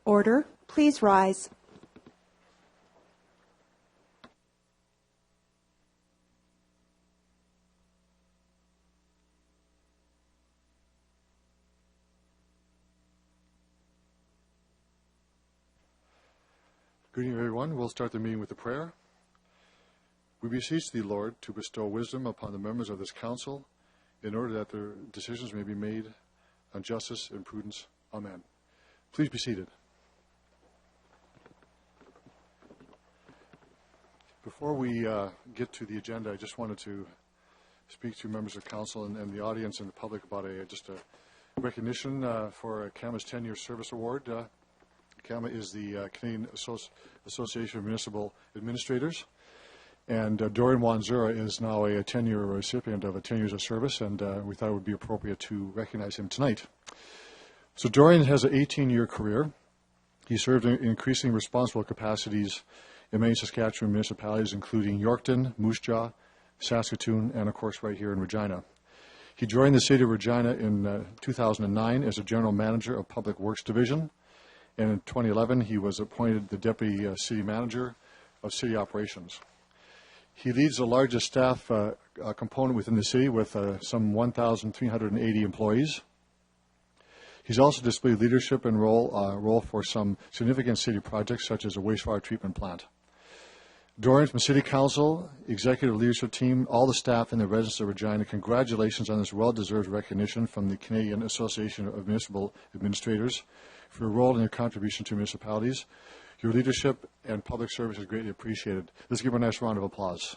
Order. Please rise. Good evening, everyone. We'll start the meeting with a prayer. We beseech thee, Lord, to bestow wisdom upon the members of this council in order that their decisions may be made on justice and prudence. Amen. Please be seated. Before we get to the agenda, I just wanted to speak to members of council and the audience and the public about just a recognition for CAMA's 10-year service award. CAMA is the Canadian Association of Municipal Administrators, and Dorian Wanzura is now a 10-year recipient of 10 years of service, and we thought it would be appropriate to recognize him tonight. So Dorian has an 18-year career. He served in increasingly responsible capacities in many Saskatchewan municipalities, including Yorkton, Moose Jaw, Saskatoon, and of course right here in Regina. He joined the City of Regina in 2009 as a General Manager of Public Works Division, and in 2011 he was appointed the Deputy City Manager of City Operations. He leads the largest staff component within the city with some 1,380 employees. He's also displayed leadership and role for some significant city projects such as a wastewater treatment plant. Dorian from City Council, Executive Leadership Team, all the staff and the residents of Regina, congratulations on this well-deserved recognition from the Canadian Association of Municipal Administrators for your role and your contribution to municipalities. Your leadership and public service is greatly appreciated. Let's give her a nice round of applause.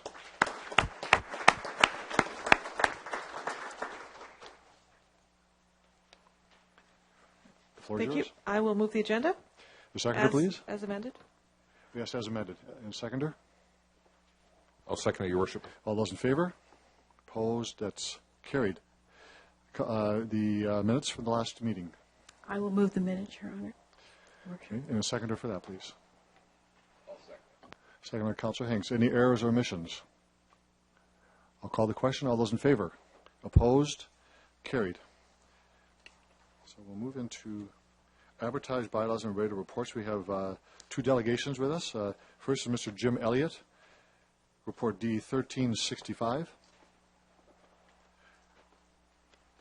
The floor is yours. Thank you. I will move the agenda. The seconder, please. As amended. Yes, as amended. And seconder? I'll second it, Your Worship. All those in favor? Opposed? That's carried. The minutes from the last meeting. I will move the minutes, Your Honor. Okay. And a seconder for that, please. I'll second. Second by Councillor Hinks. Any errors or omissions? I'll call the question. All those in favor? Opposed? Carried. So we'll move into advertised bylaws and related reports. We have two delegations with us. First is Mr. Jim Elliott, Report D 1365.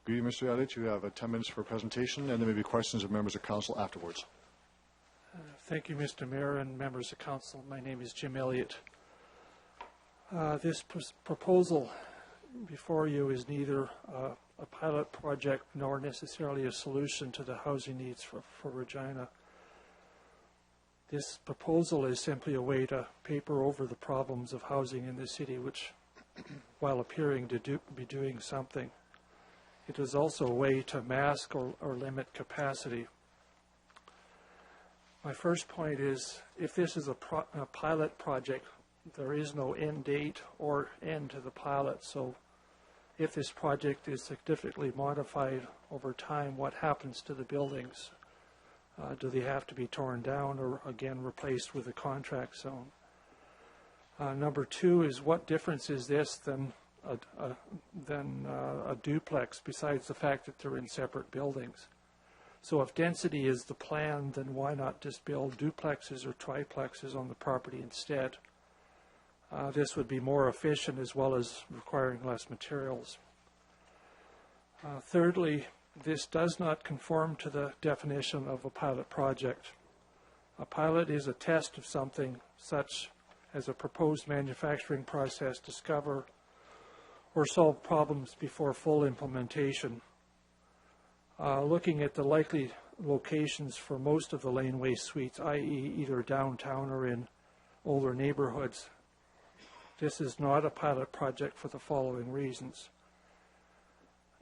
Good evening, Mr. Elliott. You have 10 minutes for a presentation, and there may be questions of members of council afterwards. Thank you, Mr. Mayor and members of council. My name is Jim Elliott. This proposal before you is neither a pilot project nor necessarily a solution to the housing needs for Regina. This proposal is simply a way to paper over the problems of housing in the city, which, while appearing to be doing something, it is also a way to mask or limit capacity. My first point is, if this is a pilot project, there is no end date or end to the pilot. So if this project is significantly modified over time, what happens to the buildings? Do they have to be torn down or again replaced with a contract zone? Number two is, what difference is this than a duplex, besides the fact that they're in separate buildings? So if density is the plan, then why not just build duplexes or triplexes on the property instead? This would be more efficient as well as requiring less materials. Thirdly, this does not conform to the definition of a pilot project. A pilot is a test of something, such as a proposed manufacturing process, discover or solve problems before full implementation. Looking at the likely locations for most of the laneway suites, i.e. either downtown or in older neighborhoods, this is not a pilot project for the following reasons.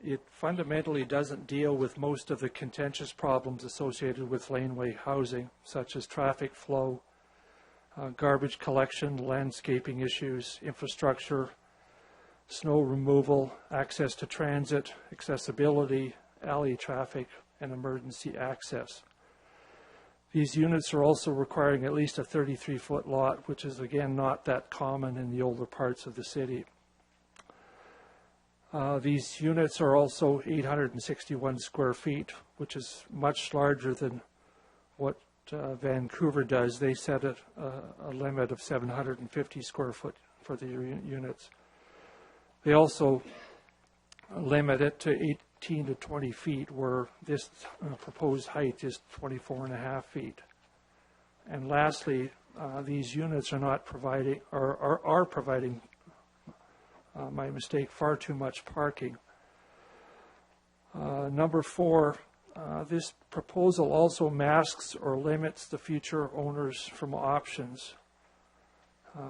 It fundamentally doesn't deal with most of the contentious problems associated with laneway housing, such as traffic flow, garbage collection, landscaping issues, infrastructure, snow removal, access to transit, accessibility, alley traffic, and emergency access. These units are also requiring at least a 33-foot lot, which is again not that common in the older parts of the city. These units are also 861 square feet, which is much larger than what Vancouver does. They set a limit of 750 square foot for the units. They also limit it to 18 to 20 feet, where this proposed height is 24.5 feet. And lastly, these units are not providing, or are providing, my mistake, far too much parking. Number 4, this proposal also masks or limits the future owners from options.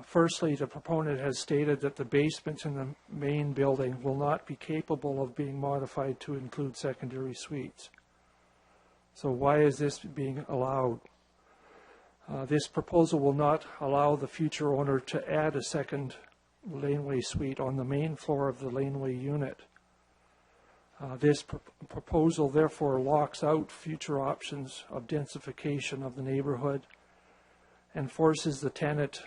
Firstly, the proponent has stated that the basements in the main building will not be capable of being modified to include secondary suites. So why is this being allowed? This proposal will not allow the future owner to add a second laneway suite on the main floor of the laneway unit. This proposal therefore locks out future options of densification of the neighborhood and forces the tenant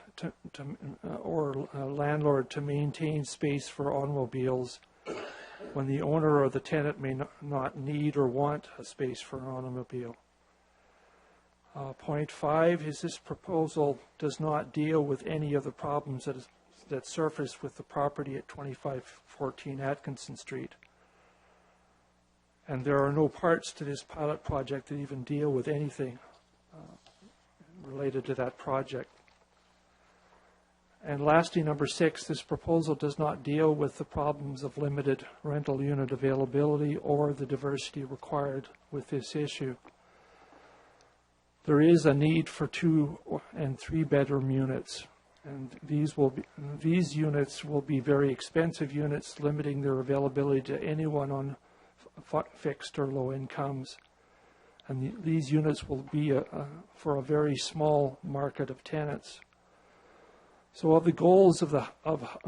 or landlord to maintain space for automobiles when the owner or the tenant may not need or want a space for an automobile. Point 5 is this proposal does not deal with any of the problems that surfaced with the property at 2514 Atkinson Street. And there are no parts to this pilot project that even deal with anything related to that project. And lastly, number 6, this proposal does not deal with the problems of limited rental unit availability or the diversity required with this issue. There is a need for 2 and 3 bedroom units, and these units will be very expensive units, limiting their availability to anyone on fixed or low incomes. And these units will be for a very small market of tenants. So of the goals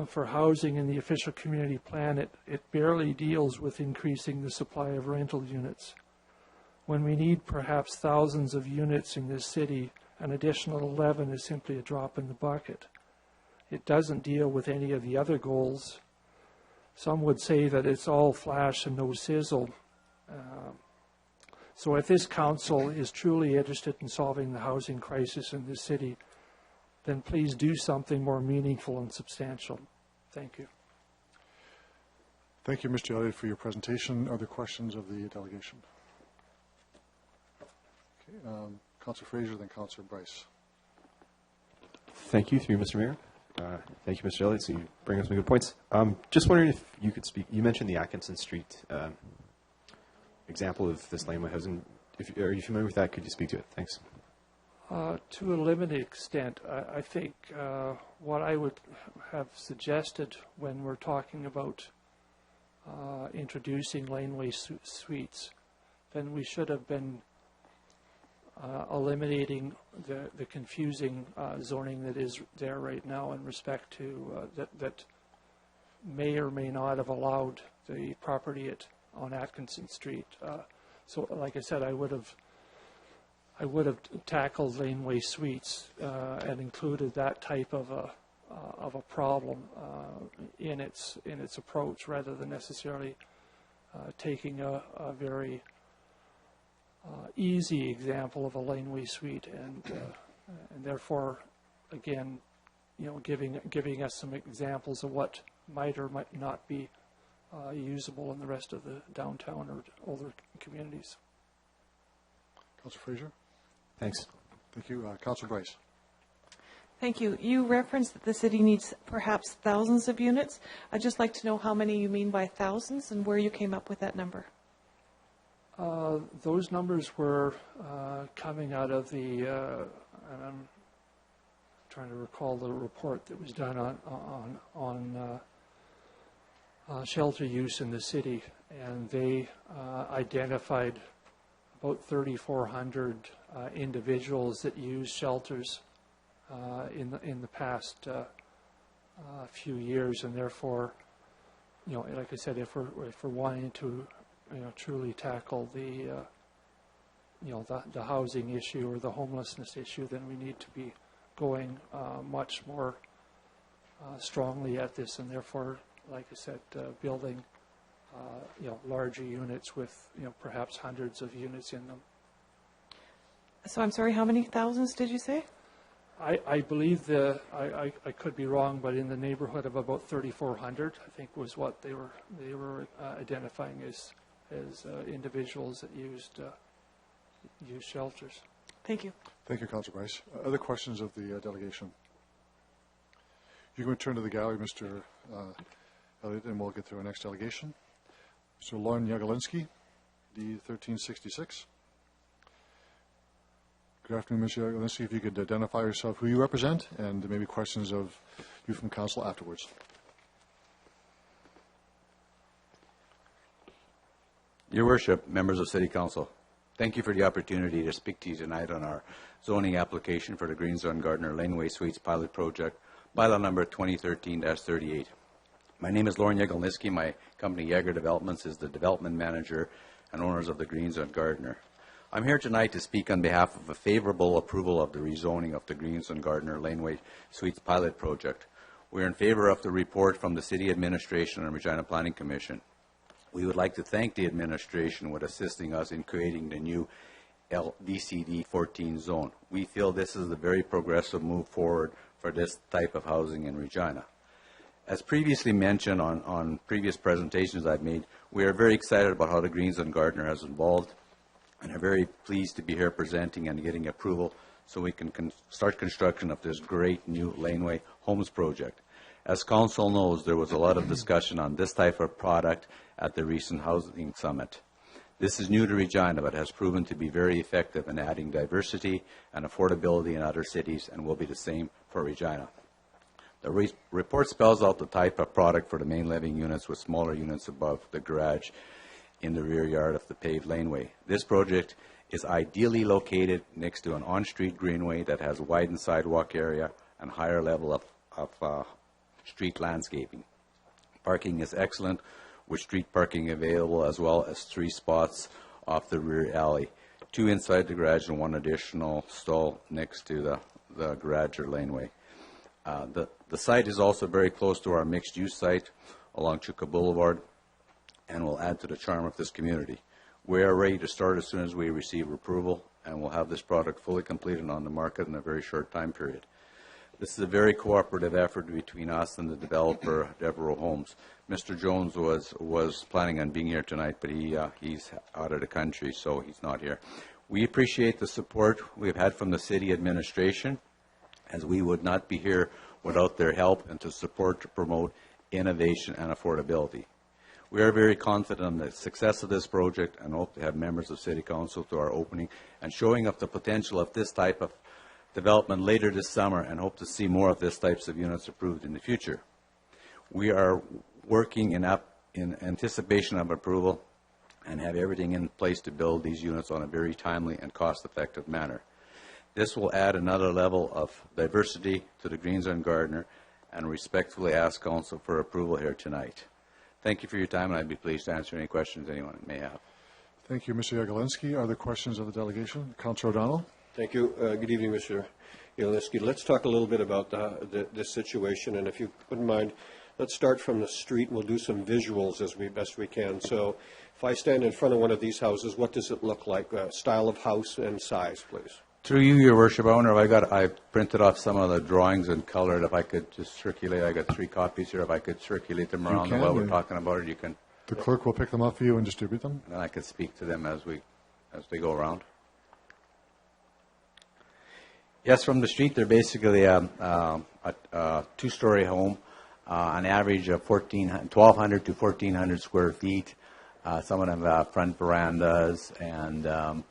for housing in the official community plan, it barely deals with increasing the supply of rental units. When we need perhaps thousands of units in this city, an additional 11 is simply a drop in the bucket. It doesn't deal with any of the other goals. Some would say that it's all flash and no sizzle. So if this council is truly interested in solving the housing crisis in this city, then please do something more meaningful and substantial. Thank you. Thank you, Mr. Elliott, for your presentation. Are there questions of the delegation? Okay, Councillor Fraser, then Councillor Bryce. Thank you, through Mr. Mayor. Thank you, Mr. Elliott. So you bring up some good points. Just wondering if you could speak. You mentioned the Atkinson Street example of this laneway housing. Are you familiar with that? Could you speak to it? Thanks. To a limited extent, I think what I would have suggested when we're talking about introducing laneway suites, then we should have been eliminating the confusing zoning that is there right now in respect to that may or may not have allowed the property on Atkinson Street. So, like I said, I would have tackled laneway suites and included that type of a problem in its approach, rather than necessarily taking a very easy example of a laneway suite, and therefore, again, giving us some examples of what might or might not be usable in the rest of the downtown or older communities. Councillor Fraser. Thanks. Thank you. Councillor Bryce. Thank you. You referenced that the city needs perhaps thousands of units. I'd just like to know how many you mean by thousands and where you came up with that number. Those numbers were coming out of the, and I'm trying to recall the report that was done on shelter use in the city, and they identified about 3,400 individuals that use shelters in the past few years, and therefore, like I said, if we're wanting to truly tackle the housing issue or the homelessness issue, then we need to be going much more strongly at this, and therefore, like I said, building larger units with perhaps hundreds of units in them. So I'm sorry, how many thousands did you say? I believe I could be wrong, but in the neighborhood of about 3,400, I think was what they were identifying as individuals that used shelters. Thank you. Thank you, Councilor Bryce. Other questions of the delegation? You can return to the gallery, Mr. Elliott, and we'll get through our next delegation. Mr. Lauren Yagolinski, D 1366. Good afternoon, Mr. Yagolinski. If you could identify yourself, who you represent, and maybe questions of you from council afterwards. Your Worship, members of City Council, thank you for the opportunity to speak to you tonight on our zoning application for the Green Zone Gardner Laneway Suites pilot project, bylaw number 2013-38. My name is Lauren Yagelniski. My company, Yager Developments, is the development manager and owners of the Green Zone Gardner. I'm here tonight to speak on behalf of a favorable approval of the rezoning of the Green Zone Gardner Laneway Suites pilot project. We're in favor of the report from the City Administration and Regina Planning Commission. We would like to thank the administration with assisting us in creating the new LDCD 14 zone. We feel this is a very progressive move forward for this type of housing in Regina. As previously mentioned on previous presentations I've made, we are very excited about how the Green Zone Gardner has evolved, and are very pleased to be here presenting and getting approval so we can start construction of this great new laneway homes project. As Council knows, there was a lot of discussion on this type of product at the recent housing summit. This is new to Regina, but has proven to be very effective in adding diversity and affordability in other cities, and will be the same for Regina. The report spells out the type of product for the main living units, with smaller units above the garage in the rear yard of the paved laneway. This project is ideally located next to an on-street greenway that has widened sidewalk area and higher level of street landscaping. Parking is excellent, with street parking available, as well as 3 spots off the rear alley, 2 inside the garage and 1 additional stall next to the garage or laneway. The site is also very close to our mixed-use site along Chuka Boulevard, and will add to the charm of this community. We are ready to start as soon as we receive approval, and will have this product fully completed on the market in a very short time period. This is a very cooperative effort between us and the developer, Devereaux Homes. Mr. Jones was planning on being here tonight, but he's out of the country, so he's not here. We appreciate the support we've had from the city administration, as we would not be here without their help and to support to promote innovation and affordability. We are very confident in the success of this project, and hope to have members of City Council to our opening and showing up the potential of this type of development later this summer, and hope to see more of this types of units approved in the future. We are working in anticipation of approval and have everything in place to build these units on a very timely and cost-effective manner. This will add another level of diversity to the Green Zone Gardner, and respectfully ask Council for approval here tonight. Thank you for your time, and I'd be pleased to answer any questions anyone may have. Thank you, Mr. Yagolinski. Are there questions of the delegation? Councilor O'Donnell? Thank you. Good evening, Mr. Yagolinski. Let's talk a little bit about this situation, and if you wouldn't mind, let's start from the street, and we'll do some visuals as best we can. So if I stand in front of one of these houses, what does it look like? Style of house and size, please. Through you, Your Worship, I wonder if I printed off some of the drawings and colored. If I could just circulate, I got 3 copies here. If I could circulate them around while we're talking about it, you can. The clerk will pick them up for you and distribute them. And I could speak to them as they go around. Yes, from the street, they're basically a 2-story home, an average of 1,200 to 1,400 square feet. Some of them have front verandas, and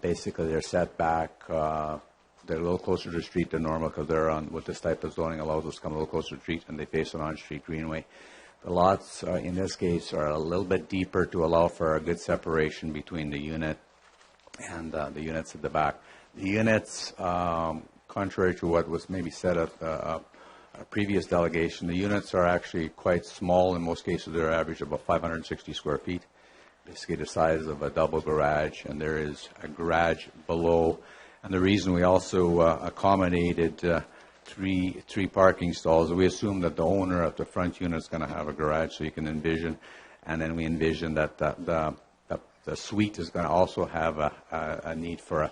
basically they're set back. They're a little closer to the street than normal, because they're on, with this type of zoning allows us to come a little closer to the street, and they face an on-street greenway. The lots, in this case, are a little bit deeper to allow for a good separation between the unit and the units at the back. The units, contrary to what was maybe said at a previous delegation, the units are actually quite small. In most cases, they're average about 560 square feet, basically the size of a double garage, and there is a garage below. And the reason we also accommodated three parking stalls, we assume that the owner of the front unit is going to have a garage, so you can envision, and then we envision that the suite is going to also have a need for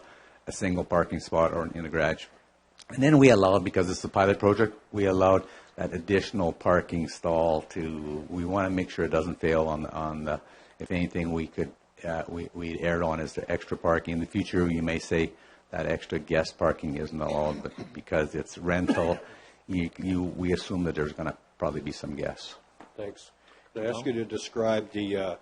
a single parking spot or in the garage. And then we allowed, because it's a pilot project, we allowed that additional parking stall we want to make sure it doesn't fail on the, if anything we could, we erred on is the extra parking. In the future, you may say that extra guest parking isn't allowed, but because it's rental, we assume that there's going to probably be some guests. Thanks. Can I ask you to describe the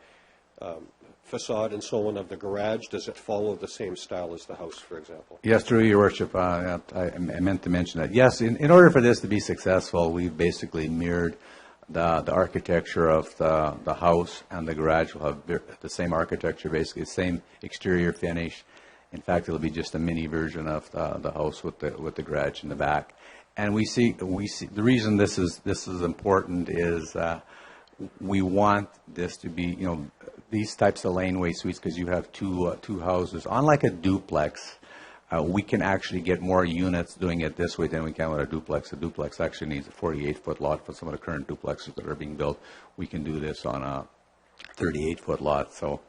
facade and so on of the garage? Does it follow the same style as the house, for example? Yes, through your worship, I meant to mention that. Yes, in order for this to be successful, we've basically mirrored the architecture of the house, and the garage will have the same architecture, basically the same exterior finish. In fact, it'll be just a mini version of the house with the garage in the back. And we see the reason this is important is we want this to be, these types of laneway suites, because you have two houses. Unlike a duplex, we can actually get more units doing it this way than we can with a duplex. A duplex actually needs a 48-foot lot for some of the current duplexes that are being built. We can do this on a 38-foot lot. So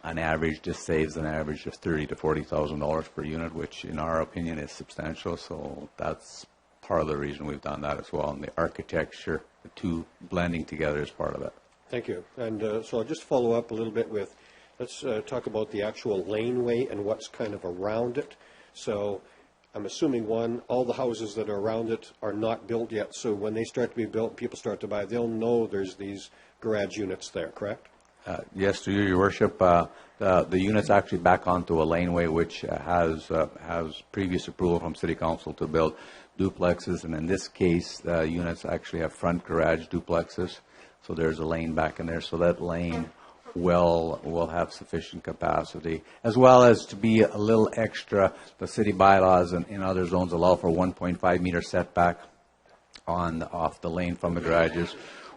on average, this saves an average of $30,000 to $40,000 per unit, which in our opinion is substantial. So that's part of the reason we've done that as well. And the architecture, the two blending together is part of it. Thank you. And so I'll just follow up a little bit with, let's talk about the actual laneway and what's kind of around it. So I'm assuming, all the houses that are around it are not built yet. So when they start to be built, people start to buy, they'll know there's these garage units there, correct? Yes, to you, your worship. The units actually back onto a laneway which has previous approval from City Council to build duplexes, and in this case, the units actually have front garage duplexes. So there's a lane back in there, so that lane will have sufficient capacity, as well as to be a little extra. The city bylaws in other zones allow for 1.5 meter setback off the lane from the garages.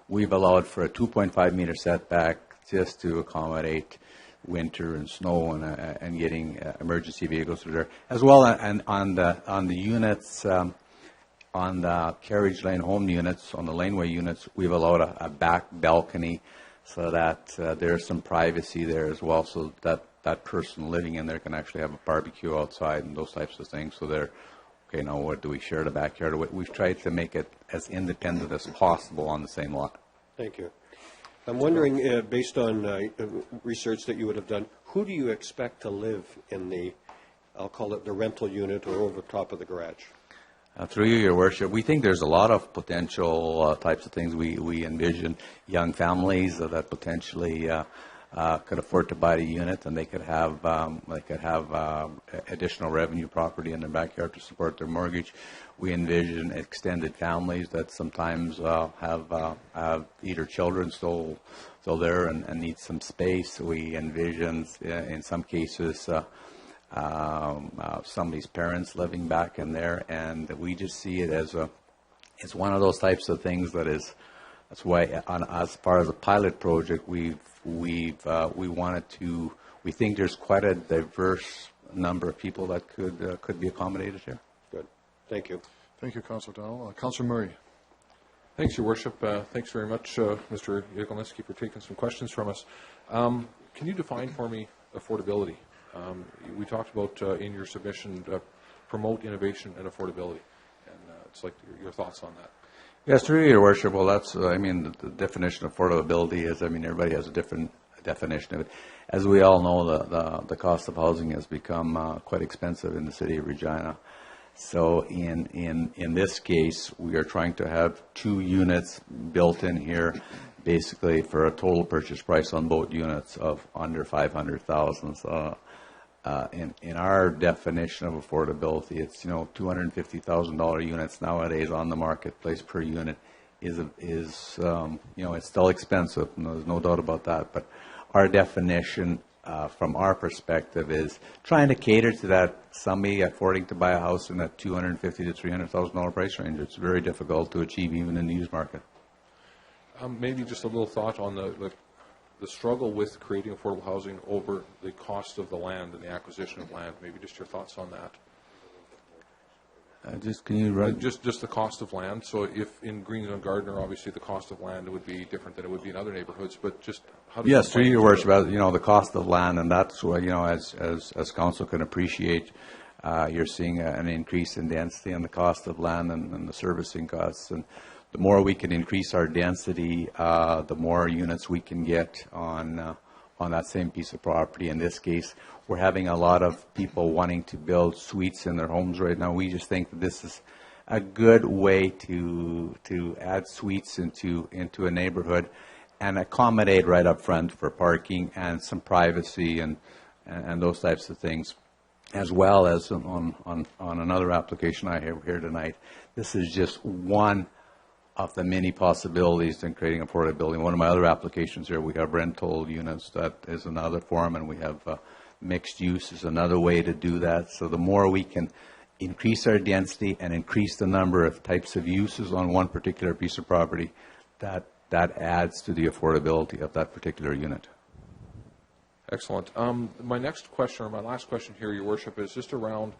We've allowed for a 2.5 meter setback just to accommodate winter and snow and getting emergency vehicles through there, as well. And on the units, on the carriage lane home units, on the laneway units, we've allowed a back balcony so that there's some privacy there as well, so that person living in there can actually have a barbecue outside and those types of things. So they're, okay, now what do we share the backyard? We've tried to make it as independent as possible on the same lot. Thank you. I'm wondering, based on research that you would have done, who do you expect to live in the, I'll call it the rental unit or over top of the garage? Through you, your worship, we think there's a lot of potential types of things. We envision young families that potentially could afford to buy the unit, and they could have additional revenue property in their backyard to support their mortgage. We envision extended families that sometimes have either children still there and need some space. We envision, in some cases, somebody's parents living back in there, and we just see it as it's one of those types of things that's why as far as a pilot project, we think there's quite a diverse number of people that could be accommodated here. Good. Thank you. Thank you, Councillor Donnell. Councillor Murray. Thanks, Your Worship. Thanks very much, Mr. Yagelniski, for taking some questions from us. Can you define for me affordability? We talked about in your submission promote innovation and affordability, and it's like your thoughts on that. Yes, through your worship. Well, that's the definition of affordability is, everybody has a different definition of it. As we all know, the cost of housing has become quite expensive in the city of Regina. So in this case, we are trying to have 2 units built in here, basically for a total purchase price on both units of under $500,000. So, in our definition of affordability, it's $250,000 units nowadays on the marketplace per unit is it's still expensive. There's no doubt about that. But our definition from our perspective is trying to cater to that somebody affording to buy a house in that $250,000 to $300,000 price range. It's very difficult to achieve even in the used market. Maybe just a little thought on the struggle with creating affordable housing over the cost of the land and the acquisition of land. Maybe just your thoughts on that. Just can you run? Just the cost of land. So if in Greens on Gardner, obviously the cost of land would be different than it would be in other neighborhoods, but just how do Yes, through your worship, about the cost of land, and that's what, as council can appreciate, you're seeing an increase in density and the cost of land and the servicing costs. And the more we can increase our density, the more units we can get on that same piece of property. In this case, we're having a lot of people wanting to build suites in their homes right now. We just think that this is a good way to add suites into a neighborhood and accommodate right up front for parking and some privacy and those types of things, as well as on another application I have here tonight. This is just one of the many possibilities in creating affordability. One of my other applications here, we have rental units. That is another form, and we have mixed use is another way to do that. So the more we can increase our density and increase the number of types of uses on one particular piece of property, that adds to the affordability of that particular unit. Excellent. My next question, or my last question here, Your Worship, is just around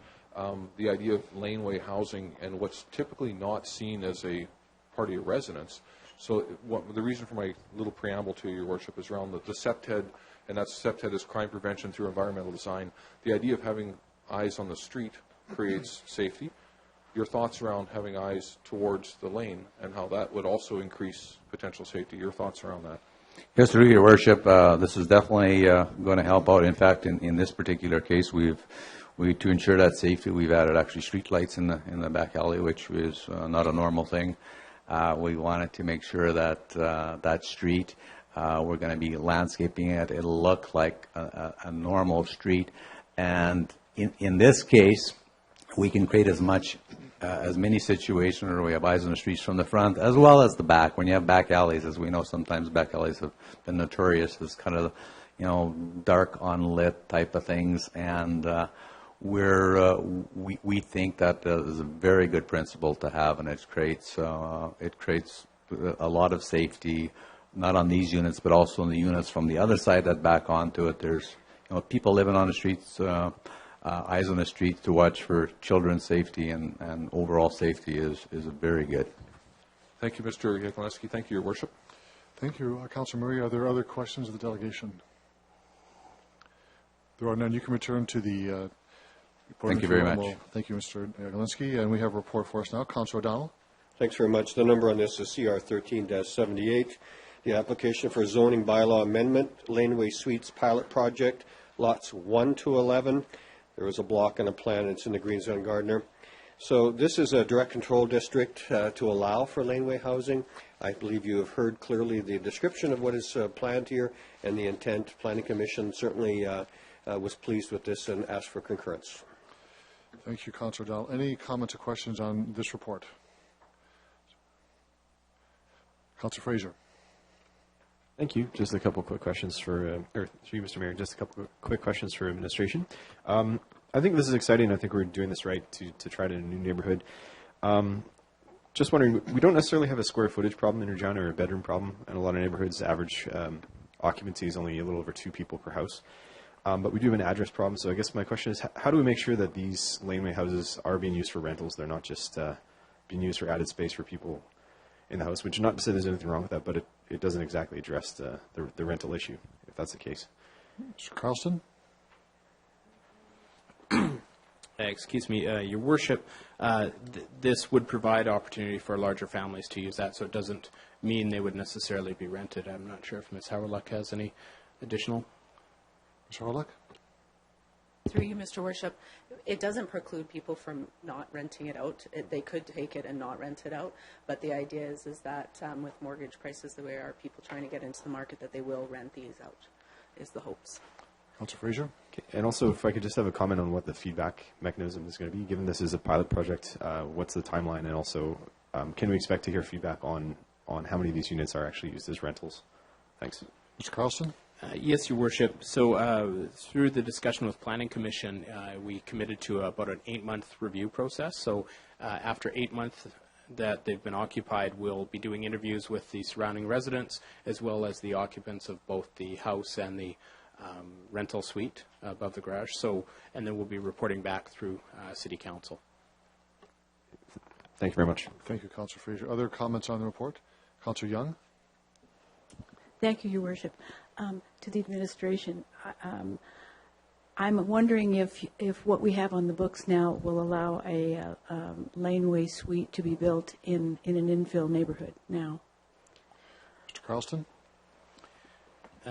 the idea of laneway housing and what's typically not seen as a part of your residence. So the reason for my little preamble to Your Worship is around the CEPTED, and that's CEPTED is crime prevention through environmental design. The idea of having eyes on the street creates safety. Your thoughts around having eyes towards the lane and how that would also increase potential safety. Your thoughts around that? Yes, through Your Worship, this is definitely going to help out. In fact, in this particular case, to ensure that safety, we've added actually street lights in the back alley, which is not a normal thing. We wanted to make sure that that street, we're going to be landscaping it. It'll look like a normal street. And in this case, we can create as many situations where we have eyes on the streets from the front as well as the back. When you have back alleys, as we know, sometimes back alleys have been notorious as kind of, dark, unlit type of things. And we think that is a very good principle to have, and it creates a lot of safety, not on these units, but also in the units from the other side that back onto it. There's people living on the streets, eyes on the streets to watch for children's safety, and overall safety is very good. Thank you, Mr. Yakoleski. Thank you, Your Worship. Thank you. Councilor Murray, are there other questions of the delegation? There are none. You can return to the Thank you very much. Thank you, Mr. Yakoleski. And we have a report for us now. Councilor O'Donnell. Thanks very much. The number on this is CR 13-78. The application for zoning bylaw amendment, Laneway Suites Pilot Project, lots 1 to 11. There was a block and a plan. It's in the Greens on Gardner. So this is a direct control district to allow for laneway housing. I believe you have heard clearly the description of what is planned here and the intent. Planning Commission certainly was pleased with this and asked for concurrence. Thank you, Councilor O'Donnell. Any comments or questions on this report? Councilor Fraser. Thank you. Just a couple quick questions for you, Mr. Mayor. Just a couple quick questions for administration. I think this is exciting. I think we're doing this right to try it in a new neighborhood. Just wondering, we don't necessarily have a square footage problem in Regina or a bedroom problem. In a lot of neighborhoods, average occupancy is only a little over 2 people per house. But we do have an address problem. So I guess my question is, how do we make sure that these laneway houses are being used for rentals? They're not just being used for added space for people in the house, which is not to say there's anything wrong with that, but it doesn't exactly address the rental issue, if that's the case. Mr. Carlson. Excuse me, Your Worship, this would provide opportunity for larger families to use that, so it doesn't mean they would necessarily be rented. I'm not sure if Ms. Howerluck has any additional. Ms. Howerluck? Through you, Mr. Worship, it doesn't preclude people from not renting it out. They could take it and not rent it out, but the idea is that with mortgage prices the way are, people trying to get into the market, that they will rent these out, is the hopes. Councilor Fraser. Okay. And also, if I could just have a comment on what the feedback mechanism is going to be, given this is a pilot project, what's the timeline, and also can we expect to hear feedback on how many of these units are actually used as rentals? Thanks. Mr. Carlson. Yes, Your Worship. So through the discussion with Planning Commission, we committed to about an 8-month review process. So after 8 months that they've been occupied, we'll be doing interviews with the surrounding residents as well as the occupants of both the house and the rental suite above the garage. So, and then we'll be reporting back through City Council. Thank you very much. Thank you, Councillor Fraser. Other comments on the report? Councillor Young? Thank you, Your Worship. To the administration, I'm wondering if what we have on the books now will allow a laneway suite to be built in an infill neighborhood now. Mr. Carlston?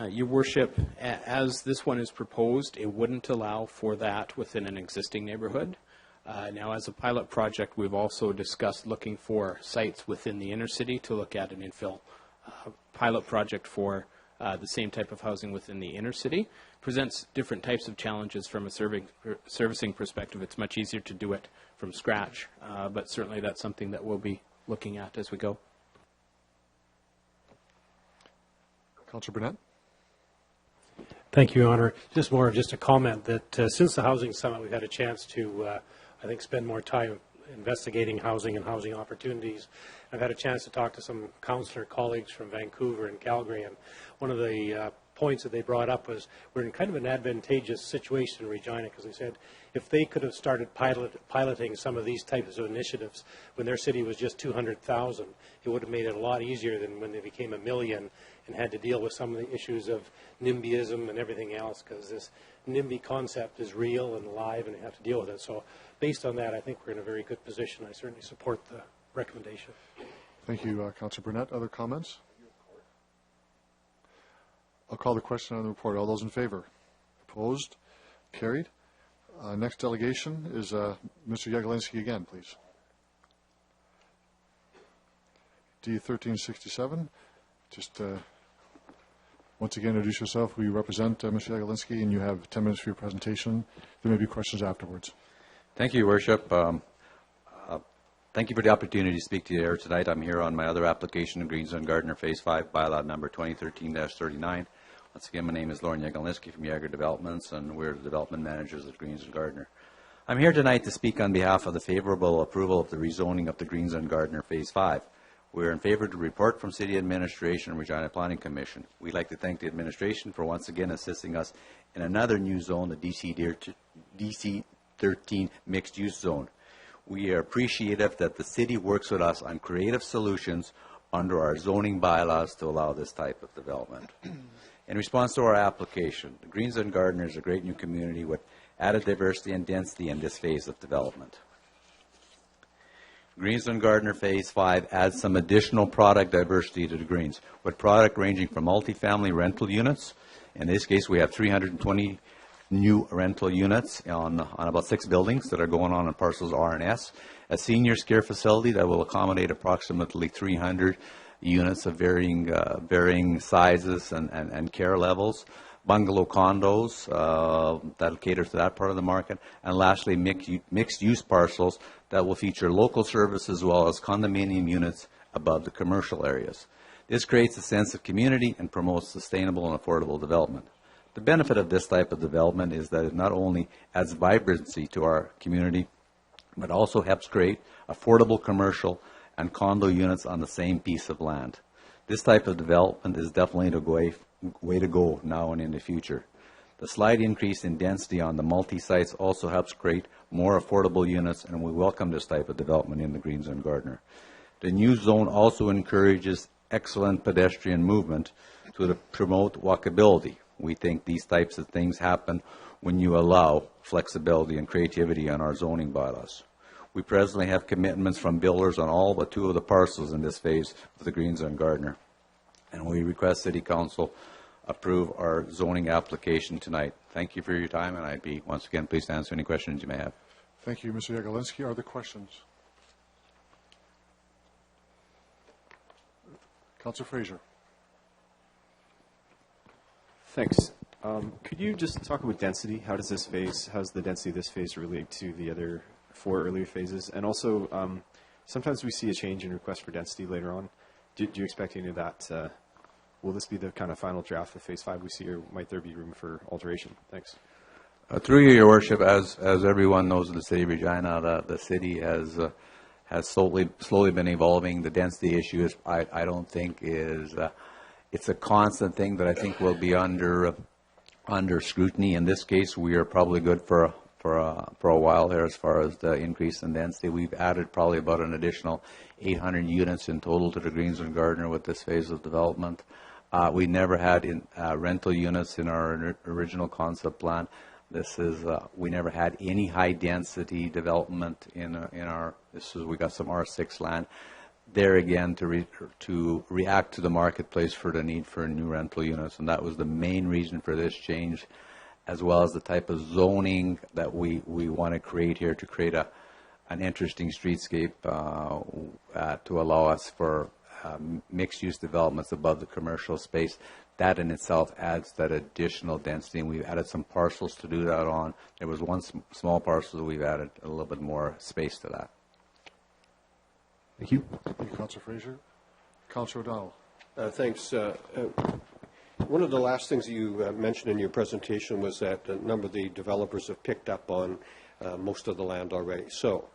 Your Worship, as this one is proposed, it wouldn't allow for that within an existing neighborhood. Now, as a pilot project, we've also discussed looking for sites within the inner city to look at an infill pilot project for the same type of housing within the inner city. Presents different types of challenges from a servicing perspective. It's much easier to do it from scratch, but certainly that's something that we'll be looking at as we go. Councillor Burnett? Thank you, Your Honor. Just a comment that since the Housing Summit, we've had a chance to, I think, spend more time investigating housing and housing opportunities. I've had a chance to talk to some councillor colleagues from Vancouver and Calgary, and one of the points that they brought up was we're in kind of an advantageous situation in Regina, because they said if they could have started piloting some of these types of initiatives when their city was just 200,000, it would have made it a lot easier than when they became 1 million and had to deal with some of the issues of NIMBYism and everything else, because this NIMBY concept is real and alive and you have to deal with it. So based on that, I think we're in a very good position. I certainly support the recommendation. Thank you, Councillor Burnett. Other comments? I'll call the question on the report. All those in favor? Opposed? Carried. Next delegation is Mr. Jagielski again, please. D1367. Just once again, introduce yourself, who you represent, Mr. Jagielski, and you have 10 minutes for your presentation. There may be questions afterwards. Thank you, Your Worship. Thank you for the opportunity to speak to you here tonight. I'm here on my other application in Greens and Gardner Phase 5, bylaw number 2013-39. Once again, my name is Lauren Jagielski from Yager Developments, and we're the development managers at Greens and Gardner. I'm here tonight to speak on behalf of the favorable approval of the rezoning of the Greens and Gardner Phase 5. We're in favor of the report from City Administration and Regina Planning Commission. We'd like to thank the administration for once again assisting us in another new zone, the DC 13 mixed use zone. We are appreciative that the city works with us on creative solutions under our zoning bylaws to allow this type of development. In response to our application, the Greens and Gardner is a great new community with added diversity and density in this phase of development. Greens and Gardner Phase 5 adds some additional product diversity to the Greens, with product ranging from multifamily rental units. In this case, we have 320 new rental units on about 6 buildings that are going on in parcels R and S, a senior care facility that will accommodate approximately 300 units of varying sizes and care levels, bungalow condos that'll cater to that part of the market, and lastly, mixed-use parcels that will feature local service as well as condominium units above the commercial areas. This creates a sense of community and promotes sustainable and affordable development. The benefit of this type of development is that it not only adds vibrancy to our community, but also helps create affordable commercial and condo units on the same piece of land. This type of development is definitely the way to go now and in the future. The slight increase in density on the multi-sites also helps create more affordable units, and we welcome this type of development in the Greens and Gardner. The new zone also encourages excellent pedestrian movement to promote walkability. We think these types of things happen when you allow flexibility and creativity on our zoning bylaws. We presently have commitments from builders on all but 2 of the parcels in this phase of the Greens and Gardner. And we request City Council approve our zoning application tonight. Thank you for your time, and I'd be, once again, pleased to answer any questions you may have. Thank you, Mr. Jagielski. Are there questions? Councillor Fraser. Thanks. Could you just talk about density? How does the density of this phase relate to the other 4 earlier phases? And also, sometimes we see a change in request for density later on. Do you expect any of that? Will this be the kind of final draft of Phase 5 we see, or might there be room for alteration? Thanks. Through you, Your Worship, as everyone knows in the City of Regina, the city has slowly been evolving. The density issue is, I don't think is, it's a constant thing that I think will be under scrutiny. In this case, we are probably good for for a while here as far as the increase in density. We've added probably about an additional 800 units in total to the Greens and Gardner with this phase of development. We never had rental units in our original concept plan. We never had any high density development in our. We got some R6 land. There again to react to the marketplace for the need for new rental units, and that was the main reason for this change, as well as the type of zoning that we want to create here to create an interesting streetscape to allow us for mixed-use developments above the commercial space. That in itself adds that additional density, and we've added some parcels to do that on. There was one small parcel that we've added a little bit more space to that. Thank you. Thank you, Councillor Fraser. Councillor O'Donnell. Thanks. One of the last things you mentioned in your presentation was that a number of the developers have picked up on most of the land already. So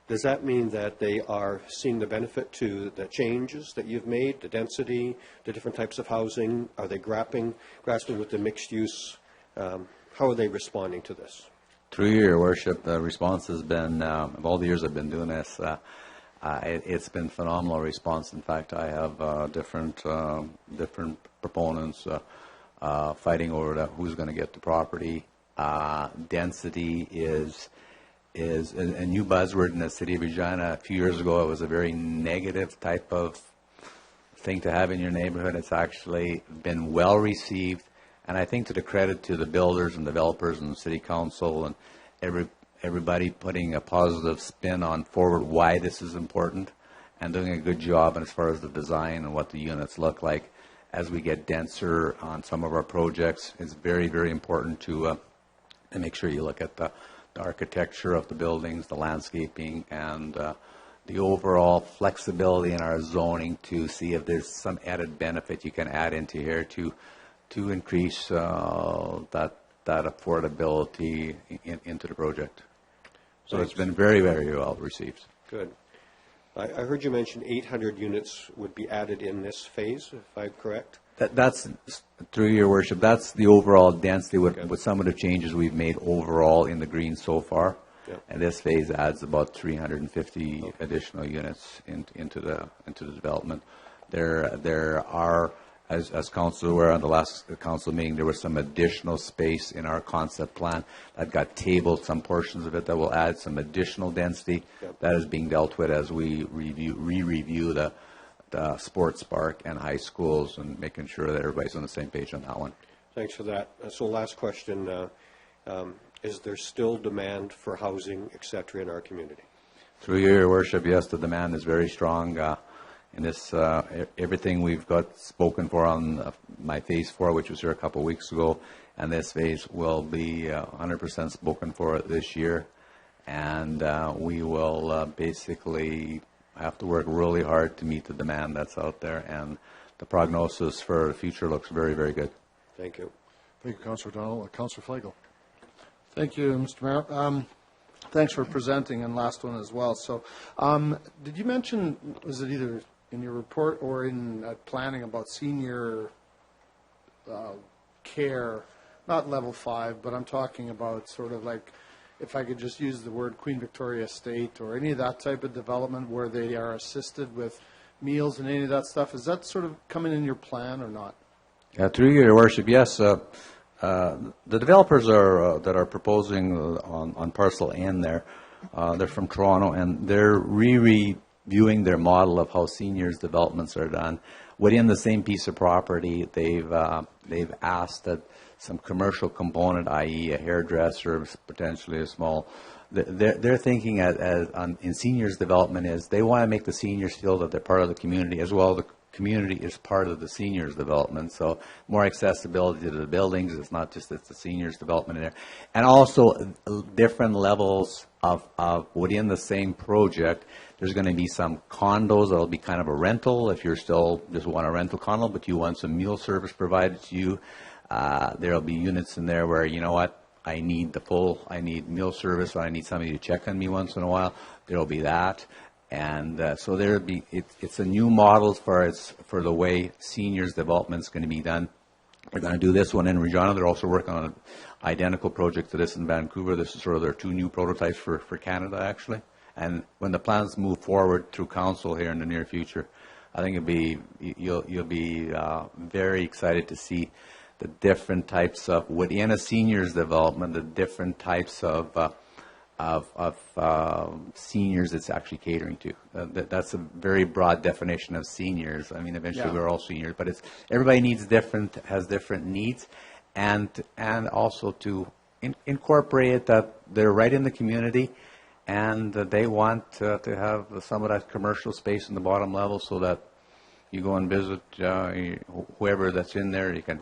does that mean that they are seeing the benefit to the changes that you've made, the density, the different types of housing? Are they grasping with the mixed use? How are they responding to this? Through your worship, the response has been, of all the years I've been doing this, it's been phenomenal response. In fact, I have different proponents fighting over who's going to get the property. Density is a new buzzword in the city of Regina. A few years ago, it was a very negative type of thing to have in your neighborhood. It's actually been well received, and I think to the credit to the builders and developers and the city council and everybody putting a positive spin on forward why this is important and doing a good job as far as the design and what the units look like. As we get denser on some of our projects, it's very, very important to make sure you look at the architecture of the buildings, the landscaping, and the overall flexibility in our zoning to see if there's some added benefit you can add into here to increase that affordability into the project. So It's been very, very well received. Good. I heard you mention 800 units would be added in this phase, if I'm correct? That's, through your worship, that's the overall density with some of the changes we've made overall in the green so far. Yep. And this phase adds about 350 additional units into the development. There are, as council were on the last council meeting, there was some additional space in our concept plan that got tabled, some portions of it that will add some additional density. Yep. That is being dealt with as we re-review the sports park and high schools and making sure that everybody's on the same page on that one. Thanks for that. So last question, is there still demand for housing, et cetera, in our community? Through your worship, yes, the demand is very strong. In this, everything we've got spoken for on my phase 4, which was here a couple of weeks ago, and this phase will be 100% spoken for this year. And we will basically have to work really hard to meet the demand that's out there. And the prognosis for the future looks very, very good. Thank you. Thank you, Councillor O'Donnell. Councillor Flegel. Thank you, Mr. Mayor. Thanks for presenting, and last one as well. So did you mention, was it either in your report or in planning about senior care, not level 5, but I'm talking about sort of like, if I could just use the word Queen Victoria Estate or any of that type of development where they are assisted with meals and any of that stuff, is that sort of coming in your plan or not? Through your worship, yes. The developers that are proposing on parcel N there, they're from Toronto, and they're reviewing their model of how seniors developments are done. Within the same piece of property, they've asked that some commercial component, i.e. a hairdresser, potentially a small, they're thinking in seniors development is they want to make the seniors feel that they're part of the community as well. The community is part of the seniors development, so more accessibility to the buildings. It's not just it's the seniors development in there, and also different levels of within the same project. There's going to be some condos that'll be kind of a rental if you're still just want a rental condo, but you want some meal service provided to you. There'll be units in there where, you know what, I need meal service, or I need somebody to check on me once in a while. There'll be that. And so there'll be, it's a new model for the way seniors development is going to be done. They're going to do this one in Regina. They're also working on an identical project to this in Vancouver. This is sort of their 2 new prototypes for Canada, actually. And when the plans move forward through council here in the near future, I think you'll be very excited to see the different types of, within a seniors development, the different types of seniors it's actually catering to. That's a very broad definition of seniors. I mean, eventually we're all seniors, but everybody has different needs, and also to incorporate it that they're right in the community, and they want to have some of that commercial space in the bottom level, so that you go and visit whoever that's in there. You can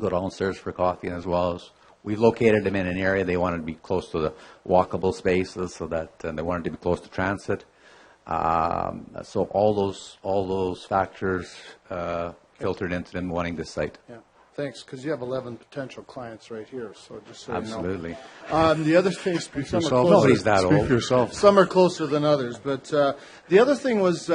go downstairs for coffee, and as well as we've located them in an area they wanted to be close to the walkable spaces, so that they wanted to be close to transit. So all those factors filtered into them wanting this site. Yeah. Thanks, because you have 11 potential clients right here, so just so Absolutely. you know. The other thing, Speak for some are yourself. closer. Nobody's that Speak old. for yourself. Some are closer than others, but the other thing was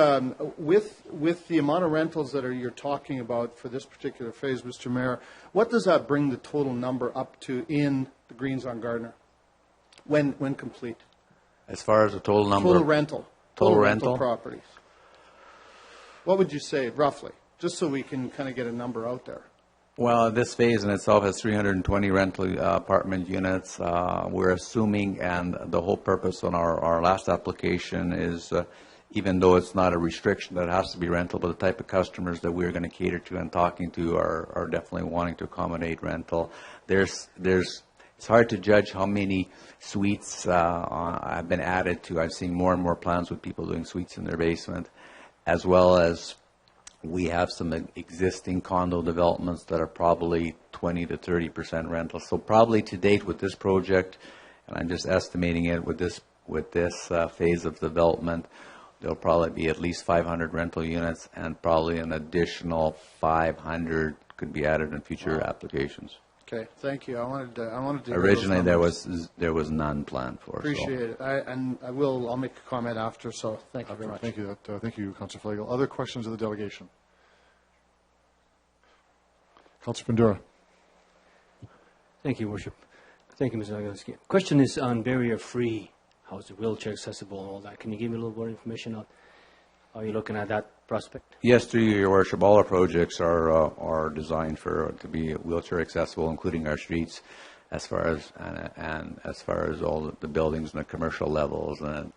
with the amount of rentals that you're talking about for this particular phase, Mr. Mayor, what does that bring the total number up to in the Greens on Gardner when complete? As far as the total number, Total rental rental properties. What would you say roughly, just so we can kind of get a number out there? well, this phase in itself has 320 rental apartment units. We're assuming, and the whole purpose on our last application is, even though it's not a restriction that it has to be rental, but the type of customers that we're going to cater to and talking to are definitely wanting to accommodate rental. It's hard to judge how many suites have been added to. I've seen more and more plans with people doing suites in their basement, as well as we have some existing condo developments that are probably 20 to 30% rental. So probably to date with this project, and I'm just estimating it with this phase of development, there'll probably be at least 500 rental units, and probably an additional 500 could be added in future applications. Okay, thank you. I wanted to. Originally, there was none planned for. Appreciate it. I'll make a comment after. So thank you very much. Thank you. Thank you, Councillor Flagel. Other questions of the delegation? Councillor Pandura. Thank you, Worship. Thank you, Mr. Agoski. Question is on barrier-free housing, wheelchair accessible, and all that. Can you give me a little more information on how you're looking at that prospect? Yes, through you, Your Worship. All our projects are designed to be wheelchair accessible, including our streets, as far as all the buildings and the commercial levels, and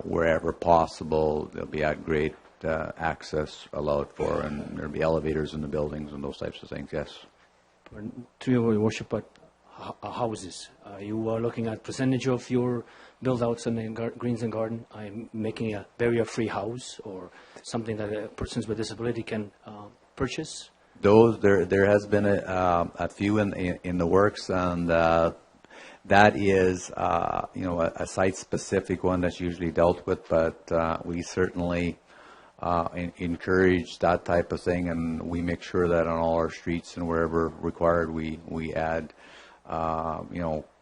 wherever possible, there'll be at grade access allowed for, and there'll be elevators in the buildings and those types of things. Yes. Through Your Worship, but houses. Are you looking at percentage of your build-outs in the Greens and Garden? I'm making a barrier-free house or something that persons with disability can purchase? There has been a few in the works, and that is a site-specific one that's usually dealt with, but we certainly encourage that type of thing, and we make sure that on all our streets and wherever required, we add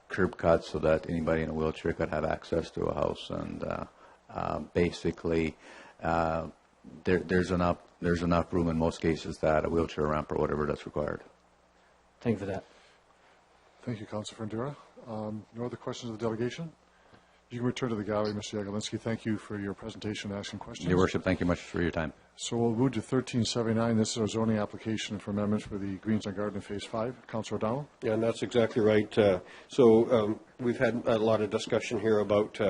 curb cuts so that anybody in a wheelchair could have access to a house. And basically, there's enough room in most cases that a wheelchair ramp or whatever that's required. Thank you for that. Thank you, Councillor Pandura. No other questions of the delegation? You can return to the gallery, Mr. Yagolinski. Thank you for your presentation and asking questions. Your Worship, thank you much for your time. So we'll move to 1379. This is our zoning application for amendments for the Greens on Garden Phase 5. Councillor O'Donnell? Yeah, and that's exactly right. We've had a lot of discussion here about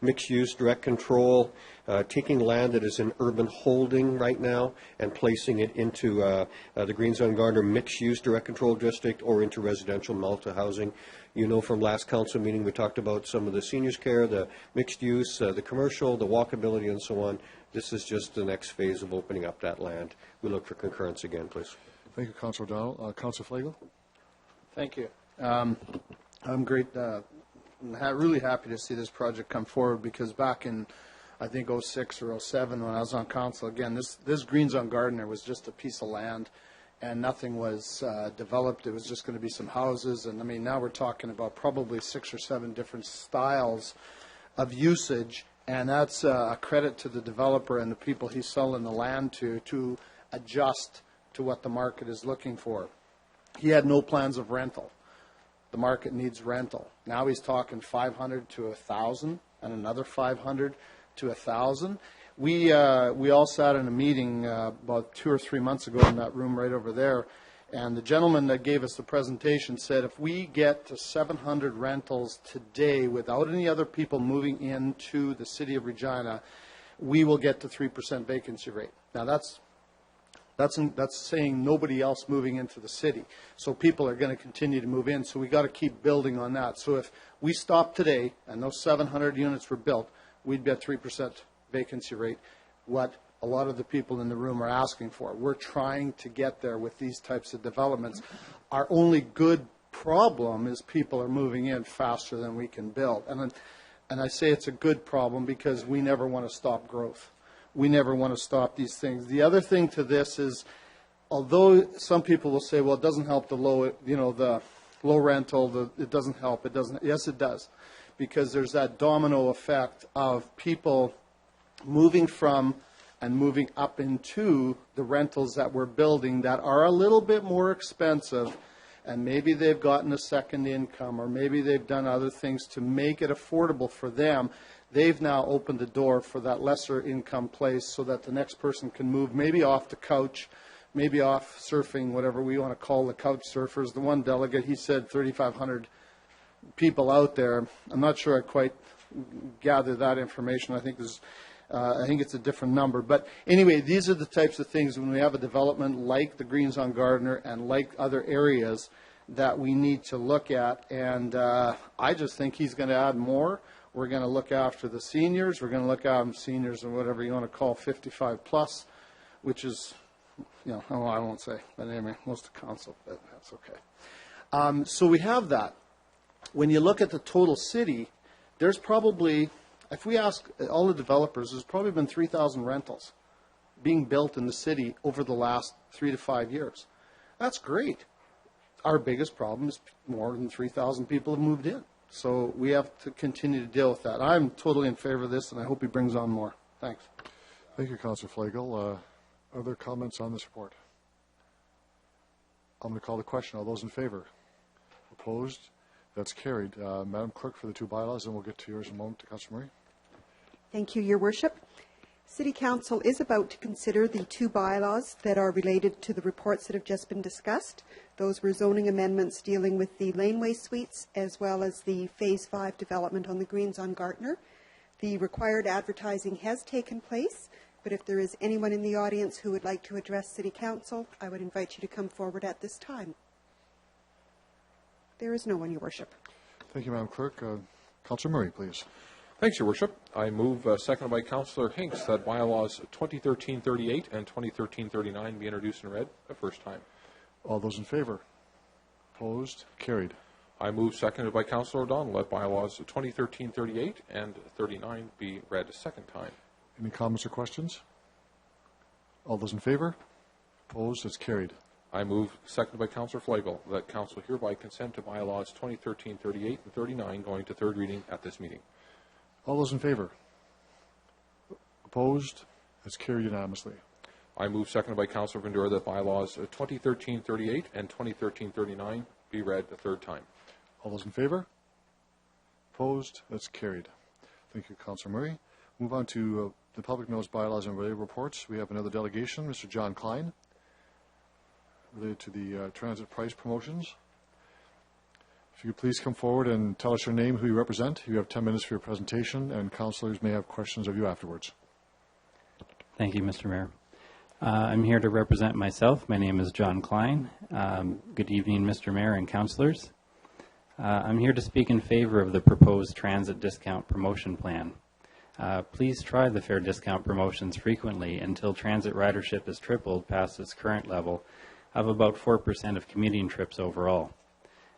mixed-use direct control, taking land that is in urban holding right now and placing it into the Greens on Garden mixed-use direct control district or into residential multi-housing. You know, from last council meeting, we talked about some of the seniors care, the mixed use, the commercial, the walkability, and so on. This is just the next phase of opening up that land. We look for concurrence again, please. Thank you, Councillor O'Donnell. Councillor Flagel? Thank you. I'm great. Really happy to see this project come forward, because back in, I think, 06 or 07, when I was on council, again, this Greens on Gardner was just a piece of land, and nothing was developed. It was just going to be some houses. And I mean, now we're talking about probably 6 or 7 different styles of usage. And that's a credit to the developer and the people he's selling the land to adjust to what the market is looking for. he had no plans of rental. The market needs rental. Now he's talking 500 to 1,000 and another 500 to 1,000. We all sat in a meeting about 2 or 3 months ago in that room right over there, and the gentleman that gave us the presentation said if we get to 700 rentals today without any other people moving into the city of Regina, we will get to 3% vacancy rate. Now that's saying nobody else moving into the city. So people are going to continue to move in. So we got to keep building on that. So if we stop today and those 700 units were built, we'd be at 3% vacancy rate, what a lot of the people in the room are asking for. We're trying to get there with these types of developments. Our only good problem is people are moving in faster than we can build. And I say it's a good problem because we never want to stop growth. We never want to stop these things. The other thing to this is, although some people will say, well, it doesn't help the low, the low rental, it doesn't help. It doesn't. Yes, it does, because there's that domino effect of people moving from and moving up into the rentals that we're building that are a little bit more expensive, and maybe they've gotten a second income, or maybe they've done other things to make it affordable for them. They've now opened the door for that lesser income place so that the next person can move maybe off the couch, maybe off surfing, whatever we want to call the couch surfers. The one delegate, he said 3,500 people out there. I'm not sure I quite gathered that information. I think it's a different number. But anyway, these are the types of things when we have a development like the Greens on Gardner and like other areas that we need to look at. And I just think he's going to add more. We're going to look after the seniors. We're going to look after seniors and whatever you want to call 55 plus, which is, I won't say, but anyway, most of council, but that's okay. So we have that. When you look at the total city, there's probably, if we ask all the developers, there's probably been 3,000 rentals being built in the city over the last 3 to 5 years. That's great. Our biggest problem is more than 3,000 people have moved in. So we have to continue to deal with that. I'm totally in favor of this, and I hope he brings on more. Thanks. Thank you, Councillor Flagel. Other comments on this report? I'm going to call the question. All those in favor? Opposed? That's carried. Madam Clerk, for the two bylaws, and we'll get to yours in a moment, to Councillor Murray. Thank you, Your Worship. City Council is about to consider the two bylaws that are related to the reports that have just been discussed. Those were zoning amendments dealing with the laneway suites as well as the Phase 5 development on the Greens on Gardner. The required advertising has taken place, but if there is anyone in the audience who would like to address City Council, I would invite you to come forward at this time. There is no one, Your Worship. Thank you, Madam Clerk. Councillor Murray, please. Thanks, Your Worship. I move, seconded by Councillor Hinks, that bylaws 2013-38 and 2013-39 be introduced and read a first time. All those in favor? Opposed? Carried. I move, seconded by Councillor O'Donnell, that bylaws 2013-38 and 39 be read a second time. Any comments or questions? All those in favor? Opposed? It's carried. I move, seconded by Councillor Flagel, that Council hereby consent to bylaws 2013-38 and 39 going to third reading at this meeting. All those in favor? Opposed? It's carried unanimously. I move, seconded by Councillor Vendura, that bylaws 2013-38 and 2013-39 be read a third time. All those in favor? Opposed? That's carried. Thank you, Councillor Murray. Move on to the public notice bylaws and related reports. We have another delegation, Mr. John Klein, related to the transit price promotions. If you could please come forward and tell us your name, who you represent. You have 10 minutes for your presentation, and councillors may have questions of you afterwards. Thank you, Mr. Mayor. I'm here to represent myself. My name is John Klein. Good evening, Mr. Mayor and councillors. I'm here to speak in favor of the proposed transit discount promotion plan. Please try the fare discount promotions frequently until transit ridership is tripled past its current level of about 4% of commuting trips overall.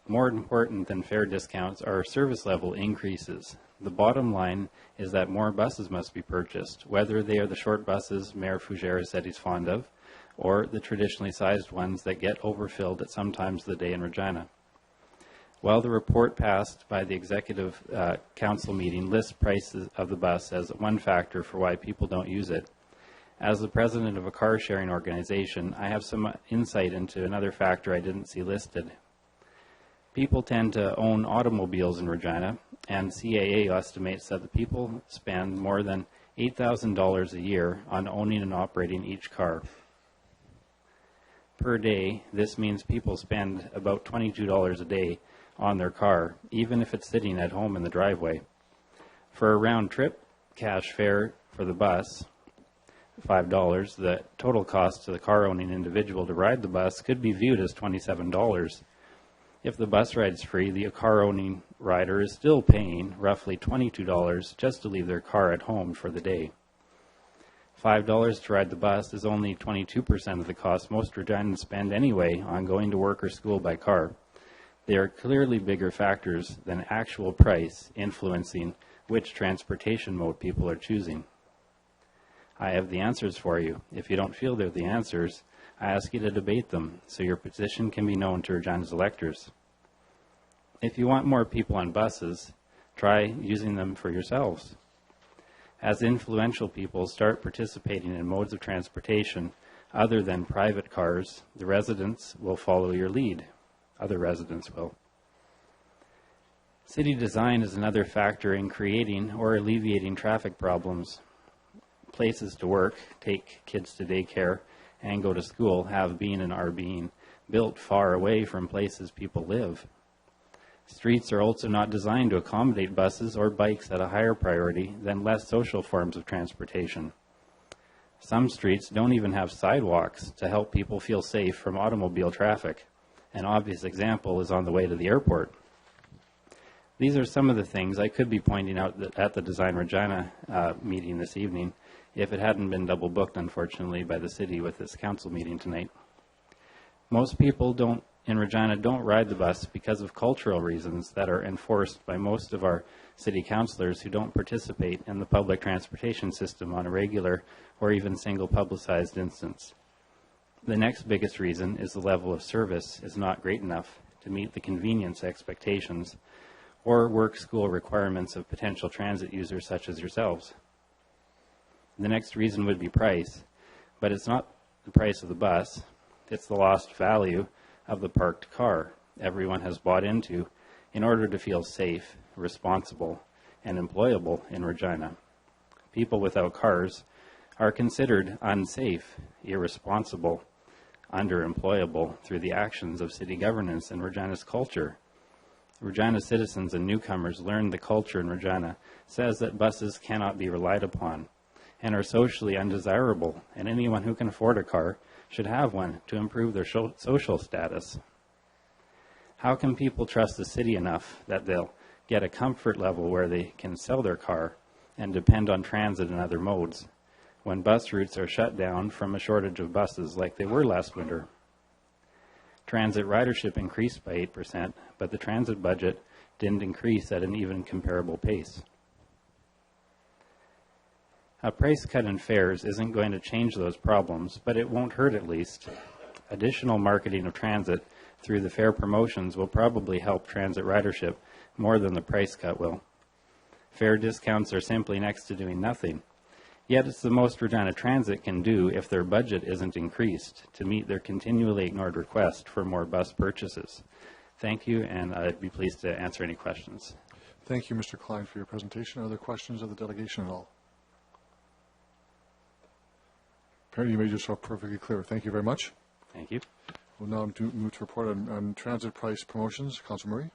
More important than fare discounts are service level increases. The bottom line is that more buses must be purchased, whether they are the short buses Mayor Fougere said he's fond of, or the traditionally sized ones that get overfilled at some times of the day in Regina. While the report passed by the Executive Council meeting lists prices of the bus as one factor for why people don't use it, As the president of a car-sharing organization, I have some insight into another factor I didn't see listed. People tend to own automobiles in Regina, and CAA estimates that the people spend more than $8,000 a year on owning and operating each car. Per day, this means people spend about $22 a day on their car, even if it's sitting at home in the driveway. For a round-trip cash fare for the bus, $5, the total cost to the car-owning individual to ride the bus could be viewed as $27. If the bus ride's free, the car-owning rider is still paying roughly $22 just to leave their car at home for the day. $5 to ride the bus is only 22% of the cost most Reginans spend anyway on going to work or school by car. They are clearly bigger factors than actual price influencing which transportation mode people are choosing. I have the answers for you. If you don't feel they're the answers, I ask you to debate them so your position can be known to Regina's electors. If you want more people on buses, try using them for yourselves. As influential people start participating in modes of transportation other than private cars, the residents will follow your lead. Other residents will. City design is another factor in creating or alleviating traffic problems. Places to work, take kids to daycare, and go to school have been and are being built far away from places people live. Streets are also not designed to accommodate buses or bikes at a higher priority than less social forms of transportation. Some streets don't even have sidewalks to help people feel safe from automobile traffic. An obvious example is on the way to the airport. These are some of the things I could be pointing out at the Design Regina meeting this evening if it hadn't been double booked, unfortunately, by the city with this council meeting tonight. Most people in Regina don't ride the bus because of cultural reasons that are enforced by most of our city councillors who don't participate in the public transportation system on a regular or even single publicized instance. The next biggest reason is the level of service is not great enough to meet the convenience expectations or work-school requirements of potential transit users such as yourselves. The next reason would be price, but it's not the price of the bus, it's the lost value of the parked car everyone has bought into in order to feel safe, responsible, and employable in Regina. People without cars are considered unsafe, irresponsible, underemployable through the actions of city governance and Regina's culture. Regina citizens and newcomers learn the culture in Regina says that buses cannot be relied upon and are socially undesirable, and anyone who can afford a car should have one to improve their social status. How can people trust the city enough that they'll get a comfort level where they can sell their car and depend on transit and other modes when bus routes are shut down from a shortage of buses like they were last winter? Transit ridership increased by 8%, but the transit budget didn't increase at an even comparable pace. A price cut in fares isn't going to change those problems, but it won't hurt at least. Additional marketing of transit through the fare promotions will probably help transit ridership more than the price cut will. Fare discounts are simply next to doing nothing. Yet it's the most Regina Transit can do if their budget isn't increased to meet their continually ignored request for more bus purchases. Thank you, and I'd be pleased to answer any questions. Thank you, Mr. Klein, for your presentation. Are there questions of the delegation at all? Apparently you made yourself perfectly clear. Thank you very much. Thank you. We'll now move to report on transit price promotions. Councillor Murray.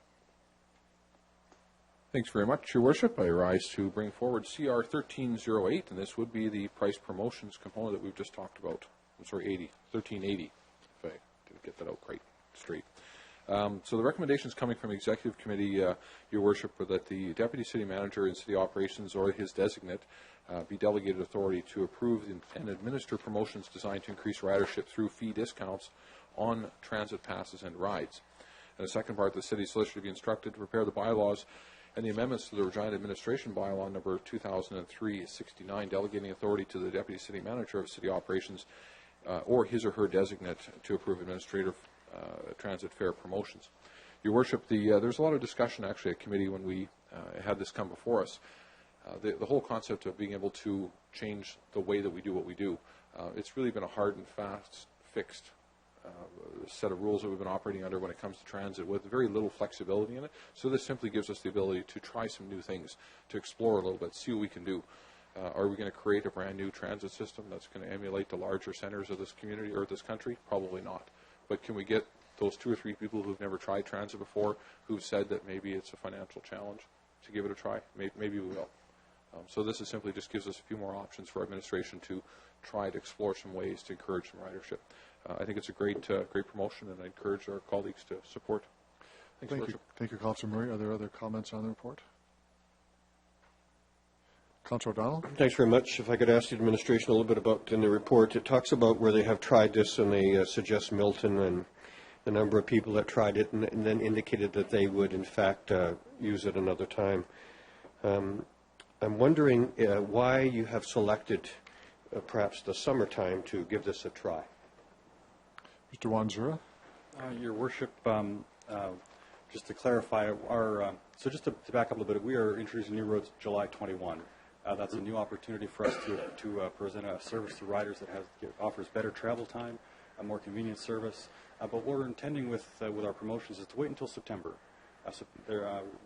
Thanks very much, Your Worship. I rise to bring forward CR 1308, and this would be the price promotions component that we've just talked about. I'm sorry, 1380, if I didn't get that out quite straight. So the recommendations coming from Executive Committee, Your Worship, are that the Deputy City Manager in City Operations or his designate be delegated authority to approve and administer promotions designed to increase ridership through fee discounts on transit passes and rides. And the second part, the City Solicitor be instructed to prepare the bylaws and the amendments to the Regina Administration Bylaw number 2003-69, delegating authority to the Deputy City Manager of City Operations or his or her designate to approve administrative transit fare promotions. Your Worship, there's a lot of discussion actually at committee when we had this come before us. The whole concept of being able to change the way that we do what we do, it's really been a hard and fast, fixed set of rules that we've been operating under when it comes to transit with very little flexibility in it. So this simply gives us the ability to try some new things, to explore a little bit, see what we can do. Are we going to create a brand new transit system that's going to emulate the larger centers of this community or this country? Probably not. But can we get those 2 or 3 people who've never tried transit before, who've said that maybe it's a financial challenge, to give it a try? Maybe we will. So this is simply just gives us a few more options for administration to try to explore some ways to encourage some ridership. I think it's a great promotion, and I encourage our colleagues to support. Thanks, Worship. Thank you, Councillor Murray. Are there other comments on the report? Councillor O'Donnell? Thanks very much. If I could ask the administration a little bit about, in the report, it talks about where they have tried this, and they suggest Milton and the number of people that tried it, and then indicated that they would, in fact, use it another time. I'm wondering why you have selected perhaps the summertime to give this a try. Mr. Wanzura? Your Worship, just to clarify, so just to back up a little bit, we are introducing new roads July 21. That's a new opportunity for us to present a service to riders that offers better travel time, a more convenient service. But what we're intending with our promotions is to wait until September.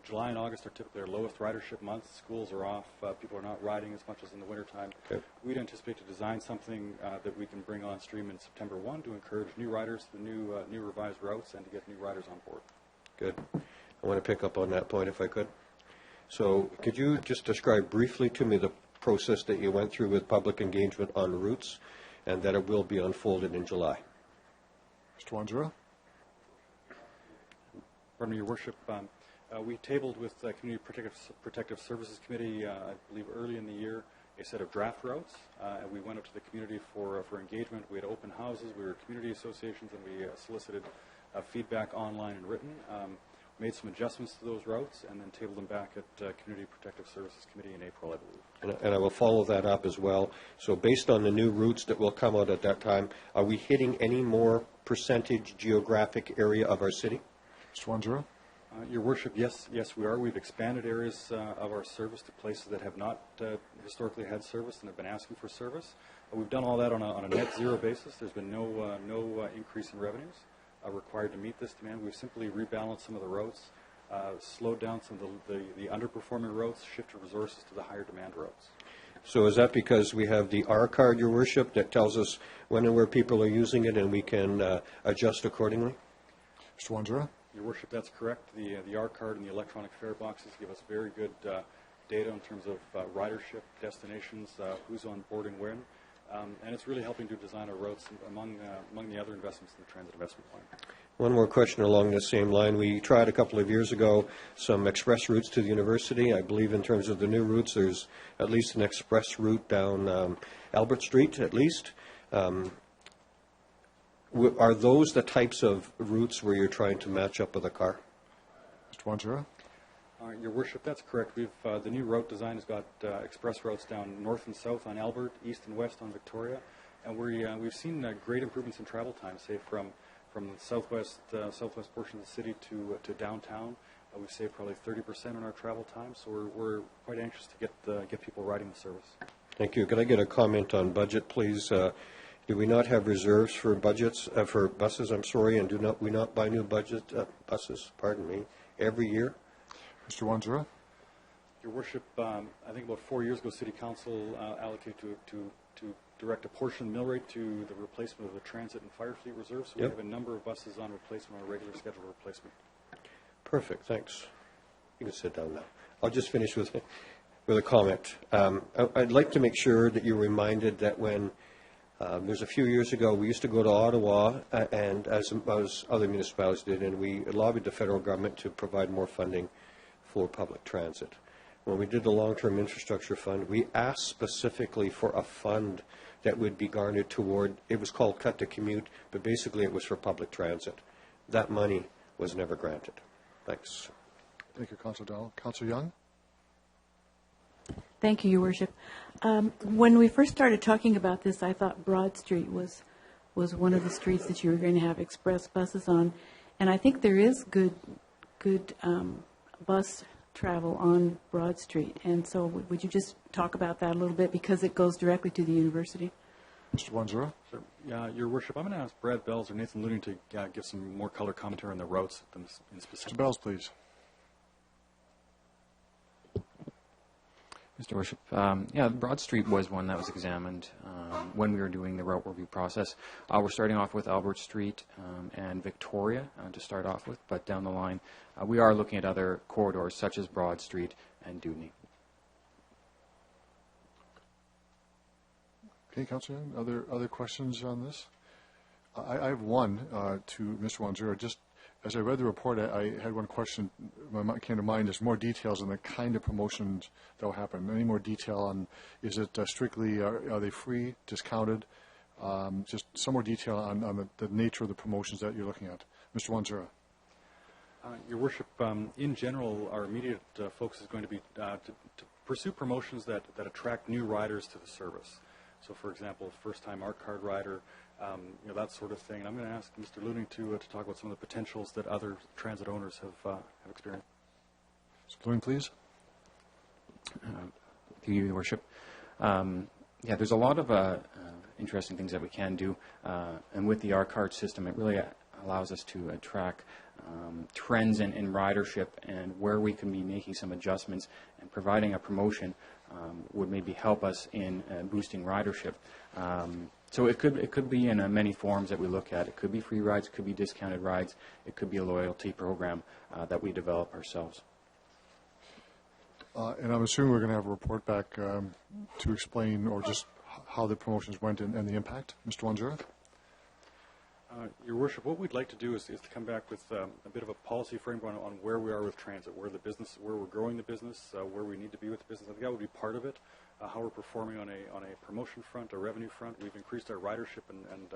July and August are typically our lowest ridership months. Schools are off. People are not riding as much as in the wintertime. Okay. We'd anticipate to design something that we can bring on stream in September 1 to encourage new riders to the new revised routes and to get new riders on board. Good. I want to pick up on that point if I could. So could you just describe briefly to me the process that you went through with public engagement on routes and that it will be unfolded in July? Mr. Wanzura? Pardon me, Your Worship. We tabled with the Community Protective Services Committee, I believe early in the year, a set of draft routes. And we went up to the community for engagement. We had open houses, we were community associations, and we solicited feedback online and written. Made some adjustments to those routes and then tabled them back at Community Protective Services Committee in April, I believe. And I will follow that up as well. So based on the new routes that will come out at that time, are we hitting any more percentage geographic area of our city? Mr. Wanzura? Your Worship, yes, we are. We've expanded areas of our service to places that have not historically had service and have been asking for service. We've done all that on a net zero basis. There's been no increase in revenues required to meet this demand. We've simply rebalanced some of the routes, slowed down some of the underperforming routes, shifted resources to the higher demand routes. So is that because we have the R card, Your Worship, that tells us when and where people are using it and we can adjust accordingly? Mr. Wanzura? Your Worship, that's correct. The R card and the electronic fare boxes give us very good data in terms of ridership, destinations, who's on board and when. And it's really helping to design our routes among the other investments in the transit investment plan. One more question along the same line. We tried a couple of years ago some express routes to the university. I believe in terms of the new routes, there's at least an express route down Albert Street, at least. Are those the types of routes where you're trying to match up with a car? Mr. Wanzura? Your Worship, that's correct. The new route design has got express routes down north and south on Albert, east and west on Victoria, and we've seen great improvements in travel time, say from the southwest portion of the city to downtown. We've saved probably 30% on our travel time, so we're quite anxious to get people riding the service. Thank you. Could I get a comment on budget, please? Do we not have reserves for buses? And do we not buy new buses? Every year? Mr. Wanzura? Your Worship, I think about 4 years ago, City Council allocated to direct a portion of the mill rate to the replacement of the transit and fire fleet reserves. So we have a number of buses on replacement, on a regular scheduled replacement. Perfect. Thanks. You can sit down now. I'll just finish with a comment. I'd like to make sure that you're reminded that when there's a few years ago, we used to go to Ottawa, and as other municipalities did, and we lobbied the federal government to provide more funding for public transit. When we did the long-term infrastructure fund, we asked specifically for a fund that would be garnered toward, it was called Cut to Commute, but basically it was for public transit. That money was never granted. Thanks. Thank you, Councillor Dowell. Councillor Young? Thank you, Your Worship. When we first started talking about this, I thought Broad Street was one of the streets that you were going to have express buses on, and I think there is good bus travel on Broad Street. And so would you just talk about that a little bit, because it goes directly to the university? Mr. Wanzura? Sure. Your Worship, I'm going to ask Brad Bells or Nathan Luding to give some more color commentary on the routes in specific. Mr. Bells, please. Mr. Worship, Broad Street was one that was examined when we were doing the route review process. We're starting off with Albert Street and Victoria to start off with, but down the line we are looking at other corridors such as Broad Street and Dewdney. Okay, Councillor Young, other questions on this? I have one to Mr. Wanzura. Just as I read the report, I had one question came to mind. There's more details on the kind of promotions that will happen. Any more detail on, is it strictly, are they free, discounted? Just some more detail on the nature of the promotions that you're looking at. Mr. Wanzura. Your Worship, in general, our immediate focus is going to be to pursue promotions that attract new riders to the service. So, for example, first-time art card rider, that sort of thing. And I'm going to ask Mr. Luding to talk about some of the potentials that other transit owners have experienced. Mr. Luding, please. Thank you, Your Worship. There's a lot of interesting things that we can do. And with the art card system, it really allows us to track trends in ridership and where we can be making some adjustments, and providing a promotion would maybe help us in boosting ridership. So it could be in many forms that we look at. It could be free rides, it could be discounted rides, it could be a loyalty program that we develop ourselves. And I'm assuming we're going to have a report back to explain or just how the promotions went and the impact. Mr. Wanzura? Your Worship, what we'd like to do is to come back with a bit of a policy framework on where we are with transit, where we're growing the business, where we need to be with the business. I think that would be part of it. How we're performing on a promotion front, a revenue front. We've increased our ridership and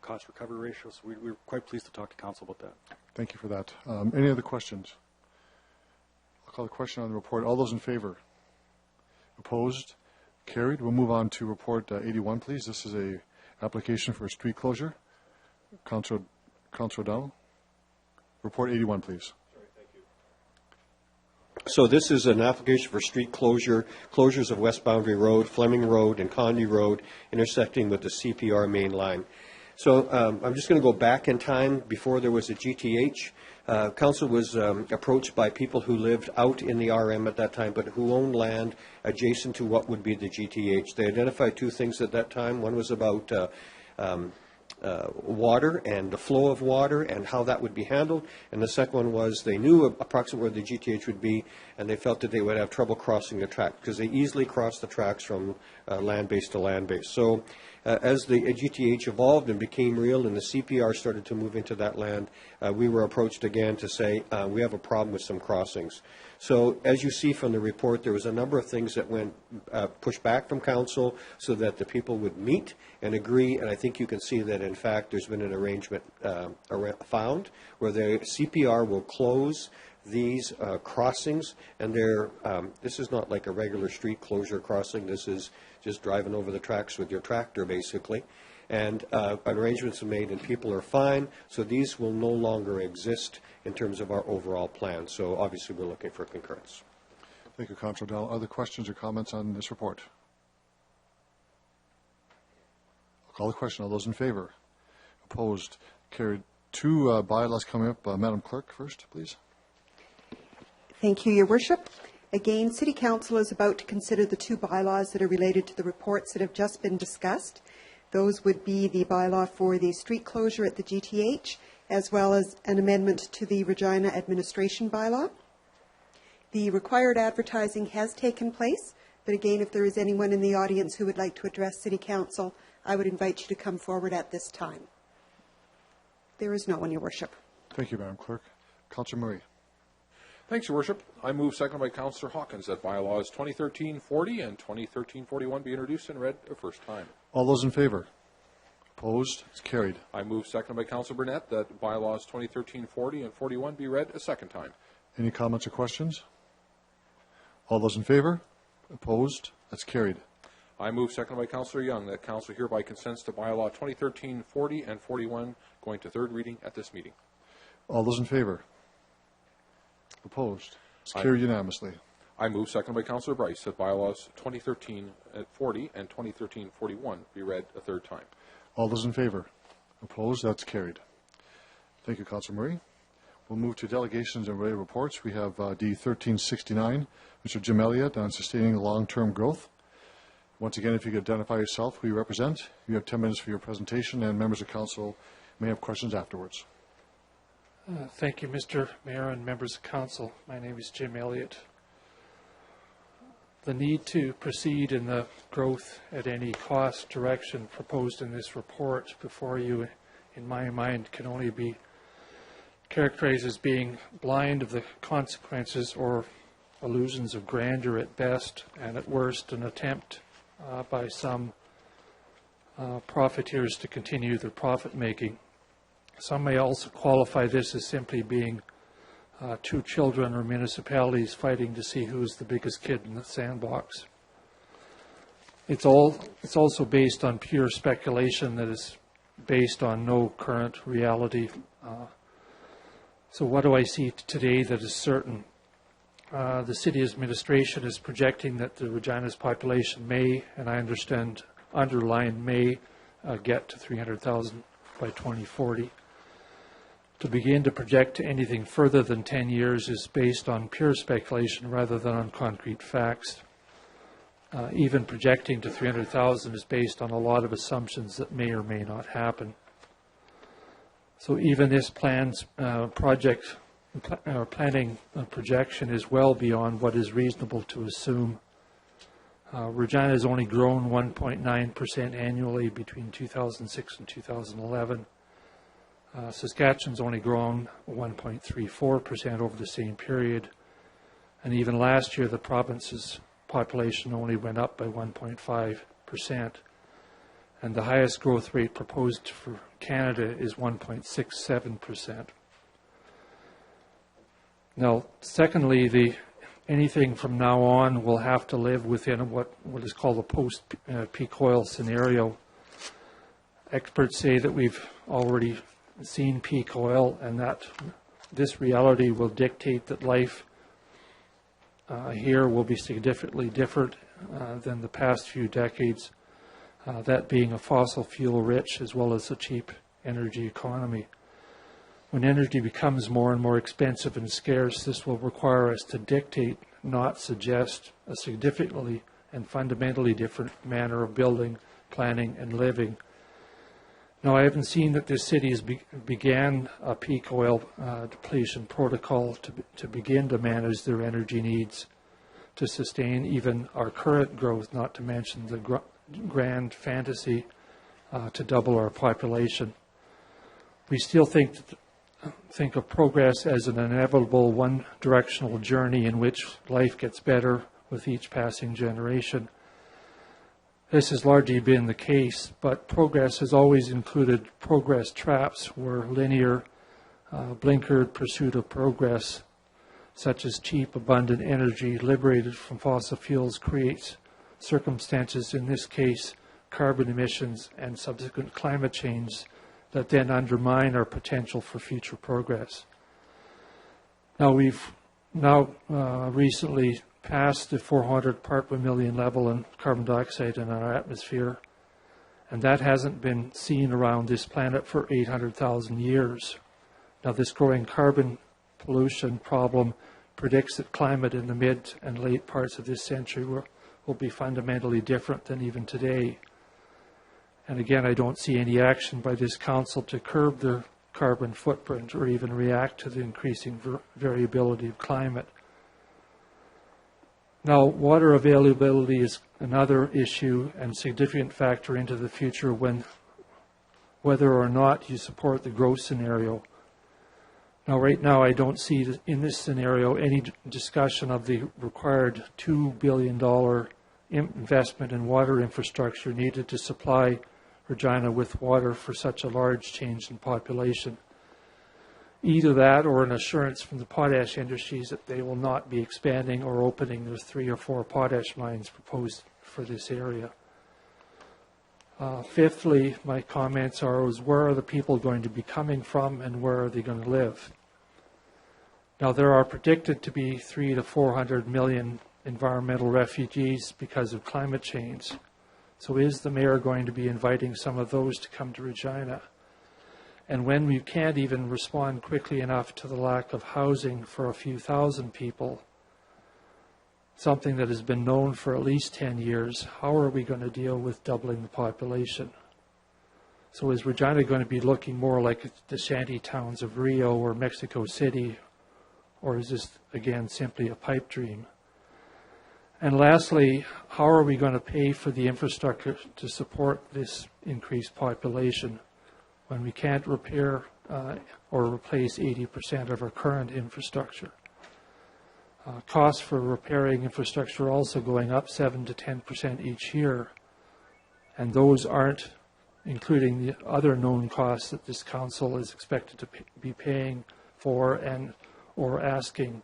cost recovery ratio, so we're quite pleased to talk to Council about that. Thank you for that. Any other questions? I'll call the question on the report. All those in favor? Opposed? Carried. We'll move on to Report 81, please. This is a application for a street closure. Councillor O'Donnell. Report 81, please. So this is an application for street closures of West Boundary Road, Fleming Road, and Condi Road, intersecting with the CPR main line. So I'm just going to go back in time before there was a GTH. Council was approached by people who lived out in the RM at that time, but who owned land adjacent to what would be the GTH. They identified two things at that time. One was about water and the flow of water and how that would be handled. And the second one was they knew approximately where the GTH would be, and they felt that they would have trouble crossing the track because they easily crossed the tracks from land base to land base. So as the GTH evolved and became real and the CPR started to move into that land, we were approached again to say we have a problem with some crossings. So as you see from the report, there was a number of things that went pushed back from Council so that the people would meet and agree, and I think you can see that in fact there's been an arrangement found where the CPR will close these crossings, and this is not like a regular street closure crossing. This is just driving over the tracks with your tractor basically, and arrangements are made and people are fine, so these will no longer exist in terms of our overall plan. So obviously we're looking for concurrence. Thank you, Councillor O'Donnell. Other questions or comments on this report? I'll call the question. All those in favor? Opposed? Carried. Two bylaws coming up. Madam Clerk, first, please. Thank you, Your Worship. Again, City Council is about to consider the two bylaws that are related to the reports that have just been discussed. Those would be the bylaw for the street closure at the GTH, as well as an amendment to the Regina Administration bylaw. The required advertising has taken place, but again, if there is anyone in the audience who would like to address City Council, I would invite you to come forward at this time. There is no one, Your Worship. Thank you, Madam Clerk. Councillor Murray. Thanks, Your Worship. I move, seconded by Councillor Hawkins, that bylaws 2013-40 and 2013-41 be introduced and read a first time. All those in favor? Opposed? It's carried. I move, seconded by Councillor Burnett, that bylaws 2013-40 and 41 be read a second time. Any comments or questions? All those in favor? Opposed? That's carried. I move, seconded by Councillor Young, that Council hereby consents to bylaw 2013-40 and 41 going to third reading at this meeting. All those in favor? Opposed? It's carried unanimously. I move, seconded by Councillor Bryce, that bylaws 2013-40 and 2013-41 be read a third time. All those in favor? Opposed? That's carried. Thank you, Councillor Murray. We'll move to delegations and related reports. We have D 1369, Mr. Jim Elliott, on sustaining long-term growth. Once again, if you could identify yourself, who you represent. You have 10 minutes for your presentation, and members of council may have questions afterwards. Thank you, Mr. Mayor and members of council. My name is Jim Elliott. The need to proceed in the growth at any cost direction proposed in this report before you, in my mind, can only be characterized as being blind of the consequences or illusions of grandeur at best, and at worst an attempt by some profiteers to continue their profit making. Some may also qualify this as simply being two children or municipalities fighting to see who's the biggest kid in the sandbox. It's also based on pure speculation that is based on no current reality. So what do I see today that is certain? The city administration is projecting that the Regina's population may, and I understand underline may, get to 300,000 by 2040. To begin to project anything further than 10 years is based on pure speculation rather than on concrete facts. Even projecting to 300,000 is based on a lot of assumptions that may or may not happen. So even this planning projection is well beyond what is reasonable to assume. Regina has only grown 1.9% annually between 2006 and 2011. Saskatchewan's only grown 1.34% over the same period. And even last year, the province's population only went up by 1.5%. And the highest growth rate proposed for Canada is 1.67%. Now, secondly, anything from now on will have to live within what is called a post-peak oil scenario. Experts say that we've already seen peak oil, and that this reality will dictate that life here will be significantly different than the past few decades, that being a fossil fuel rich as well as a cheap energy economy. When energy becomes more and more expensive and scarce, this will require us to dictate, not suggest, a significantly and fundamentally different manner of building, planning, and living. Now, I haven't seen that this city has began a peak oil depletion protocol to begin to manage their energy needs to sustain even our current growth, not to mention the grand fantasy to double our population. We still think of progress as an inevitable one-directional journey in which life gets better with each passing generation. This has largely been the case, but progress has always included progress traps where linear, blinkered pursuit of progress, such as cheap, abundant energy liberated from fossil fuels, creates circumstances, in this case, carbon emissions and subsequent climate change, that then undermine our potential for future progress. Now, we've recently passed the 400 part per million level in carbon dioxide in our atmosphere, and that hasn't been seen around this planet for 800,000 years. Now, this growing carbon pollution problem predicts that climate in the mid and late parts of this century will be fundamentally different than even today. And again, I don't see any action by this council to curb the carbon footprint or even react to the increasing variability of climate. Now, water availability is another issue and significant factor into the future whether or not you support the growth scenario. Now, right now, I don't see in this scenario any discussion of the required $2 billion investment in water infrastructure needed to supply Regina with water for such a large change in population. Either that or an assurance from the potash industries that they will not be expanding or opening their 3 or 4 potash mines proposed for this area. Fifthly, my comments are, where are the people going to be coming from and where are they going to live? Now, there are predicted to be 300 to 400 million environmental refugees because of climate change. So is the mayor going to be inviting some of those to come to Regina? And when we can't even respond quickly enough to the lack of housing for a few thousand people, something that has been known for at least 10 years, how are we going to deal with doubling the population? So is Regina going to be looking more like the shanty towns of Rio or Mexico City, or is this, again, simply a pipe dream? And lastly, how are we going to pay for the infrastructure to support this increased population when we can't repair or replace 80% of our current infrastructure? Costs for repairing infrastructure are also going up 7 to 10% each year, and those aren't including the other known costs that this council is expected to be paying for and or asking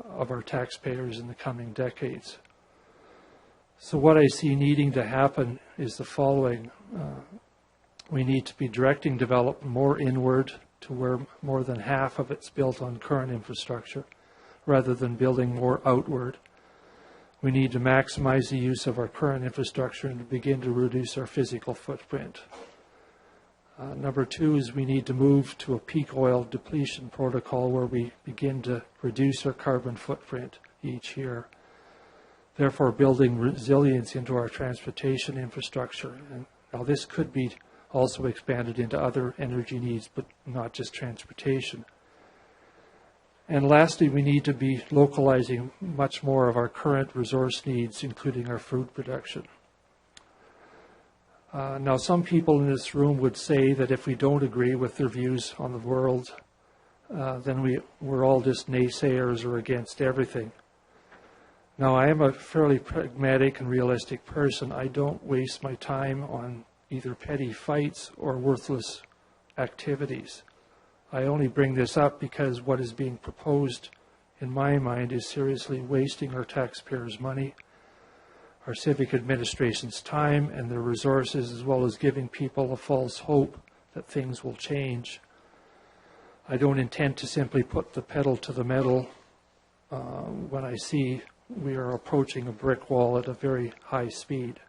of our taxpayers in the coming decades. So what I see needing to happen is the following. We need to be directing development more inward to where more than half of it's built on current infrastructure, rather than building more outward. We need to maximize the use of our current infrastructure and to begin to reduce our physical footprint. Number two is we need to move to a peak oil depletion protocol where we begin to reduce our carbon footprint each year, therefore building resilience into our transportation infrastructure. And now this could be also expanded into other energy needs, but not just transportation. And lastly, we need to be localizing much more of our current resource needs, including our food production. Now, some people in this room would say that if we don't agree with their views on the world, then we're all just naysayers or against everything. Now, I am a fairly pragmatic and realistic person. I don't waste my time on either petty fights or worthless activities. I only bring this up because what is being proposed, in my mind, is seriously wasting our taxpayers' money, our civic administration's time and their resources, as well as giving people a false hope that things will change. I don't intend to simply put the pedal to the metal when I see we are approaching a brick wall at a very high speed.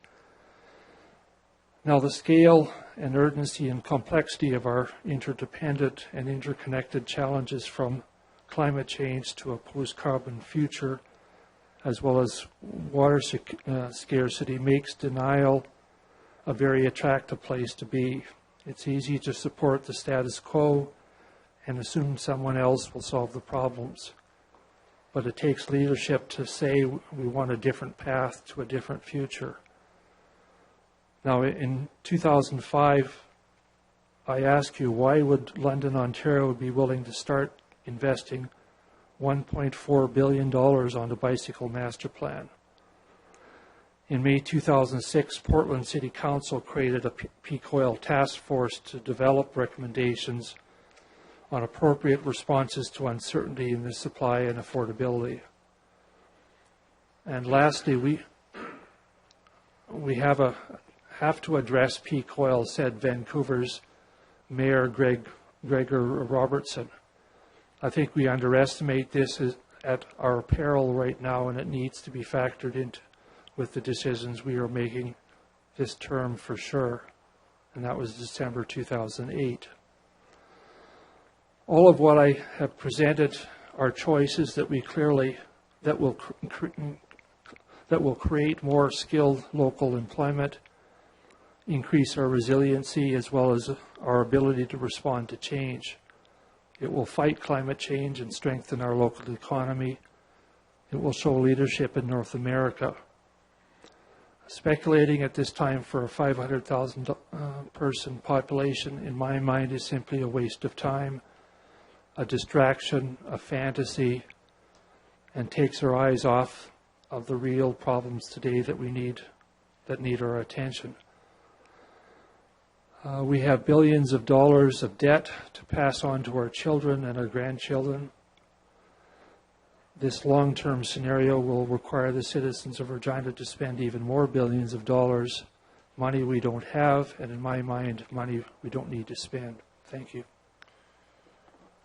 Now, the scale and urgency and complexity of our interdependent and interconnected challenges, from climate change to a post-carbon future, as well as water scarcity, makes denial a very attractive place to be. It's easy to support the status quo and assume someone else will solve the problems. But it takes leadership to say we want a different path to a different future. Now, in 2005, I asked you, why would London, Ontario be willing to start investing $1.4 billion on the bicycle master plan? In May 2006, Portland City Council created a peak oil task force to develop recommendations on appropriate responses to uncertainty in the supply and affordability. And lastly, we have to address peak oil, said Vancouver's Mayor Gregor Robertson. I think we underestimate this at our peril right now, and it needs to be factored into with the decisions we are making this term for sure. And that was December 2008. All of what I have presented are choices that will create more skilled local employment, increase our resiliency, as well as our ability to respond to change. It will fight climate change and strengthen our local economy. It will show leadership in North America. Speculating at this time for a 500,000 person population, in my mind, is simply a waste of time, a distraction, a fantasy, and takes our eyes off of the real problems today that need our attention. We have billions of dollars of debt to pass on to our children and our grandchildren. This long-term scenario will require the citizens of Regina to spend even more billions of dollars, money we don't have, and in my mind, money we don't need to spend. Thank you.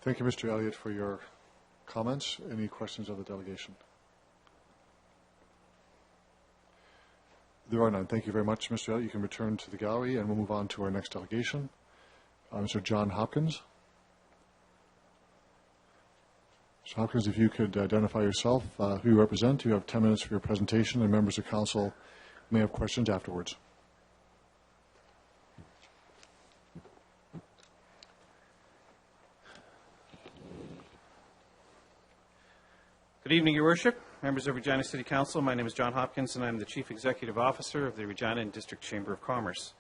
Thank you, Mr. Elliott, for your comments? Any questions of the delegation? There are none. Thank you very much, Mr. Elliott. You can return to the gallery, and we'll move on to our next delegation. Mr. John Hopkins. Mr. Hopkins, if you could identify yourself, who you represent. You have 10 minutes for your presentation, and members of council may have questions afterwards. Good evening, Your Worship, members of Regina City Council. My name is John Hopkins, and I'm the Chief Executive Officer of the Regina and District Chamber of Commerce.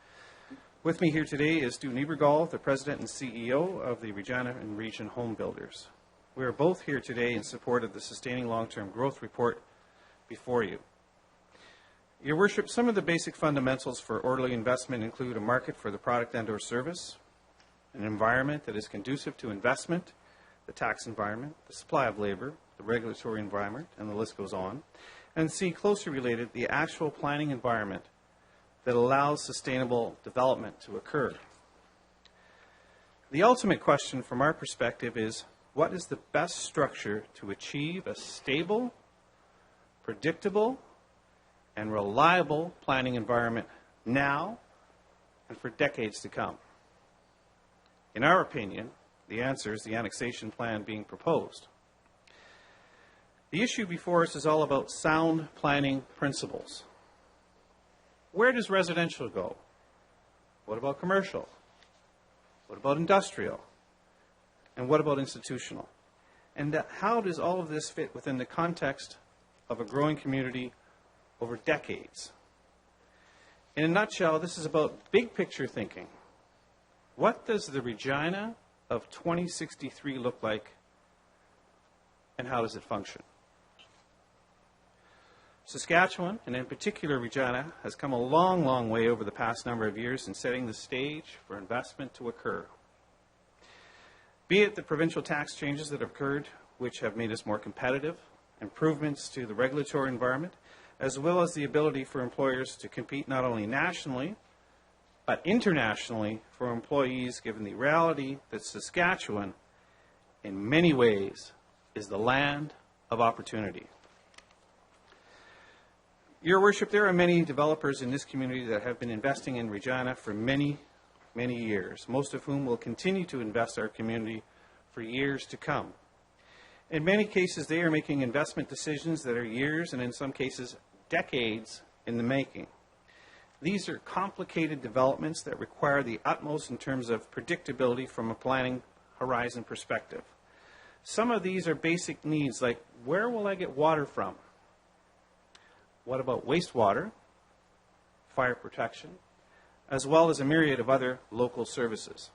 With me here today is Stu Niebergall, the President and CEO of the Regina and Region Home Builders. We are both here today in support of the Sustaining Long-Term Growth Report before you. Your Worship, some of the basic fundamentals for orderly investment include a market for the product and/or service, an environment that is conducive to investment, the tax environment, the supply of labor, the regulatory environment, and the list goes on, and C, closely related, the actual planning environment that allows sustainable development to occur. The ultimate question from our perspective is, what is the best structure to achieve a stable, predictable, and reliable planning environment now and for decades to come? In our opinion, the answer is the annexation plan being proposed. The issue before us is all about sound planning principles. Where does residential go? What about commercial? What about industrial? And what about institutional? And how does all of this fit within the context of a growing community over decades? In a nutshell, this is about big picture thinking. What does the Regina of 2063 look like, and how does it function? Saskatchewan, and in particular Regina, has come a long, long way over the past number of years in setting the stage for investment to occur. Be it the provincial tax changes that have occurred, which have made us more competitive, improvements to the regulatory environment, as well as the ability for employers to compete not only nationally, but internationally for employees, given the reality that Saskatchewan, in many ways, is the land of opportunity. Your Worship, there are many developers in this community that have been investing in Regina for many, many years, most of whom will continue to invest in our community for years to come. In many cases, they are making investment decisions that are years and in some cases decades in the making. These are complicated developments that require the utmost in terms of predictability from a planning horizon perspective. Some of these are basic needs like, where will I get water from? What about wastewater, fire protection, as well as a myriad of other local services?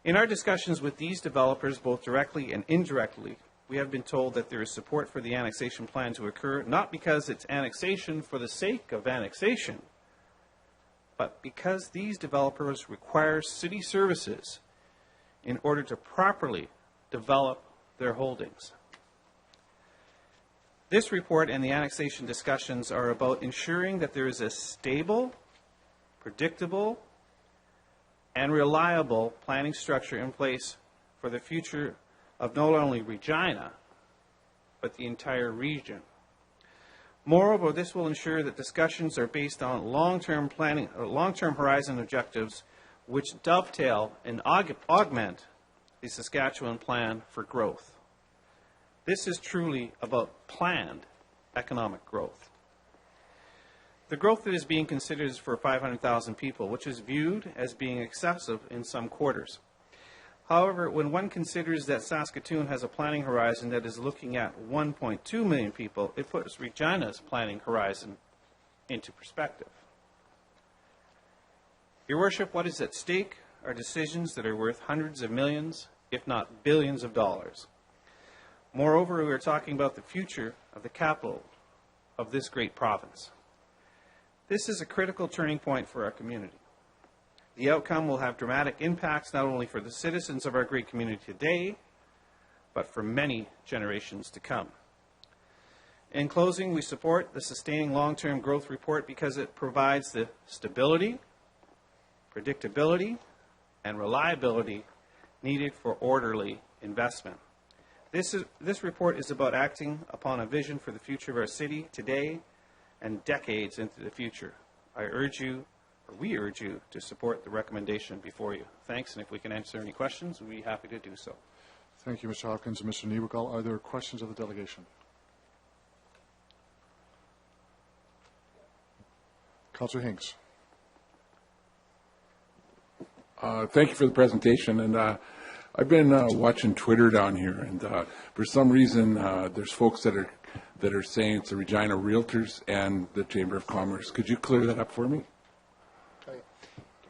In our discussions with these developers, both directly and indirectly, we have been told that there is support for the annexation plan to occur, not because it's annexation for the sake of annexation, but because these developers require city services in order to properly develop their holdings. This report and the annexation discussions are about ensuring that there is a stable, predictable, and reliable planning structure in place for the future of not only Regina, but the entire region. Moreover, this will ensure that discussions are based on long-term planning, long-term horizon objectives which dovetail and augment the Saskatchewan plan for growth. This is truly about planned economic growth. The growth that is being considered is for 500,000 people, which is viewed as being excessive in some quarters. However, when one considers that Saskatoon has a planning horizon that is looking at 1.2 million people, it puts Regina's planning horizon into perspective. Your Worship, what is at stake are decisions that are worth hundreds of millions, if not billions of dollars. Moreover, we are talking about the future of the capital of this great province. This is a critical turning point for our community. The outcome will have dramatic impacts not only for the citizens of our great community today, but for many generations to come. In closing, we support the Sustaining Long-Term Growth Report because it provides the stability, predictability, and reliability needed for orderly investment. This report is about acting upon a vision for the future of our city today and decades into the future. We urge you to support the recommendation before you. Thanks, and if we can answer any questions, we'd be happy to do so. Thank you, Mr. Hopkins and Mr. Niebergall. Are there questions of the delegation? Councillor Hinks. Thank you for the presentation. And I've been watching Twitter down here, and for some reason, there's folks that are saying it's the Regina Realtors and the Chamber of Commerce. Could you clear that up for me?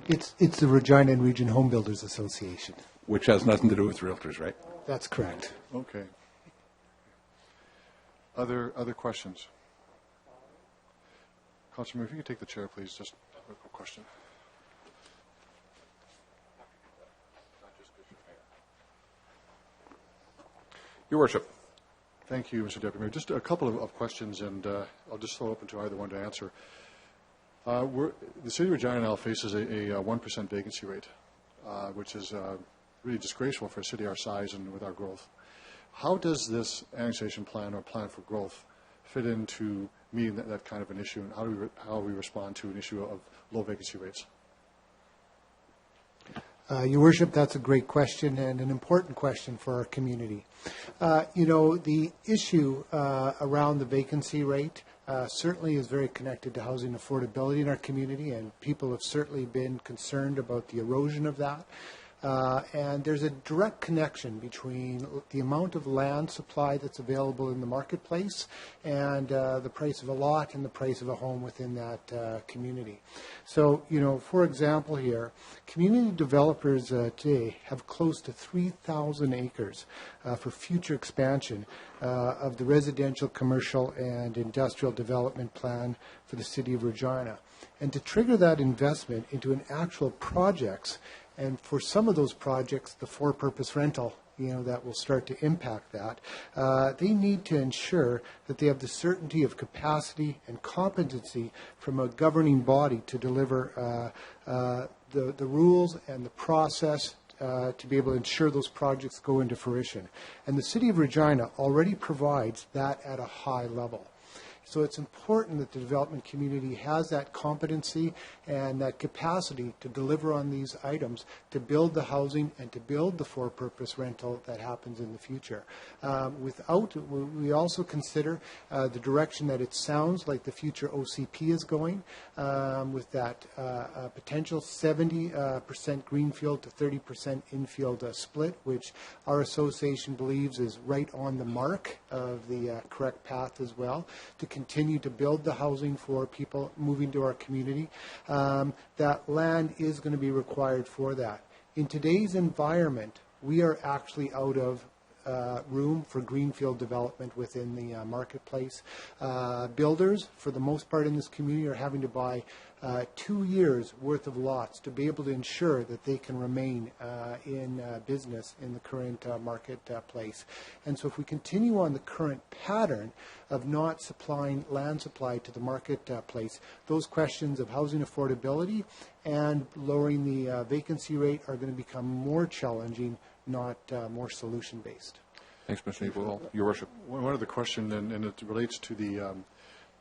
It's the Regina and Region Home Builders Association. Which has nothing to do with realtors, right? That's correct. Okay. Other questions? Councillor Mayor, if you could take the chair, please. Just a quick question. Your Worship. Thank you, Mr. Deputy Mayor. Just a couple of questions, and I'll just throw open to either one to answer. The City of Regina now faces a 1% vacancy rate, which is really disgraceful for a city our size and with our growth. How does this annexation plan or plan for growth fit into meeting that kind of an issue, and how we respond to an issue of low vacancy rates? Your Worship, that's a great question and an important question for our community. The issue around the vacancy rate certainly is very connected to housing affordability in our community, and people have certainly been concerned about the erosion of that. And there's a direct connection between the amount of land supply that's available in the marketplace and the price of a lot and the price of a home within that community. So, for example here, community developers today have close to 3,000 acres for future expansion of the residential, commercial, and industrial development plan for the City of Regina. And to trigger that investment into an actual projects, and for some of those projects, the for-purpose rental, that will start to impact that, they need to ensure that they have the certainty of capacity and competency from a governing body to deliver the rules and the process to be able to ensure those projects go into fruition. And the City of Regina already provides that at a high level. So it's important that the development community has that competency and that capacity to deliver on these items, to build the housing and to build the for-purpose rental that happens in the future. We also consider the direction that it sounds like the future OCP is going, with that potential 70% greenfield to 30% infield split, which our association believes is right on the mark of the correct path as well, to continue to build the housing for people moving to our community. That land is going to be required for that. In today's environment, we are actually out of room for greenfield development within the marketplace. Builders, for the most part in this community, are having to buy 2 years worth of lots to be able to ensure that they can remain in business in the current marketplace. And so if we continue on the current pattern of not supplying land supply to the marketplace, those questions of housing affordability and lowering the vacancy rate are going to become more challenging, not more solution-based. Thanks, Mr. Niebergall. Your Worship. One other question, and it relates to the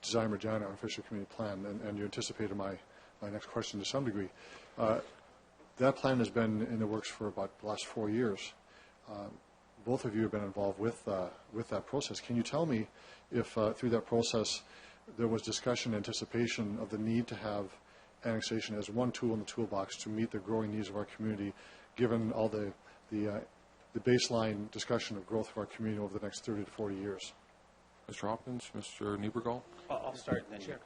Design Regina Unofficial Community Plan, and you anticipated my next question to some degree. That plan has been in the works for about the last 4 years. Both of you have been involved with that process. Can you tell me if through that process there was discussion, anticipation of the need to have annexation as one tool in the toolbox to meet the growing needs of our community, given all the baseline discussion of growth of our community over the next 30 to 40 years? Mr. Hopkins, Mr. Niebergall? I'll start and then you.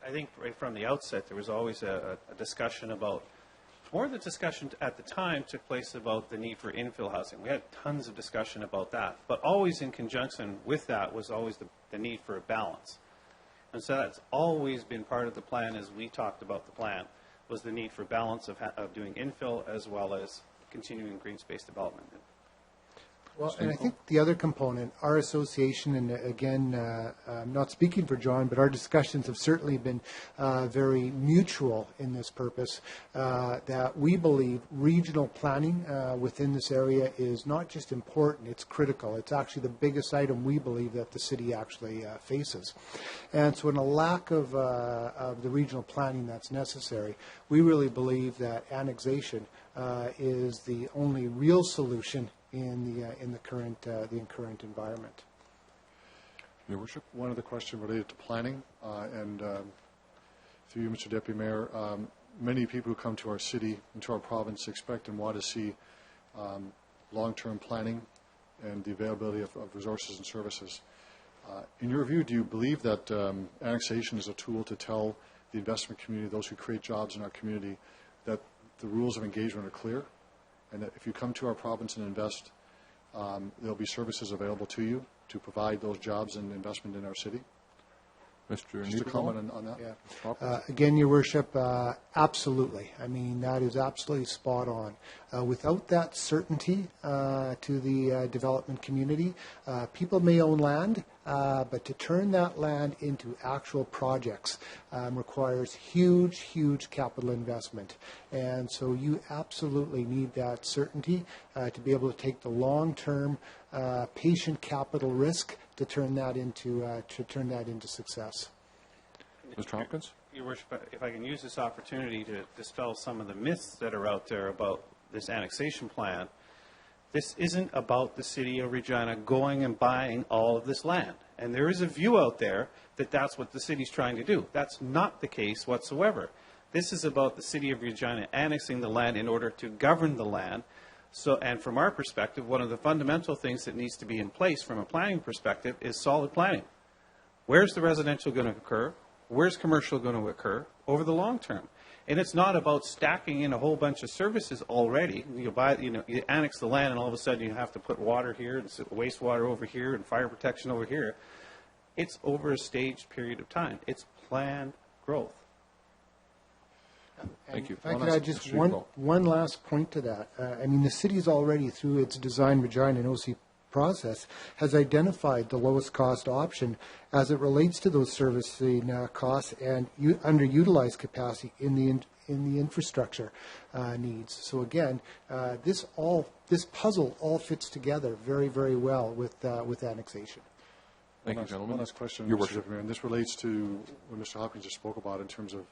I think right from the outset there was always a discussion about, more of the discussion at the time took place about the need for infill housing. We had tons of discussion about that, but always in conjunction with that was always the need for a balance. And so that's always been part of the plan as we talked about the plan, was the need for balance of doing infill as well as continuing green space development. Well, and I think the other component, our association, and again, I'm not speaking for John, but our discussions have certainly been very mutual in this purpose, that we believe regional planning within this area is not just important, it's critical. It's actually the biggest item we believe that the city actually faces. And so in a lack of the regional planning that's necessary, we really believe that annexation is the only real solution in the current environment. Your Worship, one other question related to planning, and through you, Mr. Deputy Mayor, many people who come to our city and to our province expect and want to see long-term planning and the availability of resources and services. In your view, do you believe that annexation is a tool to tell the investment community, those who create jobs in our community, that the rules of engagement are clear, and that if you come to our province and invest, there'll be services available to you to provide those jobs and investment in our city? Mr. Just a comment on that? Yeah. Again, Your Worship, absolutely. I mean, that is absolutely spot on. Without that certainty to the development community, people may own land, but to turn that land into actual projects requires huge, huge capital investment. And so you absolutely need that certainty to be able to take the long-term patient capital risk to turn that into success. Mr. Hopkins? Your Worship, if I can use this opportunity to dispel some of the myths that are out there about this annexation plan, this isn't about the city of Regina going and buying all of this land. And there is a view out there that that's what the city's trying to do. That's not the case whatsoever. This is about the city of Regina annexing the land in order to govern the land. So, and from our perspective, one of the fundamental things that needs to be in place from a planning perspective is solid planning. Where's the residential going to occur? Where's commercial going to occur over the long term? And it's not about stacking in a whole bunch of services already. You annex the land and all of a sudden you have to put water here and wastewater over here and fire protection over here. It's over a staged period of time. It's planned growth. Thank you. If I could add just one last point to that. I mean, the city's already, through its Design Regina and OC process, has identified the lowest cost option as it relates to those servicing costs and underutilized capacity in the infrastructure needs. So again, this puzzle all fits together very, very well with annexation. Thank you, gentlemen. One last question, Mr. Deputy Mayor, and this relates to what Mr. Hopkins just spoke about in terms of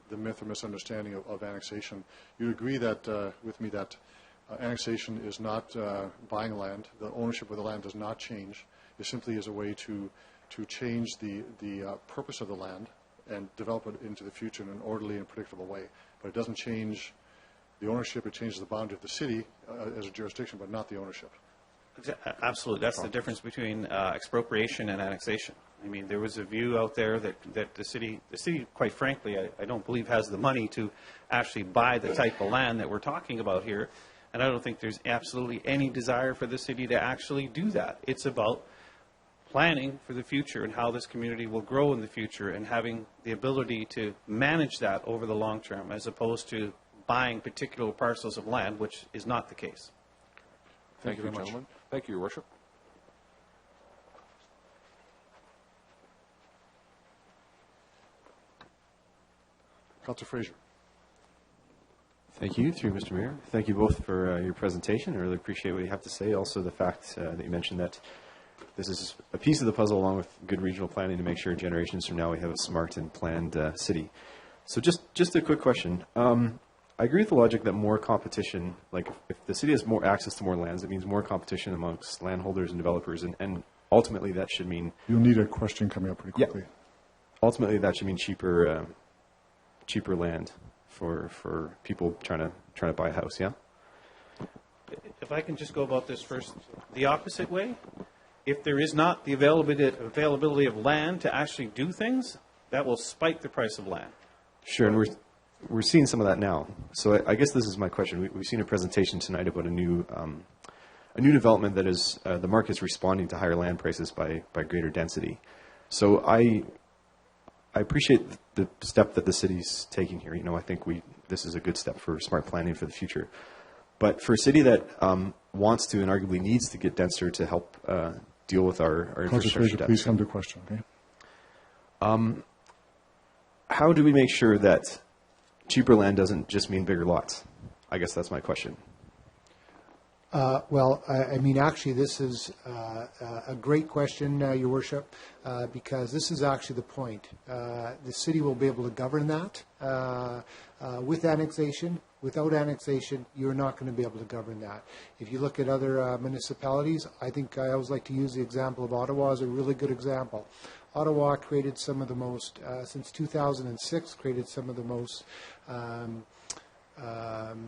the myth or misunderstanding of annexation. You agree that with me that annexation is not buying land. The ownership of the land does not change. It simply is a way to change the purpose of the land and develop it into the future in an orderly and predictable way. But it doesn't change the ownership. It changes the boundary of the city as a jurisdiction, but not the ownership. Absolutely. That's the difference between expropriation and annexation. I mean, there was a view out there that the city, quite frankly, I don't believe has the money to actually buy the type of land that we're talking about here. And I don't think there's absolutely any desire for the city to actually do that. It's about planning for the future and how this community will grow in the future and having the ability to manage that over the long term as opposed to buying particular parcels of land, which is not the case. Thank you very much. Gentlemen. Thank you, Your Worship. Councillor Fraser. Thank you, through Mr. Mayor. Thank you both for your presentation. I really appreciate what you have to say. Also, the fact that you mentioned that this is a piece of the puzzle along with good regional planning to make sure generations from now we have a smart and planned city. So just a quick question. I agree with the logic that more competition, like if the city has more access to more lands, it means more competition amongst landholders and developers, and ultimately that should mean... You'll need a question coming up pretty quickly. Yeah. Ultimately that should mean cheaper land for people trying to buy a house, yeah? If I can just go about this first, the opposite way, if there is not the availability of land to actually do things, that will spike the price of land. Sure, and we're seeing some of that now. So I guess this is my question. We've seen a presentation tonight about a new development that is the market's responding to higher land prices by greater density. So I appreciate the step that the city's taking here. You know, I think this is a good step for smart planning for the future. But for a city that wants to and arguably needs to get denser to help deal with our Councillor infrastructure Fraser, please deficit. come to question, okay? How do we make sure that cheaper land doesn't just mean bigger lots? I guess that's my question. Well, I mean, actually, this is a great question, Your Worship, because this is actually the point. The city will be able to govern that with annexation. Without annexation, you're not going to be able to govern that. If you look at other municipalities, I think I always like to use the example of Ottawa as a really good example. Ottawa created some of the most, since 2006, created some of the most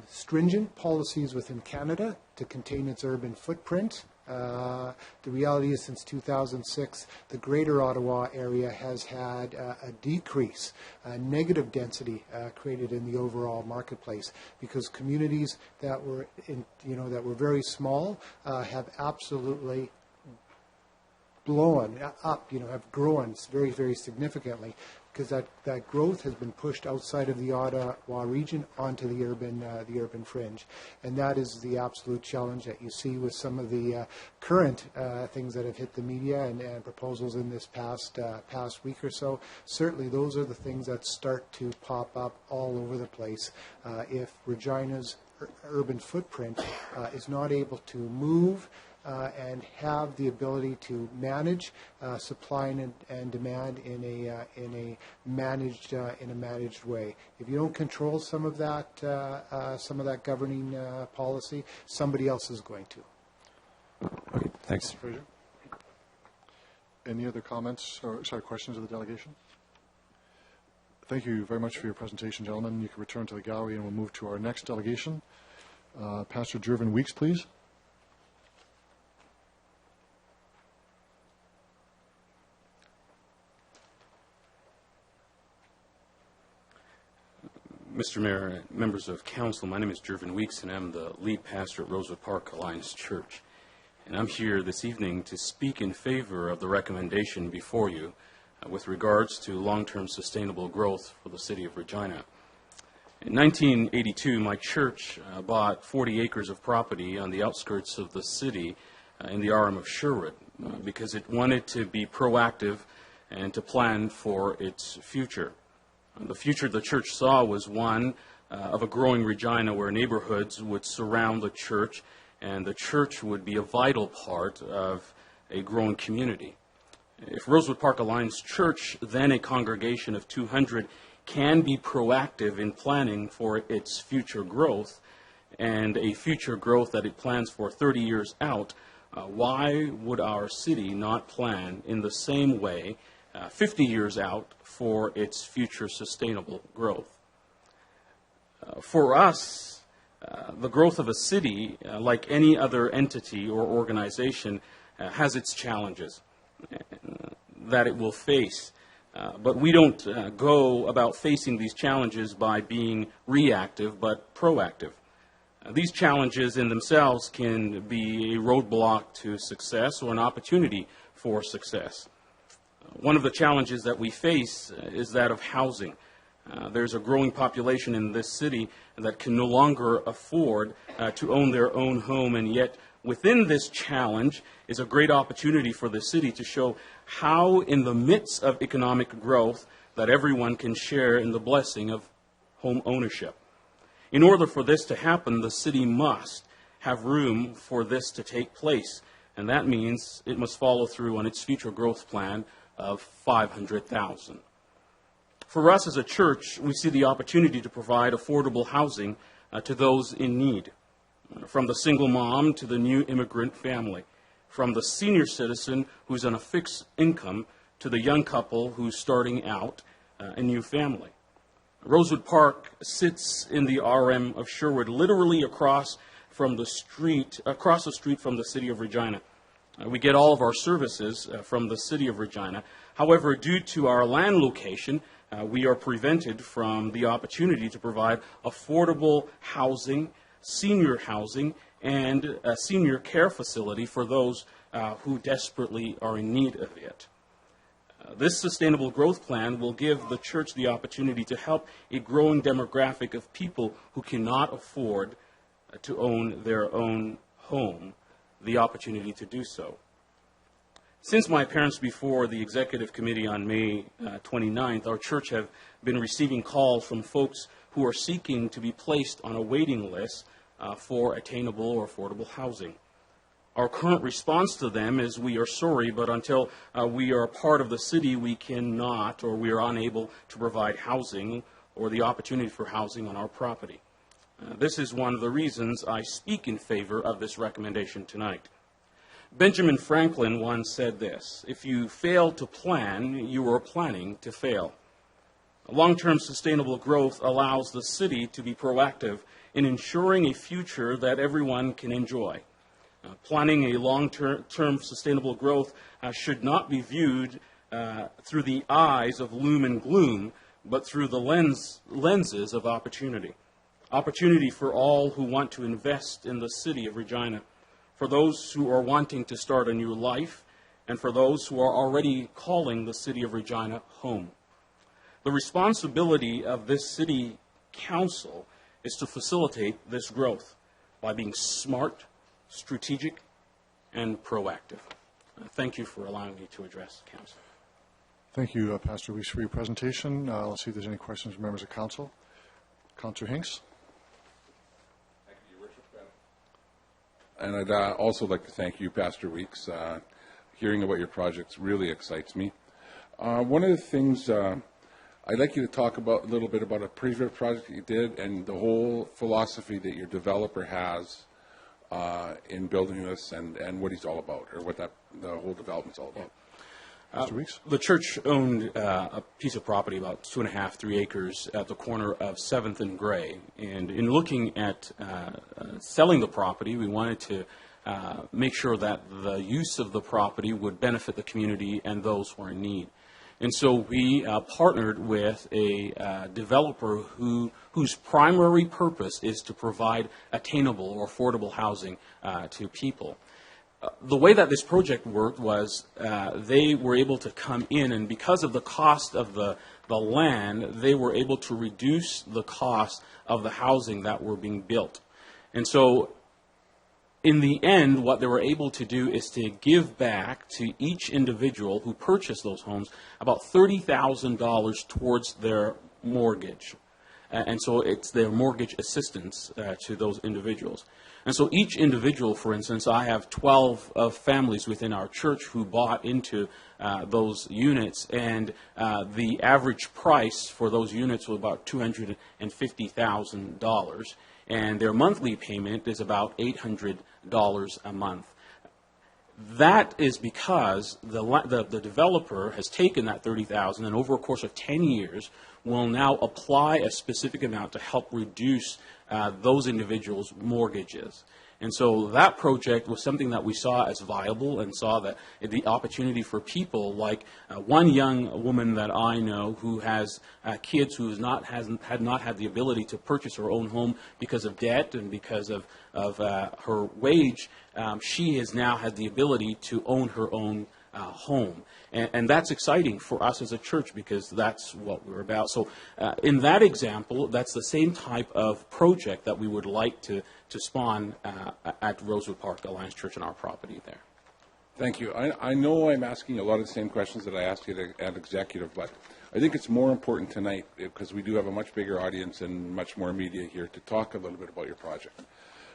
stringent policies within Canada to contain its urban footprint. The reality is, since 2006, the Greater Ottawa area has had a decrease, a negative density created in the overall marketplace, because communities that were that were very small have absolutely blown up, have grown very, very significantly, because that growth has been pushed outside of the Ottawa region onto the urban fringe. And that is the absolute challenge that you see with some of the current things that have hit the media and proposals in this past week or so. Certainly those are the things that start to pop up all over the place. If Regina's urban footprint is not able to move and have the ability to manage supply and demand in a managed way. If you don't control some of that governing policy, somebody else is going to. Okay, thanks. Fraser? Any other comments or questions of the delegation? Thank you very much for your presentation, gentlemen. You can return to the gallery, and we'll move to our next delegation. Pastor Jervin Weeks, please. Mr. Mayor, members of council, my name is Jervin Weeks, and I'm the lead pastor at Rosewood Park Alliance Church. And I'm here this evening to speak in favor of the recommendation before you with regards to long-term sustainable growth for the city of Regina. In 1982, my church bought 40 acres of property on the outskirts of the city in the RM of Sherwood because it wanted to be proactive and to plan for its future. The future the church saw was one of a growing Regina where neighborhoods would surround the church, and the church would be a vital part of a growing community. If Rosewood Park Alliance Church, then a congregation of 200, can be proactive in planning for its future growth, and a future growth that it plans for 30 years out, why would our city not plan in the same way 50 years out for its future sustainable growth? For us, the growth of a city, like any other entity or organization, has its challenges that it will face. But we don't go about facing these challenges by being reactive, but proactive. These challenges in themselves can be a roadblock to success or an opportunity for success. One of the challenges that we face is that of housing. There's a growing population in this city that can no longer afford to own their own home, and yet within this challenge is a great opportunity for the city to show how in the midst of economic growth that everyone can share in the blessing of home ownership. In order for this to happen, the city must have room for this to take place, and that means it must follow through on its future growth plan of 500,000. For us as a church, we see the opportunity to provide affordable housing to those in need, from the single mom to the new immigrant family, from the senior citizen who's on a fixed income to the young couple who's starting out a new family. Rosewood Park sits in the RM of Sherwood, literally across the street from the city of Regina. We get all of our services from the city of Regina. However, due to our land location, we are prevented from the opportunity to provide affordable housing, senior housing, and a senior care facility for those who desperately are in need of it. This sustainable growth plan will give the church the opportunity to help a growing demographic of people who cannot afford to own their own home the opportunity to do so. Since my appearance before the Executive Committee on May 29th, our church have been receiving calls from folks who are seeking to be placed on a waiting list for attainable or affordable housing. Our current response to them is we are sorry, but until we are a part of the city, we cannot or we are unable to provide housing or the opportunity for housing on our property. This is one of the reasons I speak in favor of this recommendation tonight. Benjamin Franklin once said this: if you fail to plan, you are planning to fail. Long-term sustainable growth allows the city to be proactive in ensuring a future that everyone can enjoy. Planning a long-term sustainable growth should not be viewed through the eyes of gloom and gloom, but through the lenses of opportunity. Opportunity for all who want to invest in the city of Regina, for those who are wanting to start a new life, and for those who are already calling the city of Regina home. The responsibility of this city council is to facilitate this growth by being smart, strategic, and proactive. Thank you for allowing me to address the council. Thank you, Pastor Weeks, for your presentation. Let's see if there's any questions from members of council. Councillor Hinks. And I'd also like to thank you, Pastor Weeks. Hearing about your projects really excites me. One of the things I'd like you to talk about a little bit about a previous project you did and the whole philosophy that your developer has in building this and what he's all about, or what the whole development's all about. Mr. Weeks? The church owned a piece of property, about 2.5, 3 acres, at the corner of 7th and Gray. And in looking at selling the property, we wanted to make sure that the use of the property would benefit the community and those who are in need. And so we partnered with a developer whose primary purpose is to provide attainable or affordable housing to people. The way that this project worked was they were able to come in, and because of the cost of the land, they were able to reduce the cost of the housing that were being built. And so in the end, what they were able to do is to give back to each individual who purchased those homes about $30,000 towards their mortgage. And so it's their mortgage assistance to those individuals. And so each individual, for instance, I have 12 families within our church who bought into those units, and the average price for those units was about $250,000, and their monthly payment is about $800 a month. That is because the developer has taken that $30,000 and over a course of 10 years will now apply a specific amount to help reduce those individuals' mortgages. And so that project was something that we saw as viable and saw that the opportunity for people like one young woman that I know who has kids who had not had the ability to purchase her own home because of debt and because of her wage. She has now had the ability to own her own home. And that's exciting for us as a church because that's what we're about. So in that example, that's the same type of project that we would like to spawn at Rosewood Park Alliance Church on our property there. Thank you. I know I'm asking a lot of the same questions that I asked you at Executive, but I think it's more important tonight because we do have a much bigger audience and much more media here to talk a little bit about your project.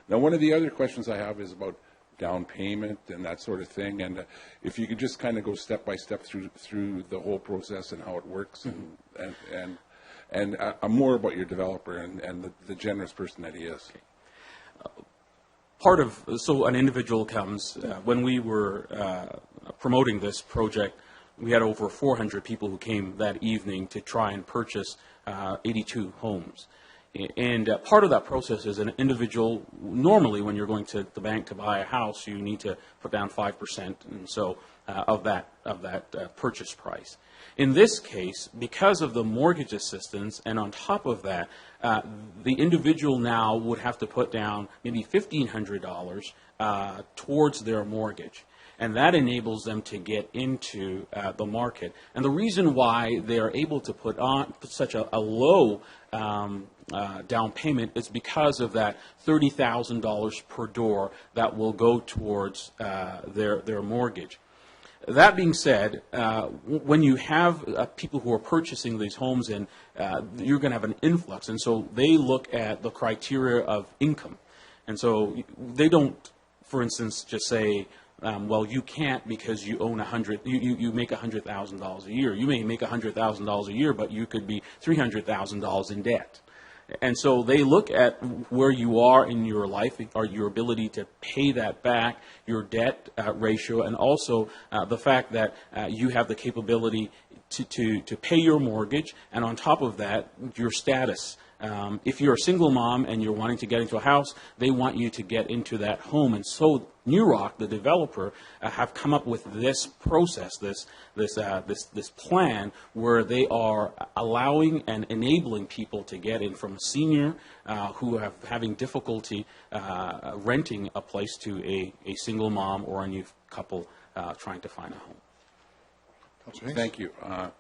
Now, one of the other questions I have is about down payment and that sort of thing, and if you could just kind of go step by step through the whole process and how it works, and more about your developer and the generous person that he is. So an individual comes, when we were promoting this project, we had over 400 people who came that evening to try and purchase 82 homes. And part of that process is an individual, normally when you're going to the bank to buy a house, you need to put down 5% and so of that purchase price. In this case, because of the mortgage assistance, and on top of that, the individual now would have to put down maybe $1,500 towards their mortgage. and that enables them to get into the market. And the reason why they are able to put such a low down payment is because of that $30,000 per door that will go towards their mortgage. That being said, when you have people who are purchasing these homes, and you're going to have an influx, and so they look at the criteria of income. And so they don't, for instance, just say, well, you can't because you own you make $100,000 a year. You may make $100,000 a year, but you could be $300,000 in debt. And so they look at where you are in your life, or your ability to pay that back, your debt ratio, and also the fact that you have the capability to pay your mortgage, and on top of that, your status. If you're a single mom and you're wanting to get into a house, they want you to get into that home. And so New Rock, the developer, have come up with this process, this plan where they are allowing and enabling people to get in, from a senior who are having difficulty renting a place to a single mom or a new couple trying to find a home. Thank you. I'm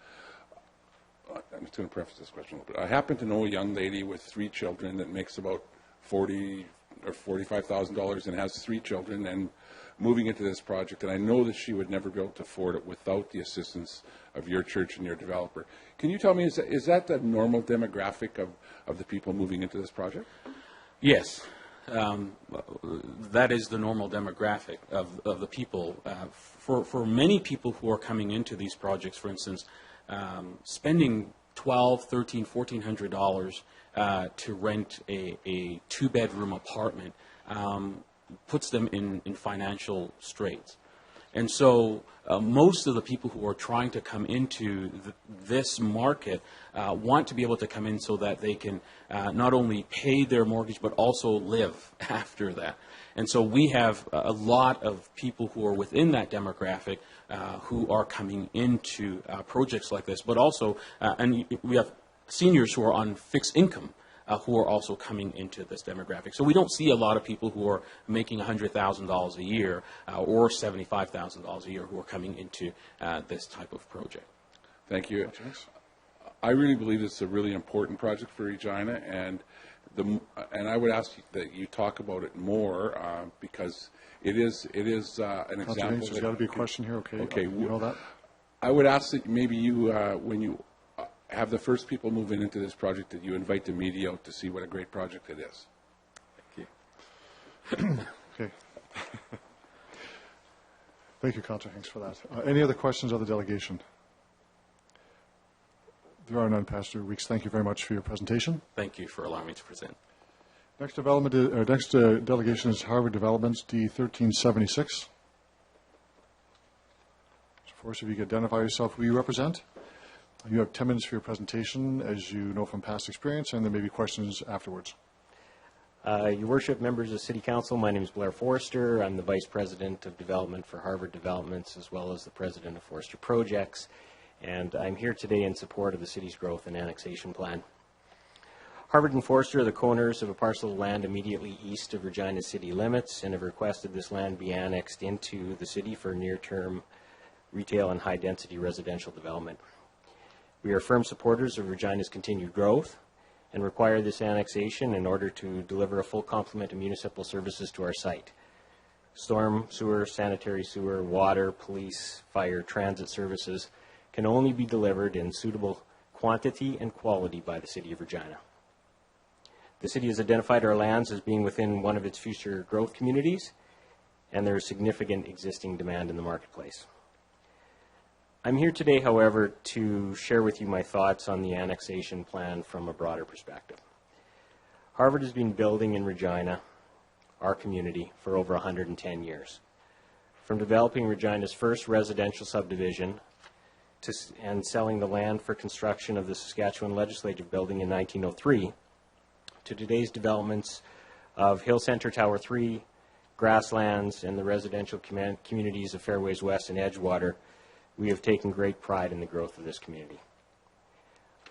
just going to preface this question a little bit. I happen to know a young lady with 3 children that makes about $40,000 or $45,000 and has 3 children and moving into this project, and I know that she would never be able to afford it without the assistance of your church and your developer. Can you tell me, is that the normal demographic of the people moving into this project? Yes. That is the normal demographic of the people. For many people who are coming into these projects, for instance, spending $1,200, $1,300, $1,400 to rent a 2-bedroom apartment puts them in financial straits. And so most of the people who are trying to come into this market want to be able to come in so that they can not only pay their mortgage but also live after that. And so we have a lot of people who are within that demographic who are coming into projects like this, but also, and we have seniors who are on fixed income who are also coming into this demographic. So we don't see a lot of people who are making $100,000 a year or $75,000 a year who are coming into this type of project. Thank you. I really believe it's a really important project for Regina, and I would ask that you talk about it more because it is an example. There's got to be a question here. Okay. You know that. I would ask that maybe you, when you have the first people moving into this project, that you invite the media out to see what a great project it is. Thank you. Okay. Thank you, Councillor Hanks, for that. Any other questions of the delegation? There are none, Pastor Weeks. Thank you very much for your presentation. Thank you for allowing me to present. Next delegation is Harvard Developments, D1376. Mr. Forster, if you could identify yourself, who you represent. You have 10 minutes for your presentation, as you know from past experience, and there may be questions afterwards. Your Worship, members of City Council, my name is Blair Forster. I'm the Vice President of Development for Harvard Developments, as well as the President of Forster Projects. And I'm here today in support of the city's growth and annexation plan. Harvard and Forster are the co-owners of a parcel of land immediately east of Regina's city limits and have requested this land be annexed into the city for near-term retail and high-density residential development. We are firm supporters of Regina's continued growth and require this annexation in order to deliver a full complement of municipal services to our site. Storm, sewer, sanitary sewer, water, police, fire, transit services can only be delivered in suitable quantity and quality by the City of Regina. The City has identified our lands as being within one of its future growth communities, and there is significant existing demand in the marketplace. I'm here today, however, to share with you my thoughts on the annexation plan from a broader perspective. Harvard has been building in Regina, our community, for over 110 years. From developing Regina's first residential subdivision and selling the land for construction of the Saskatchewan Legislative Building in 1903, to today's developments of Hill Centre Tower 3, Grasslands, and the residential communities of Fairways West and Edgewater, we have taken great pride in the growth of this community.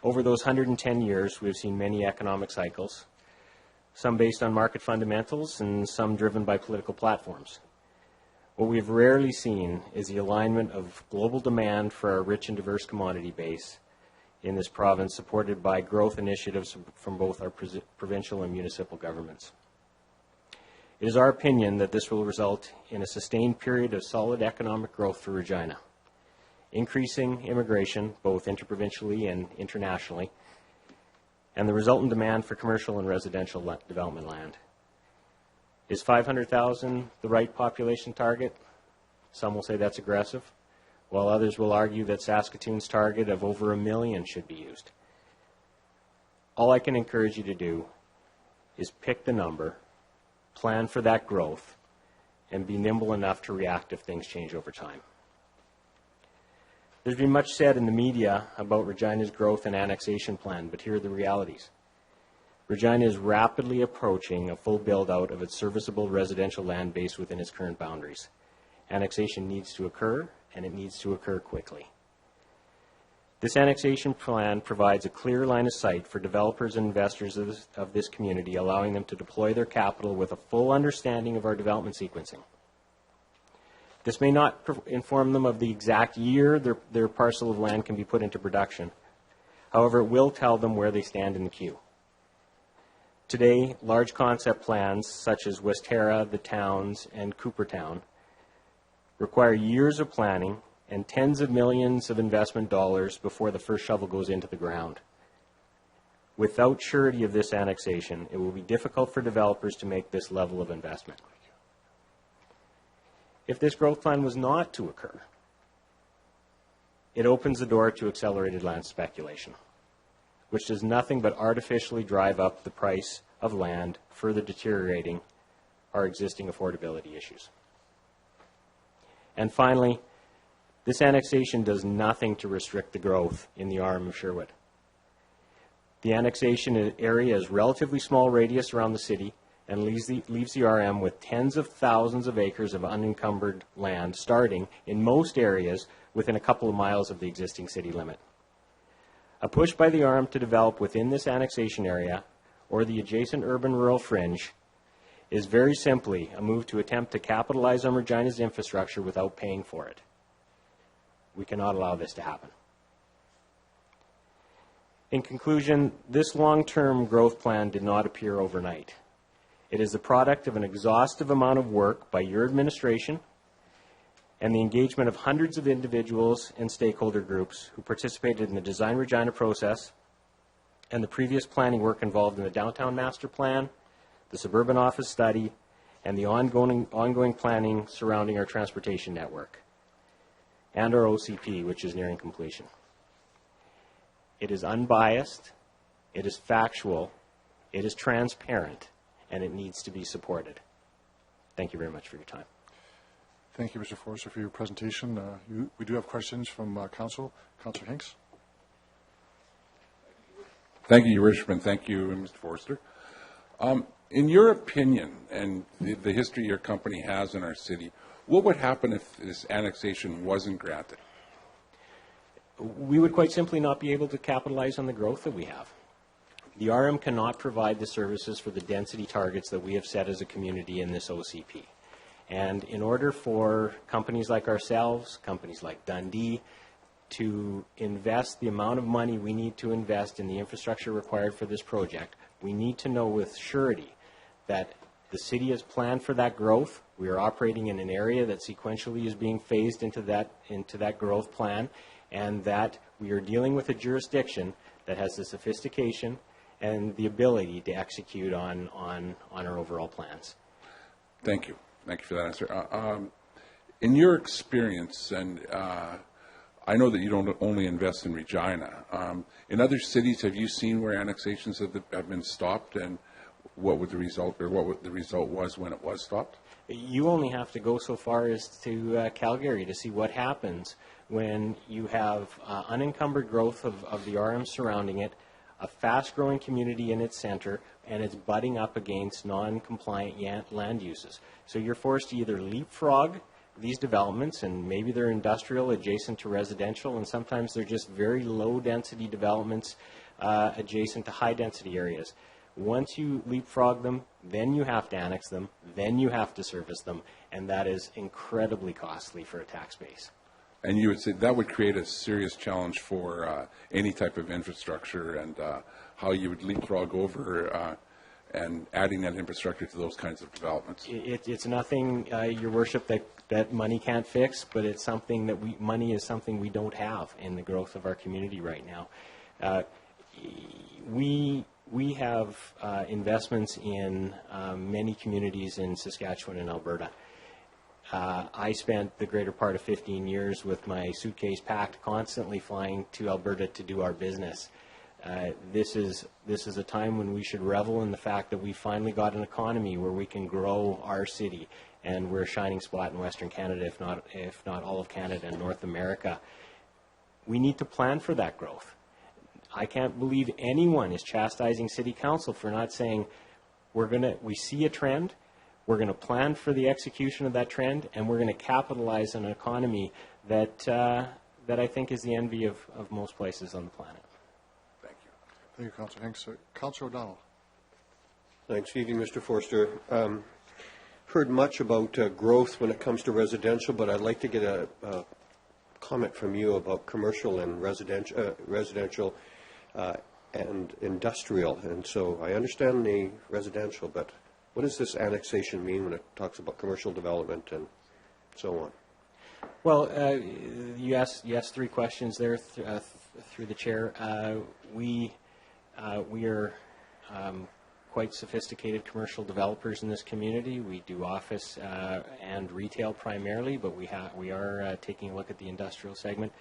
Over those 110 years, we have seen many economic cycles, some based on market fundamentals and some driven by political platforms. What we've rarely seen is the alignment of global demand for our rich and diverse commodity base in this province, supported by growth initiatives from both our provincial and municipal governments. It is our opinion that this will result in a sustained period of solid economic growth for Regina, increasing immigration, both interprovincially and internationally, and the resultant demand for commercial and residential development land. Is 500,000 the right population target? Some will say that's aggressive, while others will argue that Saskatoon's target of over 1 million should be used. All I can encourage you to do is pick the number, plan for that growth, and be nimble enough to react if things change over time. There's been much said in the media about Regina's growth and annexation plan, but here are the realities. Regina is rapidly approaching a full build-out of its serviceable residential land base within its current boundaries. Annexation needs to occur, and it needs to occur quickly. This annexation plan provides a clear line of sight for developers and investors of this community, allowing them to deploy their capital with a full understanding of our development sequencing. This may not inform them of the exact year their parcel of land can be put into production. However, it will tell them where they stand in the queue. Today, large concept plans such as Westera, the Towns, and Coopertown require years of planning and tens of millions of investment dollars before the first shovel goes into the ground. Without surety of this annexation, it will be difficult for developers to make this level of investment. If this growth plan was not to occur, it opens the door to accelerated land speculation, which does nothing but artificially drive up the price of land, further deteriorating our existing affordability issues. And finally, this annexation does nothing to restrict the growth in the arm of Sherwood. The annexation area is relatively small radius around the city and leaves the RM with tens of thousands of acres of unencumbered land, starting in most areas within a couple of miles of the existing city limit. A push by the RM to develop within this annexation area or the adjacent urban-rural fringe is very simply a move to attempt to capitalize on Regina's infrastructure without paying for it. We cannot allow this to happen. In conclusion, this long-term growth plan did not appear overnight. It is the product of an exhaustive amount of work by your administration and the engagement of hundreds of individuals and stakeholder groups who participated in the Design Regina process and the previous planning work involved in the Downtown Master Plan, the Suburban Office Study, and the ongoing planning surrounding our transportation network and our OCP, which is nearing completion. It is unbiased, it is factual, it is transparent, and it needs to be supported. Thank you very much for your time. Thank you, Mr. Forster, for your presentation. We do have questions from Council. Councillor Hinks. Thank you, Your Worship, and thank you, Mr. Forster. In your opinion, and the history your company has in our city, what would happen if this annexation wasn't granted? We would quite simply not be able to capitalize on the growth that we have. The RM cannot provide the services for the density targets that we have set as a community in this OCP. And in order for companies like ourselves, companies like Dundee, to invest the amount of money we need to invest in the infrastructure required for this project, we need to know with surety that the city has planned for that growth. We are operating in an area that sequentially is being phased into that growth plan, and that we are dealing with a jurisdiction that has the sophistication and the ability to execute on our overall plans. Thank you. Thank you for that answer. In your experience, and I know that you don't only invest in Regina, in other cities, have you seen where annexations have been stopped, and what would the result, or what the result was when it was stopped? You only have to go so far as to Calgary to see what happens when you have unencumbered growth of the RM surrounding it, a fast-growing community in its center, and it's butting up against non-compliant land uses. So you're forced to either leapfrog these developments, and maybe they're industrial adjacent to residential, and sometimes they're just very low-density developments adjacent to high-density areas. Once you leapfrog them, then you have to annex them, then you have to service them, and that is incredibly costly for a tax base. And you would say that would create a serious challenge for any type of infrastructure, and how you would leapfrog over and adding that infrastructure to those kinds of developments. It's nothing, Your Worship, that money can't fix, but it's something that money is something we don't have in the growth of our community right now. We have investments in many communities in Saskatchewan and Alberta. I spent the greater part of 15 years with my suitcase packed, constantly flying to Alberta to do our business. This is a time when we should revel in the fact that we finally got an economy where we can grow our city, and we're a shining spot in Western Canada, if not all of Canada and North America. We need to plan for that growth. I can't believe anyone is chastising City Council for not saying we see a trend, we're going to plan for the execution of that trend, and we're going to capitalize on an economy that I think is the envy of most places on the planet. Thank you, Councillor Hanks. Councillor O'Donnell. Thanks. Good evening, Mr. Forster. Heard much about growth when it comes to residential, but I'd like to get a comment from you about commercial and residential and industrial. And so I understand the residential, but what does this annexation mean when it talks about commercial development and so on? Well, you asked three questions there through the chair. We are quite sophisticated commercial developers in this community. We do office and retail primarily, but we are taking a look at the industrial segment.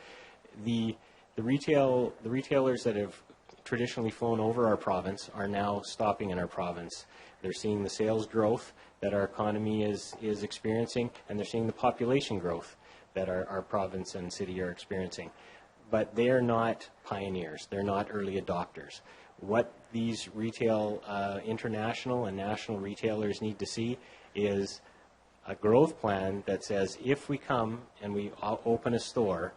The retailers that have traditionally flown over our province are now stopping in our province. They're seeing the sales growth that our economy is experiencing, and they're seeing the population growth that our province and city are experiencing. But they are not pioneers. They're not early adopters. What these retail, international and national retailers need to see is a growth plan that says if we come and we open a store,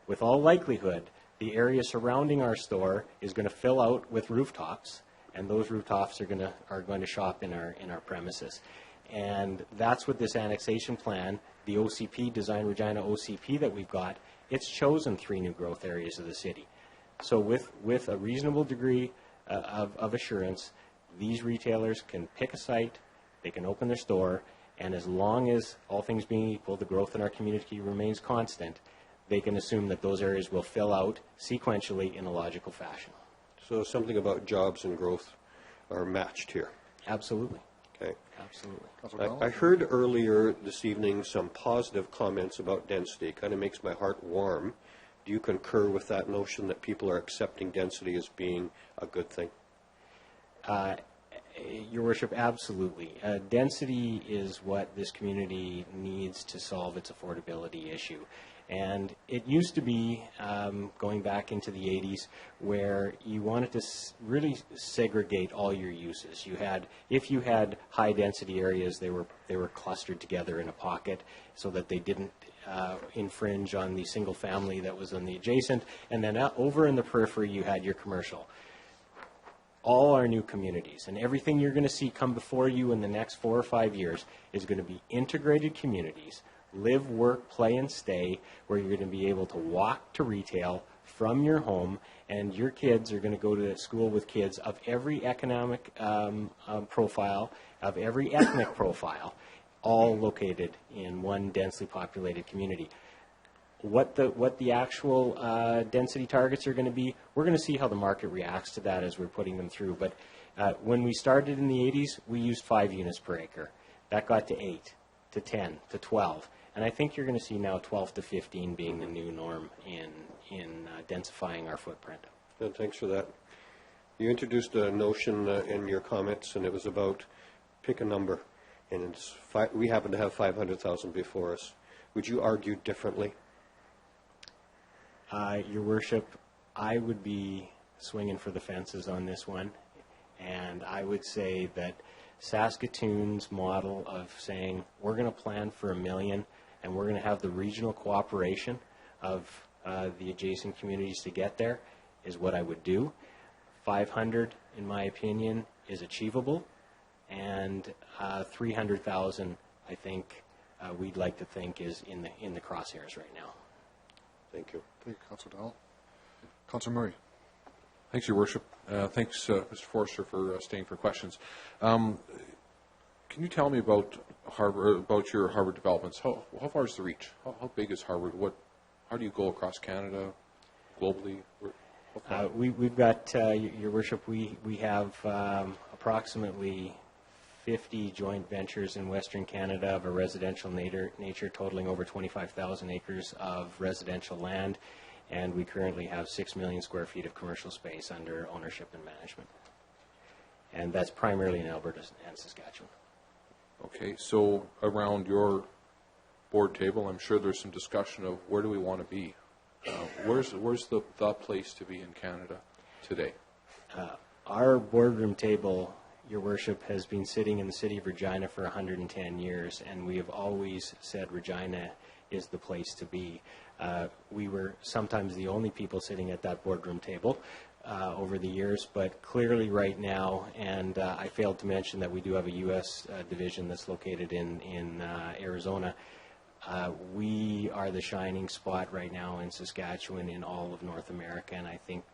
with all likelihood, the area surrounding our store is going to fill out with rooftops, and those rooftops are going to shop in our premises. And that's what this annexation plan, the OCP, Design Regina OCP that we've got, it's chosen 3 new growth areas of the city. So with a reasonable degree of assurance, these retailers can pick a site, they can open their store, and as long as, all things being equal, the growth in our community remains constant, they can assume that those areas will fill out sequentially in a logical fashion. So something about jobs and growth are matched here. Absolutely. Okay. Absolutely. I heard earlier this evening some positive comments about density. It kind of makes my heart warm. Do you concur with that notion that people are accepting density as being a good thing? Your Worship, absolutely. Density is what this community needs to solve its affordability issue. And it used to be, going back into the 80s, where you wanted to really segregate all your uses. If you had high density areas, they were clustered together in a pocket so that they didn't infringe on the single family that was on the adjacent. And then over in the periphery, you had your commercial. All our new communities and everything you're going to see come before you in the next 4 or 5 years is going to be integrated communities. Live, work, play, and stay, where you're going to be able to walk to retail from your home, and your kids are going to go to school with kids of every economic profile, of every ethnic profile, all located in one densely populated community. What the actual density targets are going to be, we're going to see how the market reacts to that as we're putting them through. But when we started in the 80s, we used 5 units per acre. That got to 8, to 10, to 12. And I think you're going to see now 12 to 15 being the new norm in densifying our footprint. And thanks for that. You introduced a notion in your comments, and it was about pick a number. And we happen to have 500,000 before us. Would you argue differently? Your Worship, I would be swinging for the fences on this one. And I would say that Saskatoon's model of saying we're going to plan for 1 million and we're going to have the regional cooperation of the adjacent communities to get there is what I would do. 500, in my opinion, is achievable, and 300,000, I think, we'd like to think is in the crosshairs right now. Thank you. Thank you, Councillor Dowell. Councillor Murray. Thanks, Your Worship. Thanks, Mr. Forster, for staying for questions. Can you tell me about your Harvard developments? How far is the reach? How big is Harvard? How do you go across Canada, globally? We've got, Your Worship, we have approximately 50 joint ventures in Western Canada of a residential nature totaling over 25,000 acres of residential land, and we currently have 6 million square feet of commercial space under ownership and management. And that's primarily in Alberta and Saskatchewan. Okay, so around your board table, I'm sure there's some discussion of where do we want to be. Where's the place to be in Canada today? Our boardroom table, Your Worship, has been sitting in the city of Regina for 110 years, and we have always said Regina is the place to be. We were sometimes the only people sitting at that boardroom table over the years, but clearly right now, and I failed to mention that we do have a U.S. division that's located in Arizona. We are the shining spot right now in Saskatchewan in all of North America, and I think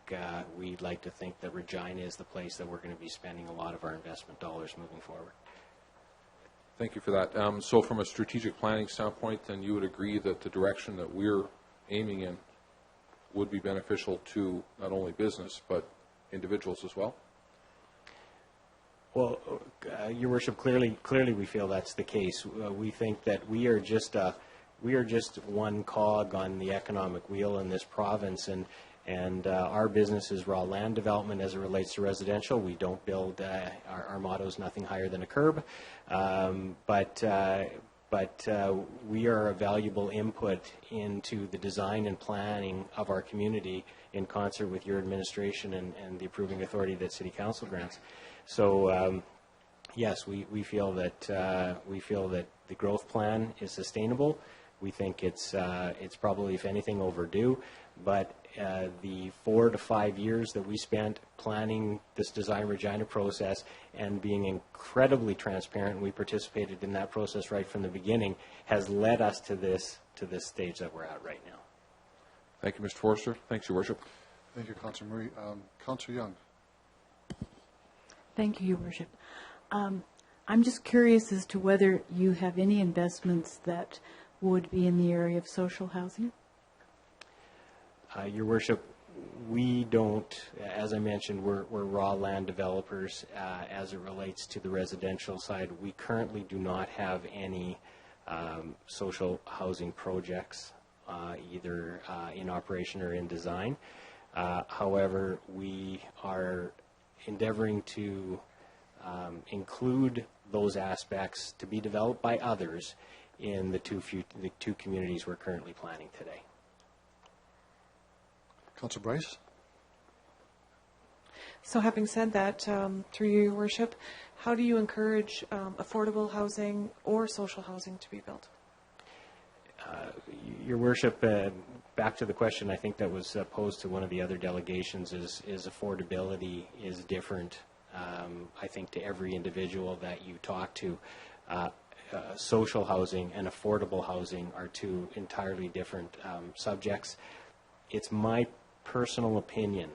we'd like to think that Regina is the place that we're going to be spending a lot of our investment dollars moving forward. Thank you for that. So from a strategic planning standpoint, then you would agree that the direction that we're aiming in would be beneficial to not only business, but individuals as well? Well, Your Worship, clearly we feel that's the case. We think that we are just one cog on the economic wheel in this province, and our business is raw land development as it relates to residential. We don't build, our motto is nothing higher than a curb, but we are a valuable input into the design and planning of our community in concert with your administration and the approving authority that City Council grants. So, yes, we feel that the growth plan is sustainable. We think it's probably, if anything, overdue. But the 4 to 5 years that we spent planning this Design Regina process and being incredibly transparent, we participated in that process right from the beginning, has led us to this stage that we're at right now. Thank you, Mr. Forster. Thanks, Your Worship. Thank you, Councillor Murray. Councillor Young. Thank you, Your Worship. I'm just curious as to whether you have any investments that would be in the area of social housing. Your Worship, we don't, as I mentioned, we're raw land developers as it relates to the residential side. We currently do not have any social housing projects either in operation or in design. However, we are endeavoring to include those aspects to be developed by others in the two communities we're currently planning today. Councillor Bryce. So having said that, through you, Your Worship, how do you encourage affordable housing or social housing to be built? Your Worship, back to the question I think that was posed to one of the other delegations is affordability is different, I think, to every individual that you talk to. Social housing and affordable housing are two entirely different subjects. It's my personal opinion,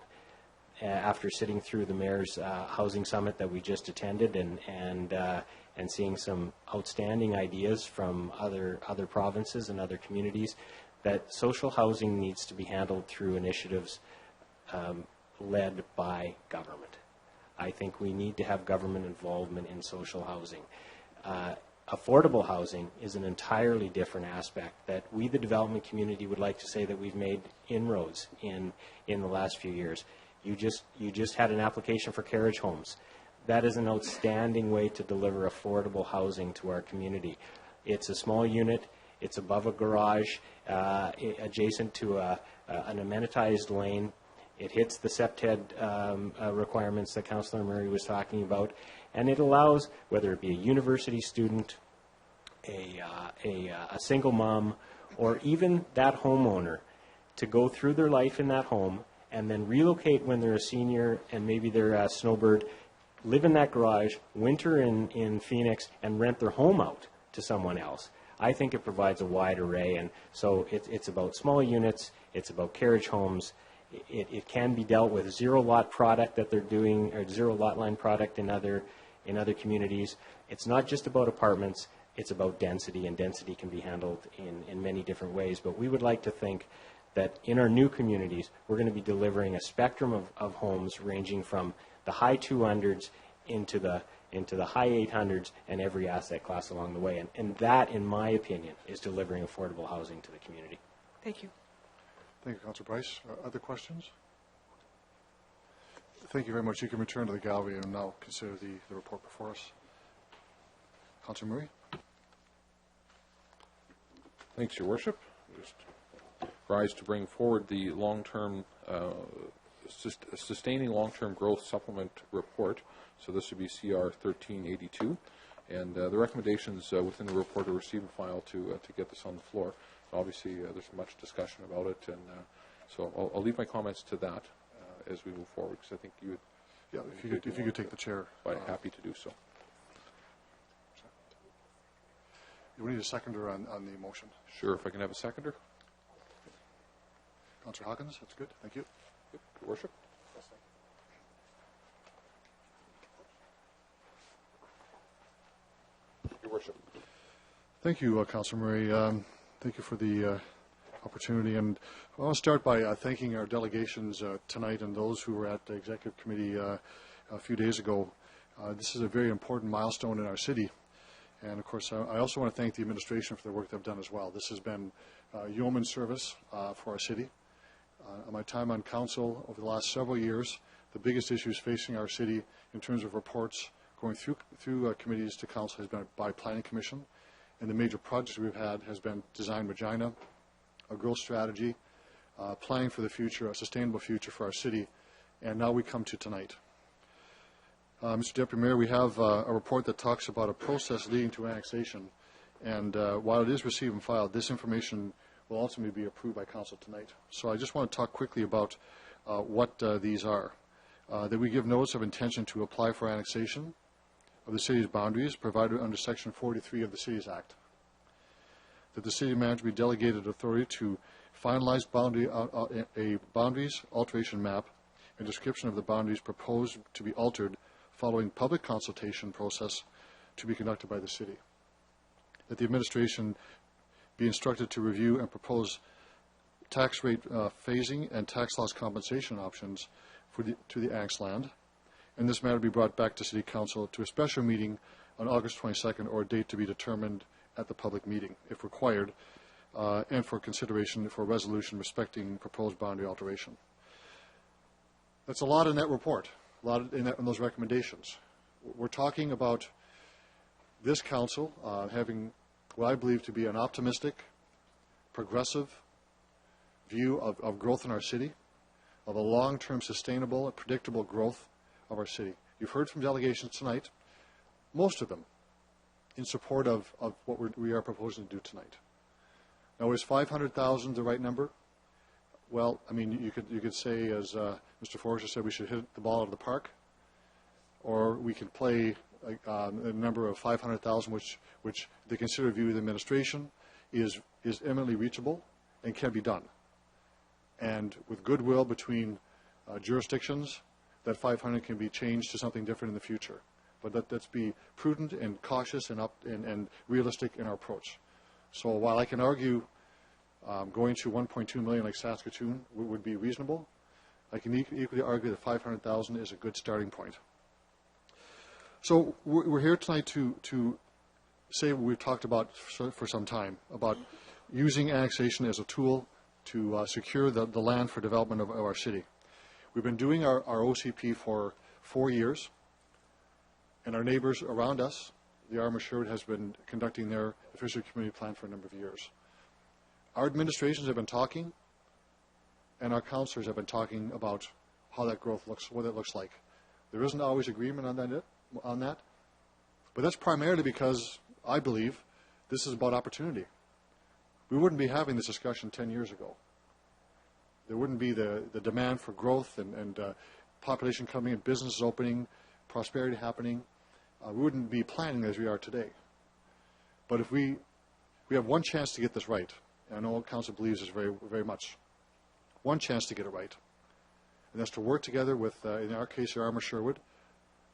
after sitting through the Mayor's Housing Summit that we just attended and seeing some outstanding ideas from other provinces and other communities, that social housing needs to be handled through initiatives led by government. I think we need to have government involvement in social housing. Affordable housing is an entirely different aspect that we, the development community, would like to say that we've made inroads in the last few years. You just had an application for carriage homes. That is an outstanding way to deliver affordable housing to our community. It's a small unit. It's above a garage, adjacent to an amenitized lane. It hits the SEPTED requirements that Councillor Murray was talking about, and it allows, whether it be a university student, a single mom, or even that homeowner, to go through their life in that home and then relocate when they're a senior and maybe they're a snowbird, live in that garage, winter in Phoenix, and rent their home out to someone else. I think it provides a wide array, and so it's about small units, it's about carriage homes. It can be dealt with zero lot product that they're doing, or zero lot line product in other communities. It's not just about apartments, it's about density, and density can be handled in many different ways. But we would like to think that in our new communities, we're going to be delivering a spectrum of homes ranging from the high 200s into the high 800s and every asset class along the way. And that, in my opinion, is delivering affordable housing to the community. Thank you. Thank you, Councillor Bryce. Other questions? Thank you very much. You can return to the gallery and now consider the report before us. Councillor Murray. Thanks, Your Worship. Just rise to bring forward the long-term, sustaining long-term growth supplement report. So this would be CR 1382. And the recommendations within the report are received and filed to get this on the floor. Obviously, there's much discussion about it, and so I'll leave my comments to that as we move forward, because I think you would... Yeah, if you could take the chair. Happy to do so. We need a seconder on the motion. Sure, if I can have a seconder. Councillor Hawkins, that's good. Thank you. Good. Your Worship. Your Worship. Thank you, Councillor Murray. Thank you for the opportunity. And I want to start by thanking our delegations tonight and those who were at the Executive Committee a few days ago. This is a very important milestone in our city. And, of course, I also want to thank the administration for the work they've done as well. This has been yeoman service for our city. In my time on council over the last several years, the biggest issues facing our city in terms of reports going through committees to council has been by Planning Commission. And the major projects we've had has been Design Regina, a growth strategy, planning for the future, a sustainable future for our city, and now we come to tonight. Mr. Deputy Mayor, we have a report that talks about a process leading to annexation, and while it is received and filed, this information will ultimately be approved by council tonight. So I just want to talk quickly about what these are. That we give notice of intention to apply for annexation of the city's boundaries provided under Section 43 of the Cities Act. That the city manager be delegated authority to finalize a boundaries alteration map and description of the boundaries proposed to be altered following public consultation process to be conducted by the city. That the administration be instructed to review and propose tax rate phasing and tax loss compensation options to the annexed land. And this matter be brought back to City Council to a special meeting on August 22nd or a date to be determined at the public meeting, if required, and for consideration for a resolution respecting proposed boundary alteration. That's a lot in that report, a lot in those recommendations. We're talking about this council having what I believe to be an optimistic, progressive view of growth in our city, of a long-term sustainable and predictable growth of our city. You've heard from delegations tonight, most of them in support of what we are proposing to do tonight. Now, is 500,000 the right number? Well, I mean, you could say, as Mr. Forrester said, we should hit the ball out of the park, or we could play a number of 500,000, which the considered view of the administration is eminently reachable and can be done. And with goodwill between jurisdictions, that 500 can be changed to something different in the future. But let's be prudent and cautious and realistic in our approach. So while I can argue going to 1.2 million like Saskatoon would be reasonable, I can equally argue that 500,000 is a good starting point. So we're here tonight to say what we've talked about for some time, about using annexation as a tool to secure the land for development of our city. We've been doing our OCP for 4 years, and our neighbors around us, the Armoured has been conducting their official community plan for a number of years. Our administrations have been talking, and our councillors have been talking about how that growth looks, what it looks like. There isn't always agreement on that, but that's primarily because I believe this is about opportunity. We wouldn't be having this discussion 10 years ago. There wouldn't be the demand for growth and population coming in, businesses opening, prosperity happening, we wouldn't be planning as we are today. But if we have one chance to get this right, and I know Council believes this very, very much, one chance to get it right, and that's to work together with, in our case, the Arm Sherwood,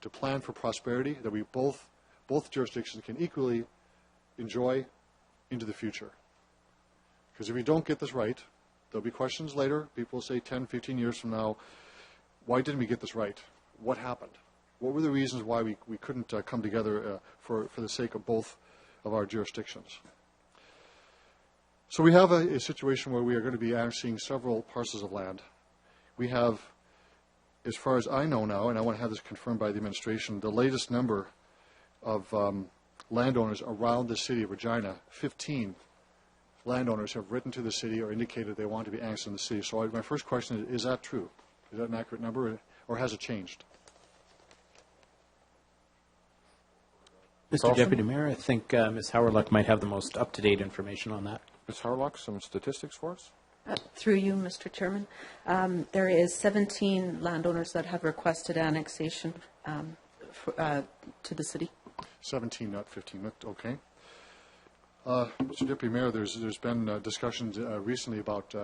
to plan for prosperity that we both jurisdictions can equally enjoy into the future. Because if we don't get this right, there'll be questions later. People will say 10, 15 years from now, why didn't we get this right? What happened? What were the reasons why we couldn't come together for the sake of both of our jurisdictions? So we have a situation where we are going to be annexing several parcels of land. We have, as far as I know now, and I want to have this confirmed by the administration, the latest number of landowners around the city of Regina, 15 landowners have written to the city or indicated they want to be annexed in the city. So my first question is that true? Is that an accurate number, or has it changed? Mr. Deputy Mayor, I think Ms. Howerluck might have the most up-to-date information on that. Ms. Howerluck, some statistics for us? Through you, Mr. Chairman. There is 17 landowners that have requested annexation to the city. 17, not 15. Okay. Mr. Deputy Mayor, there's been discussions recently about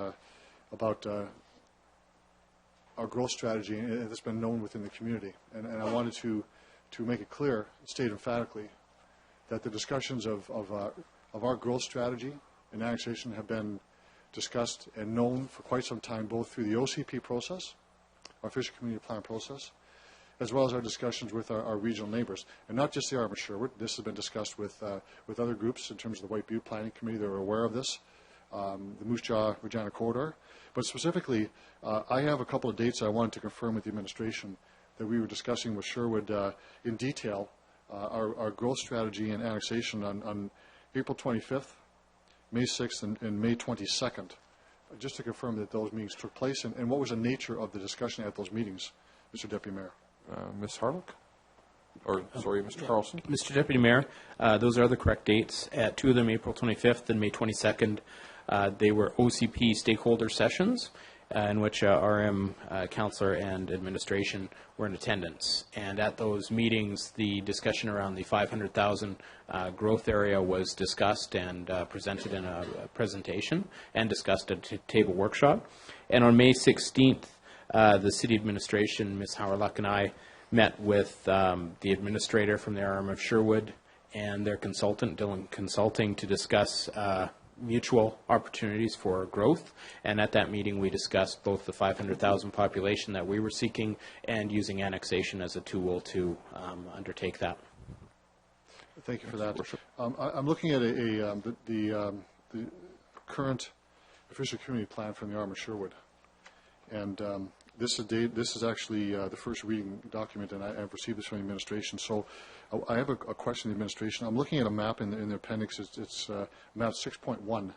our growth strategy, and it's been known within the community. And I wanted to make it clear, state emphatically, that the discussions of our growth strategy and annexation have been discussed and known for quite some time, both through the OCP process, our official community plan process, as well as our discussions with our regional neighbors. And not just the Arm Sherwood. This has been discussed with other groups in terms of the White Butte Planning Committee. They're aware of this, the Moose Jaw Regina Corridor. But specifically, I have a couple of dates I wanted to confirm with the administration that we were discussing with Sherwood in detail, our growth strategy and annexation on April 25th, May 6th, and May 22nd, just to confirm that those meetings took place and what was the nature of the discussion at those meetings, Mr. Deputy Mayor. Ms. Harlock? Or, sorry, Mr. Carlson? Mr. Deputy Mayor, those are the correct dates. At two of them, April 25th and May 22nd, they were OCP stakeholder sessions in which RM, councillor, and administration were in attendance. And at those meetings, the discussion around the 500,000 growth area was discussed and presented in a presentation and discussed at a table workshop. And on May 16th, the city administration, Ms. Howerluck, and I met with the administrator from the RM of Sherwood and their consultant, Dillon Consulting, to discuss mutual opportunities for growth. And at that meeting, we discussed both the 500,000 population that we were seeking and using annexation as a tool to undertake that. Thank you for that. I'm looking at the current official community plan from the Arm Sherwood. And this is actually the first reading document, and I've received this from the administration. So I have a question to the administration. I'm looking at a map in the appendix. It's map 6.1,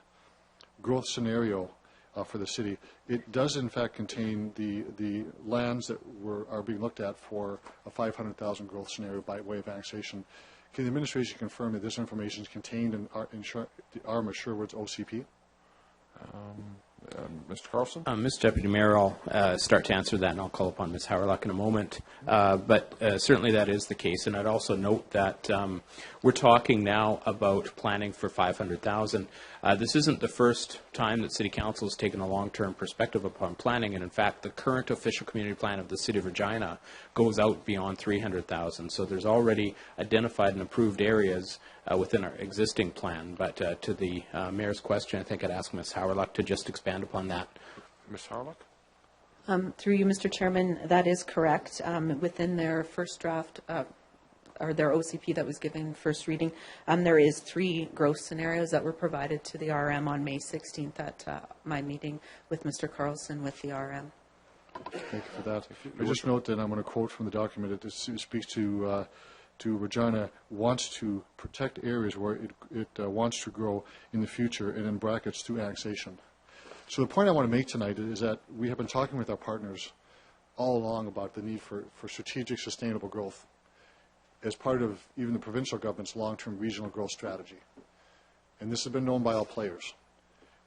growth scenario for the city. It does, in fact, contain the lands that are being looked at for a 500,000 growth scenario by way of annexation. Can the administration confirm that this information is contained in the Arm Sherwood's OCP? Mr. Carlson? Mr. Deputy Mayor, I'll start to answer that, and I'll call upon Ms. Howerluck in a moment. But certainly that is the case, and I'd also note that we're talking now about planning for 500,000. This isn't the first time that City Council has taken a long-term perspective upon planning, and in fact, the current official community plan of the City of Regina goes out beyond 300,000. So there's already identified and approved areas within our existing plan. But to the Mayor's question, I think I'd ask Ms. Howerluck to just expand upon that. Ms. Howerluck? Through you, Mr. Chairman, that is correct. Within their first draft, or their OCP that was given first reading, there is 3 growth scenarios that were provided to the RM on May 16th at my meeting with Mr. Carlson with the RM. Thank you for that. I just note that I'm going to quote from the document. It speaks to Regina wants to protect areas where it wants to grow in the future, and in brackets, through annexation. So the point I want to make tonight is that we have been talking with our partners all along about the need for strategic, sustainable growth as part of even the provincial government's long-term regional growth strategy. And this has been known by all players.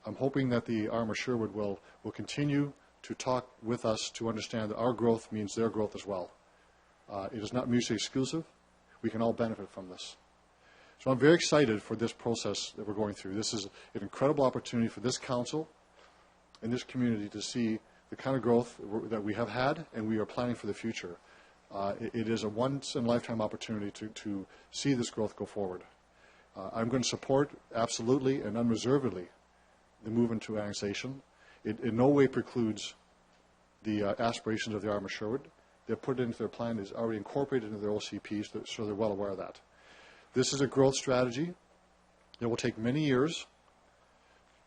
I'm hoping that the Arm Sherwood will continue to talk with us to understand that our growth means their growth as well. It is not mutually exclusive. We can all benefit from this. So I'm very excited for this process that we're going through. This is an incredible opportunity for this council and this community to see the kind of growth that we have had and we are planning for the future. It is a once-in-a-lifetime opportunity to see this growth go forward. I'm going to support absolutely and unreservedly the movement to annexation. It in no way precludes the aspirations of the Arm of Sherwood. They've put it into their plan. It's already incorporated into their OCPs, so they're well aware of that. This is a growth strategy that will take many years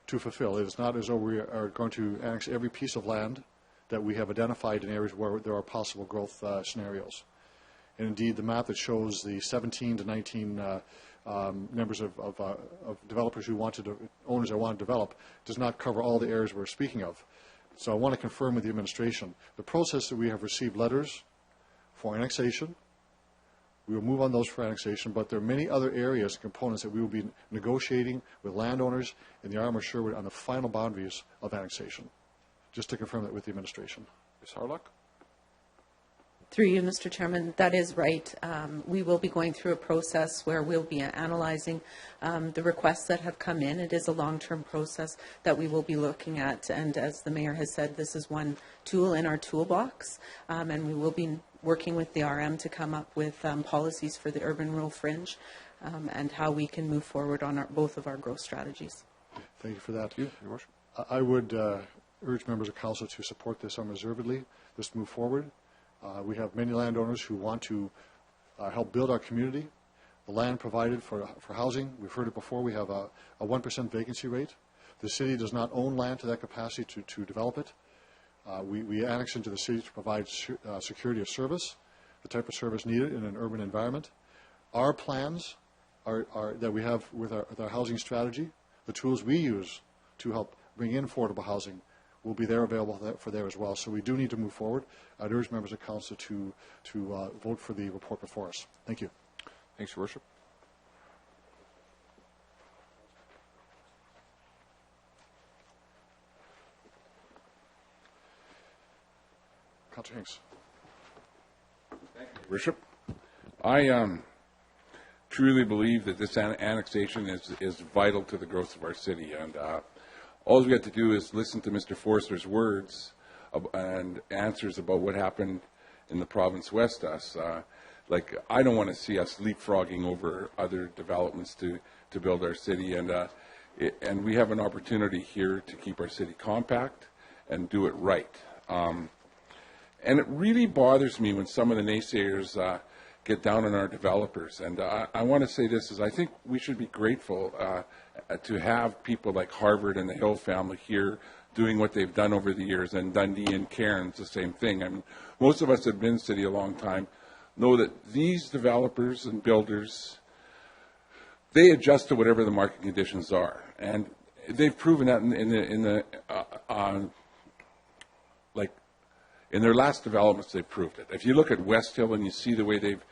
to fulfill. It is not as though we are going to annex every piece of land that we have identified in areas where there are possible growth scenarios. And indeed, the map that shows the 17 to 19 members of developers who want to, owners that want to develop, does not cover all the areas we're speaking of. So I want to confirm with the administration, the process that we have received letters for annexation, we will move on those for annexation, but there are many other areas and components that we will be negotiating with landowners in the Arm of Sherwood on the final boundaries of annexation. Just to confirm that with the administration. Ms. Harlock? Through you, Mr. Chairman, that is right. We will be going through a process where we'll be analyzing the requests that have come in. It is a long-term process that we will be looking at, and as the Mayor has said, this is one tool in our toolbox, and we will be working with the RM to come up with policies for the urban-rural fringe and how we can move forward on both of our growth strategies. Thank you for that. Your worship. I would urge members of council to support this unreservedly, this move forward. We have many landowners who want to help build our community. The land provided for housing, we've heard it before, we have a 1% vacancy rate. The city does not own land to that capacity to develop it. We annex into the city to provide security of service, the type of service needed in an urban environment. Our plans are that we have with our housing strategy, the tools we use to help bring in affordable housing will be there available for there as well. So we do need to move forward. I'd urge members of council to vote for the report before us. Thank you. Thanks, Your Worship. Councillor Hinks. Thank you, Your Worship. I truly believe that this annexation is vital to the growth of our city, and all we have to do is listen to Mr. Forster's words and answers about what happened in the province west of us. Like, I don't want to see us leapfrogging over other developments to build our city, and we have an opportunity here to keep our city compact and do it right. And it really bothers me when some of the naysayers get down on our developers. And I want to say this, is I think we should be grateful to have people like Harvard and the Hill family here doing what they've done over the years, and Dundee and Cairns, the same thing. I mean, most of us have been in the city a long time, know that these developers and builders, they adjust to whatever the market conditions are. And they've proven that in their last developments, they've proved it. If you look at West Hill and you see the way they've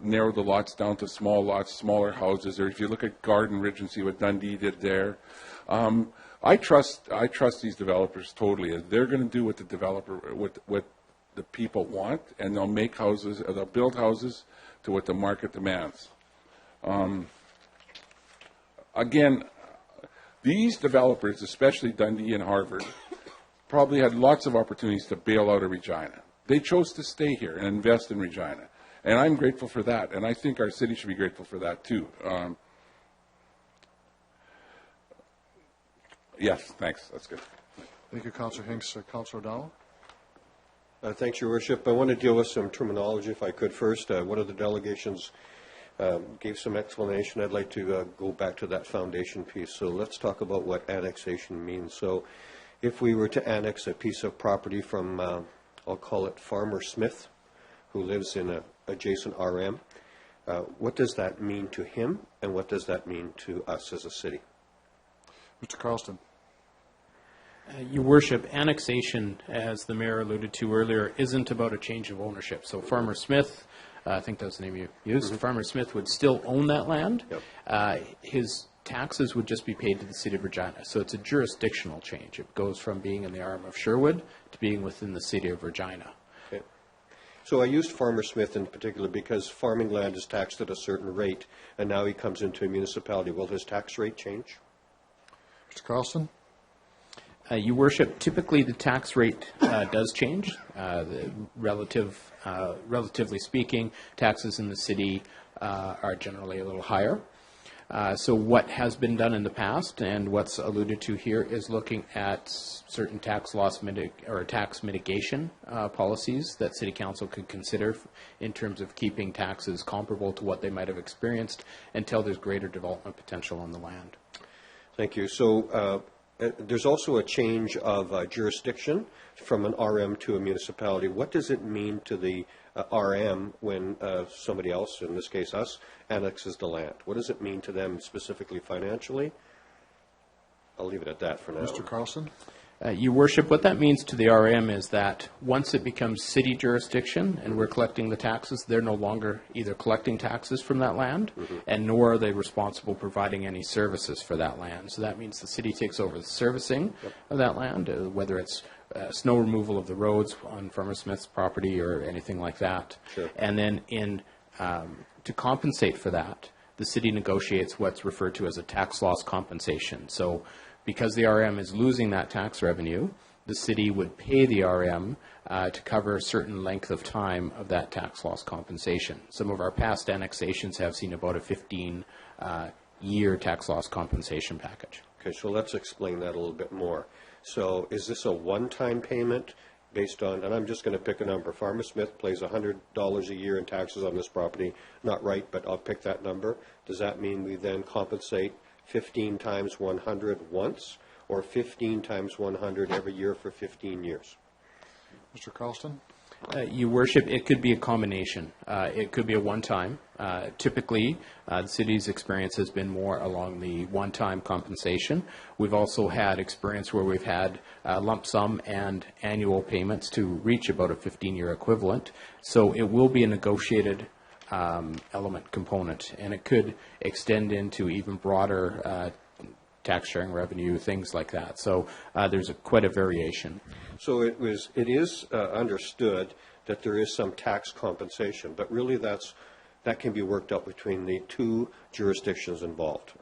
narrowed the lots down to small lots, smaller houses, or if you look at Garden Ridge and see what Dundee did there, I trust these developers totally. They're going to do what what the people want, and they'll make houses, or they'll build houses to what the market demands. Again, these developers, especially Dundee and Harvard, probably had lots of opportunities to bail out of Regina. They chose to stay here and invest in Regina. And I'm grateful for that. And I think our city should be grateful for that too. Yes, thanks. That's good. Thank you, Councillor Hinks. Councillor O'Donnell. Thanks, Your Worship. I want to deal with some terminology, if I could first. One of the delegations gave some explanation. I'd like to go back to that foundation piece. So let's talk about what annexation means. So if we were to annex a piece of property from, I'll call it Farmer Smith, who lives in an adjacent RM, what does that mean to him, and what does that mean to us as a city? Mr. Carlston. Your Worship, annexation, as the Mayor alluded to earlier, isn't about a change of ownership. So Farmer Smith, I think that's the name you used, Farmer Smith would still own that land. Yep. His taxes would just be paid to the City of Regina. So it's a jurisdictional change. It goes from being in the Arm of Sherwood to being within the City of Regina. Okay. So I used Farmer Smith in particular because farming land is taxed at a certain rate, and now he comes into a municipality. Will his tax rate change? Mr. Carlson? Your Worship, typically the tax rate does change. Relatively speaking, taxes in the city are generally a little higher. So what has been done in the past and what's alluded to here is looking at certain tax mitigation policies that City Council could consider in terms of keeping taxes comparable to what they might have experienced until there's greater development potential on the land. Thank you. So there's also a change of jurisdiction from an RM to a municipality. What does it mean to the RM when somebody else, in this case us, annexes the land? What does it mean to them specifically financially? I'll leave it at that for now. Mr. Carlson? Your Worship, what that means to the RM is that once it becomes city jurisdiction and we're collecting the taxes, they're no longer either collecting taxes from that land and nor are they responsible providing any services for that land. So that means the city takes over the servicing of that land, whether it's snow removal of the roads on Farmer Smith's property or anything like that. Sure. And then to compensate for that, the city negotiates what's referred to as a tax loss compensation. So because the RM is losing that tax revenue, the city would pay the RM to cover a certain length of time of that tax loss compensation. Some of our past annexations have seen about a 15-year tax loss compensation package. Okay, so let's explain that a little bit more. So is this a one-time payment based on, and I'm just going to pick a number, Farmer Smith pays $100 a year in taxes on this property, not right, but I'll pick that number. Does that mean we then compensate 15 times 100 once, or 15 times 100 every year for 15 years? Mr. Carlson? Your Worship, it could be a combination. It could be a one-time. Typically, the city's experience has been more along the one-time compensation. We've also had experience where we've had lump sum and annual payments to reach about a 15-year equivalent. So it will be a negotiated element component, and it could extend into even broader tax sharing revenue, things like that. So there's quite a variation. So it is understood that there is some tax compensation, but really that can be worked out between the two jurisdictions involved.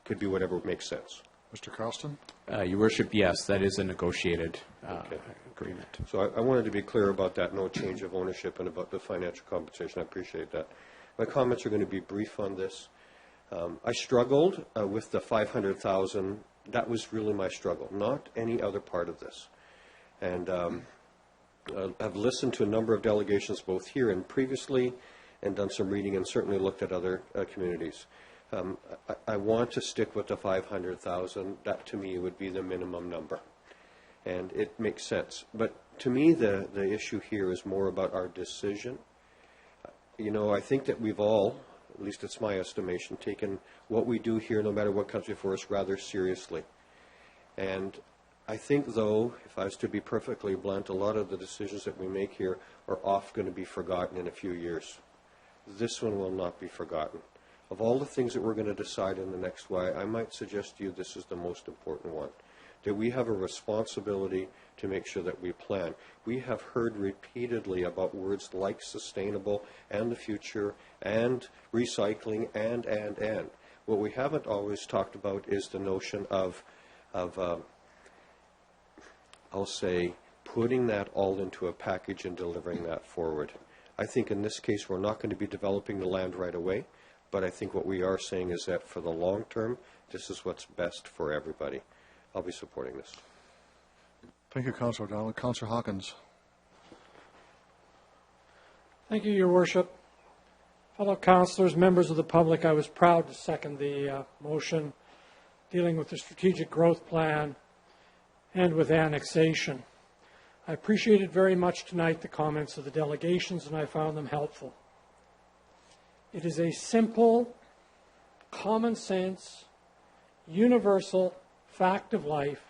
Could be whatever makes sense. Mr. Carlson? Your Worship, yes, that is a negotiated agreement. So I wanted to be clear about that, no change of ownership, and about the financial compensation. I appreciate that. My comments are going to be brief on this. I struggled with the $500,000. That was really my struggle, not any other part of this. And I've listened to a number of delegations both here and previously and done some reading and certainly looked at other communities. I want to stick with the $500,000. That to me would be the minimum number. And it makes sense. But to me the issue here is more about our decision. You know, I think that we've all, at least it's my estimation, taken what we do here, no matter what comes before us, rather seriously. And I think, though, if I was to be perfectly blunt, a lot of the decisions that we make here are going to be forgotten in a few years. This one will not be forgotten. Of all the things that we're going to decide in the next while, I might suggest to you this is the most important one, that we have a responsibility to make sure that we plan. We have heard repeatedly about words like sustainable and the future and recycling and. What we haven't always talked about is the notion of I'll say, putting that all into a package and delivering that forward. I think in this case we're not going to be developing the land right away, but I think what we are saying is that for the long term, this is what's best for everybody. I'll be supporting this. Thank you, Councillor O'Donnell. Councillor Hawkins. Thank you, Your Worship. Fellow councillors, members of the public, I was proud to second the motion dealing with the strategic growth plan and with annexation. I appreciated very much tonight the comments of the delegations, and I found them helpful. It is a simple, common sense, universal fact of life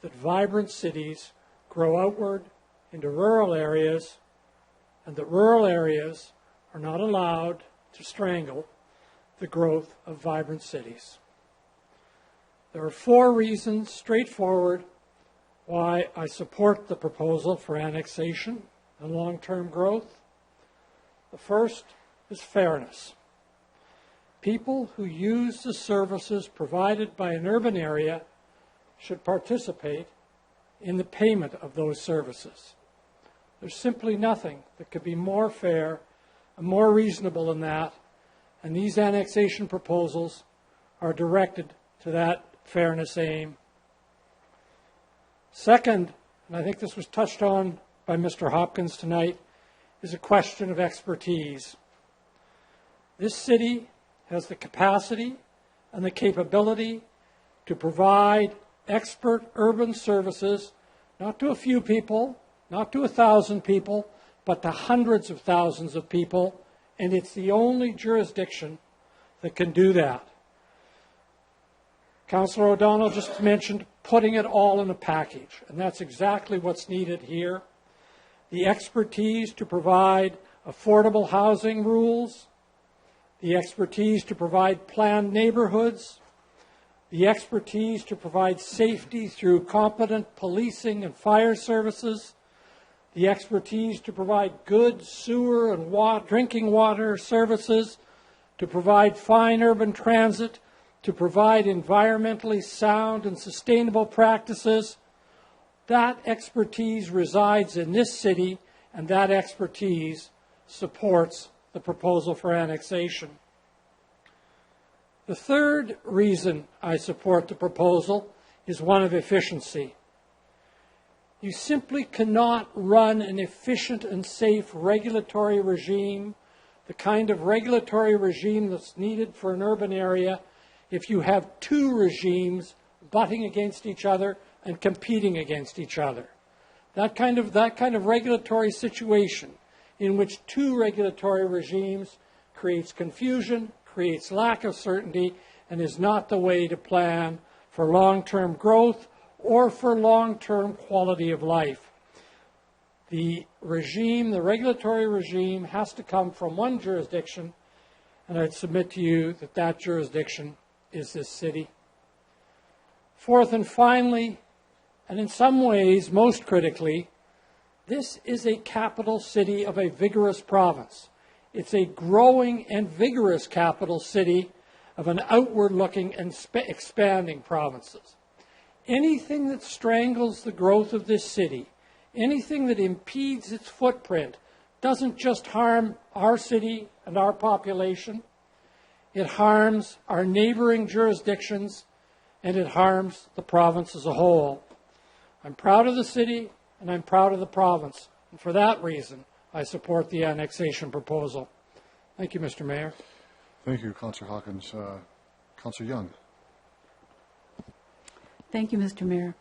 that vibrant cities grow outward into rural areas, and that rural areas are not allowed to strangle the growth of vibrant cities. There are 4 reasons, straightforward, why I support the proposal for annexation and long-term growth. The first is fairness. People who use the services provided by an urban area should participate in the payment of those services. There's simply nothing that could be more fair and more reasonable than that, and these annexation proposals are directed to that fairness aim. Second, and I think this was touched on by Mr. Hopkins tonight, is a question of expertise. This city has the capacity and the capability to provide expert urban services, not to a few people, not to 1,000 people, but to hundreds of thousands of people, and it's the only jurisdiction that can do that. Councillor O'Donnell just mentioned putting it all in a package, and that's exactly what's needed here. The expertise to provide affordable housing rules, the expertise to provide planned neighborhoods, the expertise to provide safety through competent policing and fire services, the expertise to provide good sewer and drinking water services, to provide fine urban transit, to provide environmentally sound and sustainable practices. That expertise resides in this city, and that expertise supports the proposal for annexation. The third reason I support the proposal is one of efficiency. You simply cannot run an efficient and safe regulatory regime, the kind of regulatory regime that's needed for an urban area, if you have two regimes butting against each other and competing against each other. That kind of regulatory situation in which two regulatory regimes creates confusion, creates lack of certainty, and is not the way to plan for long-term growth or for long-term quality of life. The regime, the regulatory regime, has to come from one jurisdiction, and I'd submit to you that that jurisdiction is this city. Fourth and finally, and in some ways most critically, this is a capital city of a vigorous province. It's a growing and vigorous capital city of an outward-looking and expanding provinces. Anything that strangles the growth of this city, anything that impedes its footprint, doesn't just harm our city and our population, it harms our neighboring jurisdictions, and it harms the province as a whole. I'm proud of the city, and I'm proud of the province, and for that reason, I support the annexation proposal. Thank you, Mr. Mayor. Thank you, Councillor Hawkins. Councillor Young. Thank you, Mr. Mayor.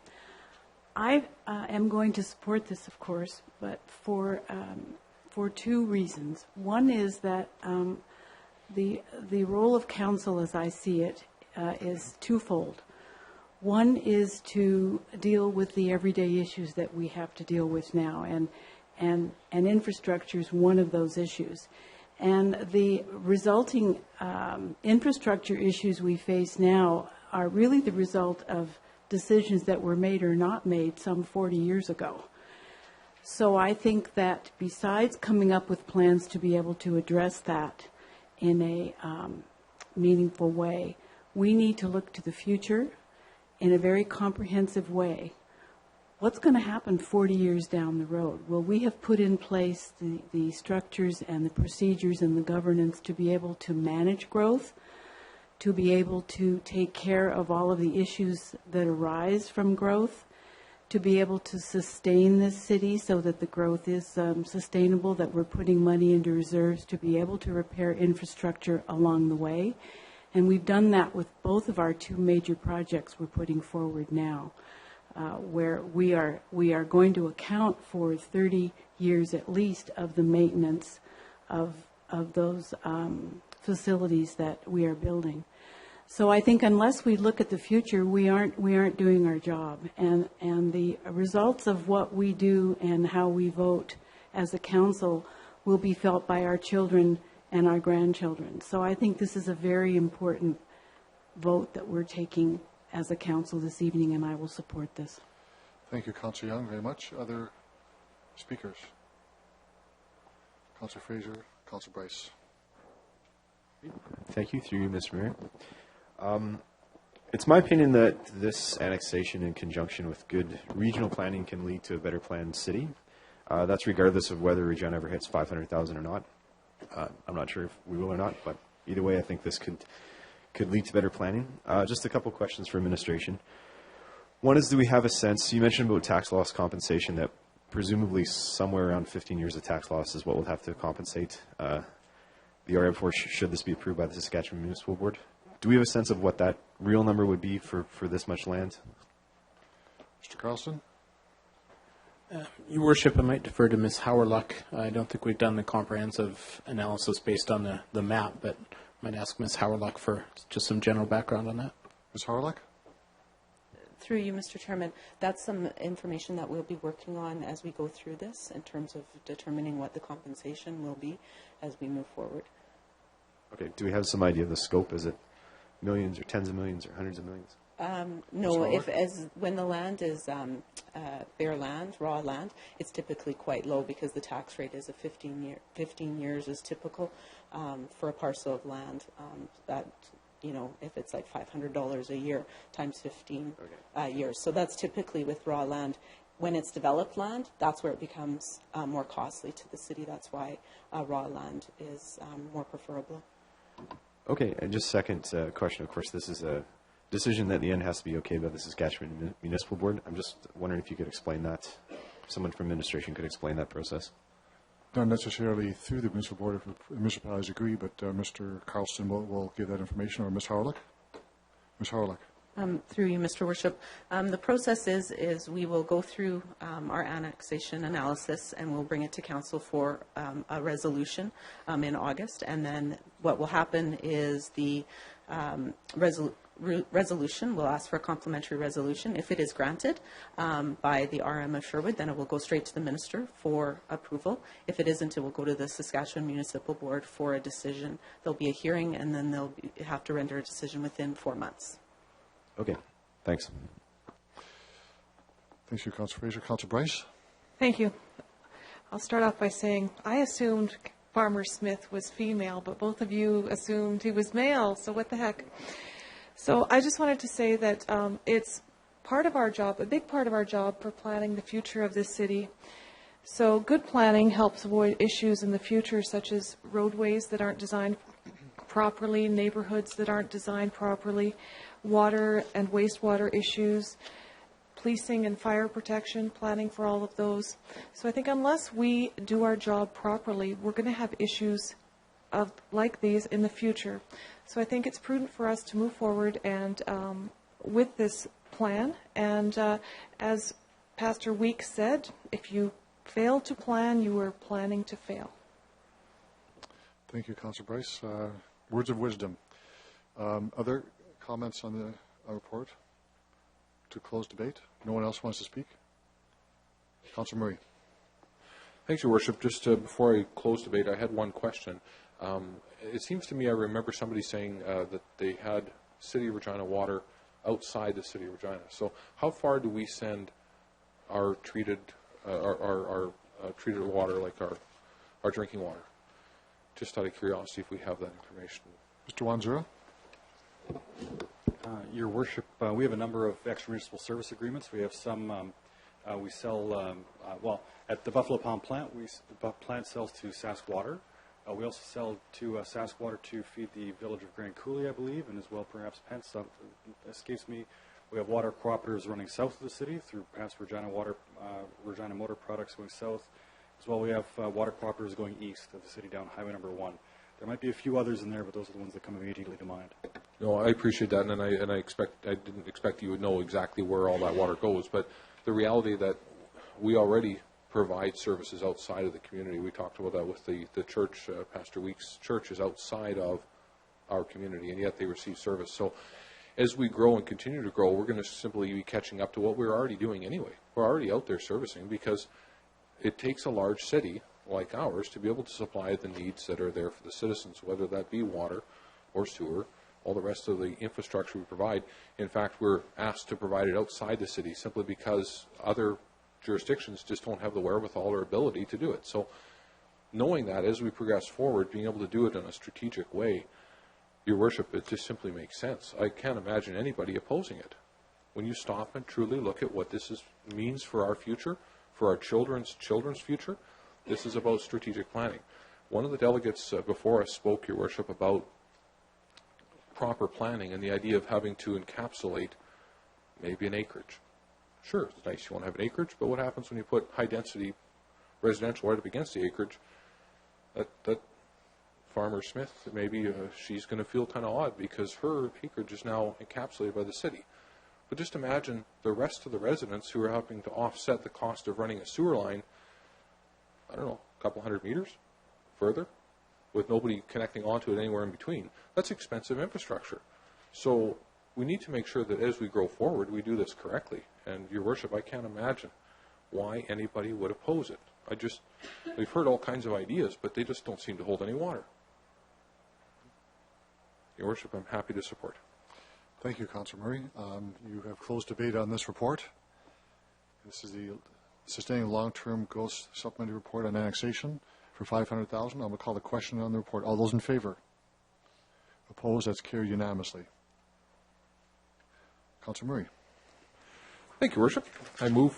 I am going to support this, of course, but for two reasons. One is that the role of council, as I see it, is twofold. One is to deal with the everyday issues that we have to deal with now, and infrastructure is one of those issues. And the resulting infrastructure issues we face now are really the result of decisions that were made or not made some 40 years ago. So I think that besides coming up with plans to be able to address that in a meaningful way, we need to look to the future in a very comprehensive way. What's going to happen 40 years down the road? Will we have put in place the structures and the procedures and the governance to be able to manage growth, to be able to take care of all of the issues that arise from growth, to be able to sustain this city so that the growth is sustainable, that we're putting money into reserves to be able to repair infrastructure along the way? And we've done that with both of our two major projects we're putting forward now, where we are going to account for 30 years at least of the maintenance of those facilities that we are building. So I think unless we look at the future, we aren't doing our job. And the results of what we do and how we vote as a council will be felt by our children and our grandchildren. So I think this is a very important vote that we're taking as a council this evening, and I will support this. Thank you, Councillor Young, very much. Other speakers? Councillor Fraser, Councillor Bryce. Thank you, through you, Mr. Mayor. It's my opinion that this annexation in conjunction with good regional planning can lead to a better planned city. That's regardless of whether Regina ever hits 500,000 or not. I'm not sure if we will or not, but either way, I think this could lead to better planning. Just a couple questions for administration. One is, do we have a sense, you mentioned about tax loss compensation, that presumably somewhere around 15 years of tax loss is what we'll have to compensate the area for, should this be approved by the Saskatchewan Municipal Board. Do we have a sense of what that real number would be for this much land? Mr. Carlson? Your Worship, I might defer to Ms. Howerluck. I don't think we've done the comprehensive analysis based on the map, but I might ask Ms. Howerluck for just some general background on that. Ms. Howerluck? Through you, Mr. Chairman, that's some information that we'll be working on as we go through this in terms of determining what the compensation will be as we move forward. Okay, do we have some idea of the scope? Is it millions or tens of millions or hundreds of millions? No, when the land is bare land, raw land, it's typically quite low because the tax rate is 15 years is typical for a parcel of land. That, you know, if it's like $500 a year times 15 years, so that's typically with raw land. When it's developed land, that's where it becomes more costly to the city. That's why raw land is more preferable. Okay, and just second question, of course, this is a decision that in the end has to be okay by the Saskatchewan Municipal Board. I'm just wondering if you could explain that. Someone from administration could explain that process. Not necessarily through the Municipal Board if the municipalities agree, but Mr. Carlson will give that information, or Ms. Howerluck. Ms. Howerluck. Through you, Mr. Worship. The process is we will go through our annexation analysis and we'll bring it to council for a resolution in August. And then what will happen is the resolution, we'll ask for a complimentary resolution. If it is granted by the RM of Sherwood, then it will go straight to the minister for approval. If it isn't, it will go to the Saskatchewan Municipal Board for a decision. There'll be a hearing and then they'll have to render a decision within 4 months. Okay, thanks. Thank you, Councillor Fraser. Councillor Bryce? Thank you. I'll start off by saying I assumed Farmer Smith was female, but both of you assumed he was male, so what the heck? So I just wanted to say that it's part of our job, a big part of our job for planning the future of this city. So good planning helps avoid issues in the future, such as roadways that aren't designed properly, neighborhoods that aren't designed properly, water and wastewater issues, policing and fire protection, planning for all of those. So I think unless we do our job properly, we're going to have issues like these in the future. So I think it's prudent for us to move forward and with this plan. And as Pastor Weeks said, if you fail to plan, you are planning to fail. Thank you, Councillor Bryce. Words of wisdom. Other comments on the report to close debate? No one else wants to speak? Councillor Murray. Thanks, Your Worship. Just before I close debate, I had one question. It seems to me I remember somebody saying that they had City of Regina water outside the City of Regina. So how far do we send our treated treated water, like our drinking water? Just out of curiosity, if we have that information. Mr. Wanzura? Your Worship, we have a number of extra-municipal service agreements. We have some, we sell, well, at the Buffalo Pound plant, the plant sells to Sask Water. We also sell to Sask Water to feed the village of Grand Coulee, I believe, and as well perhaps Pence. Escapes me. We have water cooperatives running south of the city through perhaps Regina Regina Motor Products going south. As well, we have water cooperatives going east of the city down Highway number 1. There might be a few others in there, but those are the ones that come immediately to mind. No, I appreciate that, and I didn't expect you would know exactly where all that water goes. But the reality that we already provide services outside of the community. We talked about that with the church. Pastor Weeks' church is outside of our community, and yet they receive service. So as we grow and continue to grow, we're going to simply be catching up to what we're already doing anyway. We're already out there servicing because it takes a large city like ours to be able to supply the needs that are there for the citizens, whether that be water or sewer, all the rest of the infrastructure we provide. In fact, we're asked to provide it outside the city simply because other jurisdictions just don't have the wherewithal or ability to do it. So knowing that as we progress forward, being able to do it in a strategic way, Your Worship, it just simply makes sense. I can't imagine anybody opposing it. When you stop and truly look at what this means for our future, for our children's future, this is about strategic planning. One of the delegates before us spoke, Your Worship, about proper planning and the idea of having to encapsulate maybe an acreage. Sure, it's nice you want to have an acreage, but what happens when you put high-density residential right up against the acreage? That Farmer Smith, maybe she's going to feel kind of odd because her acreage is now encapsulated by the city. But just imagine the rest of the residents who are helping to offset the cost of running a sewer line, I don't know, a couple hundred meters further, with nobody connecting onto it anywhere in between. That's expensive infrastructure. So we need to make sure that as we grow forward, we do this correctly. And Your Worship, I can't imagine why anybody would oppose it. We've heard all kinds of ideas, but they just don't seem to hold any water. Your Worship, I'm happy to support. Thank you, Councillor Murray. You have closed debate on this report. This is the Sustaining Long-Term Growth Supplementary Report on Annexation for $500,000. I'm going to call the question on the report. All those in favor? Opposed? That's carried unanimously. Councillor Murray. Thank you, Worship. I move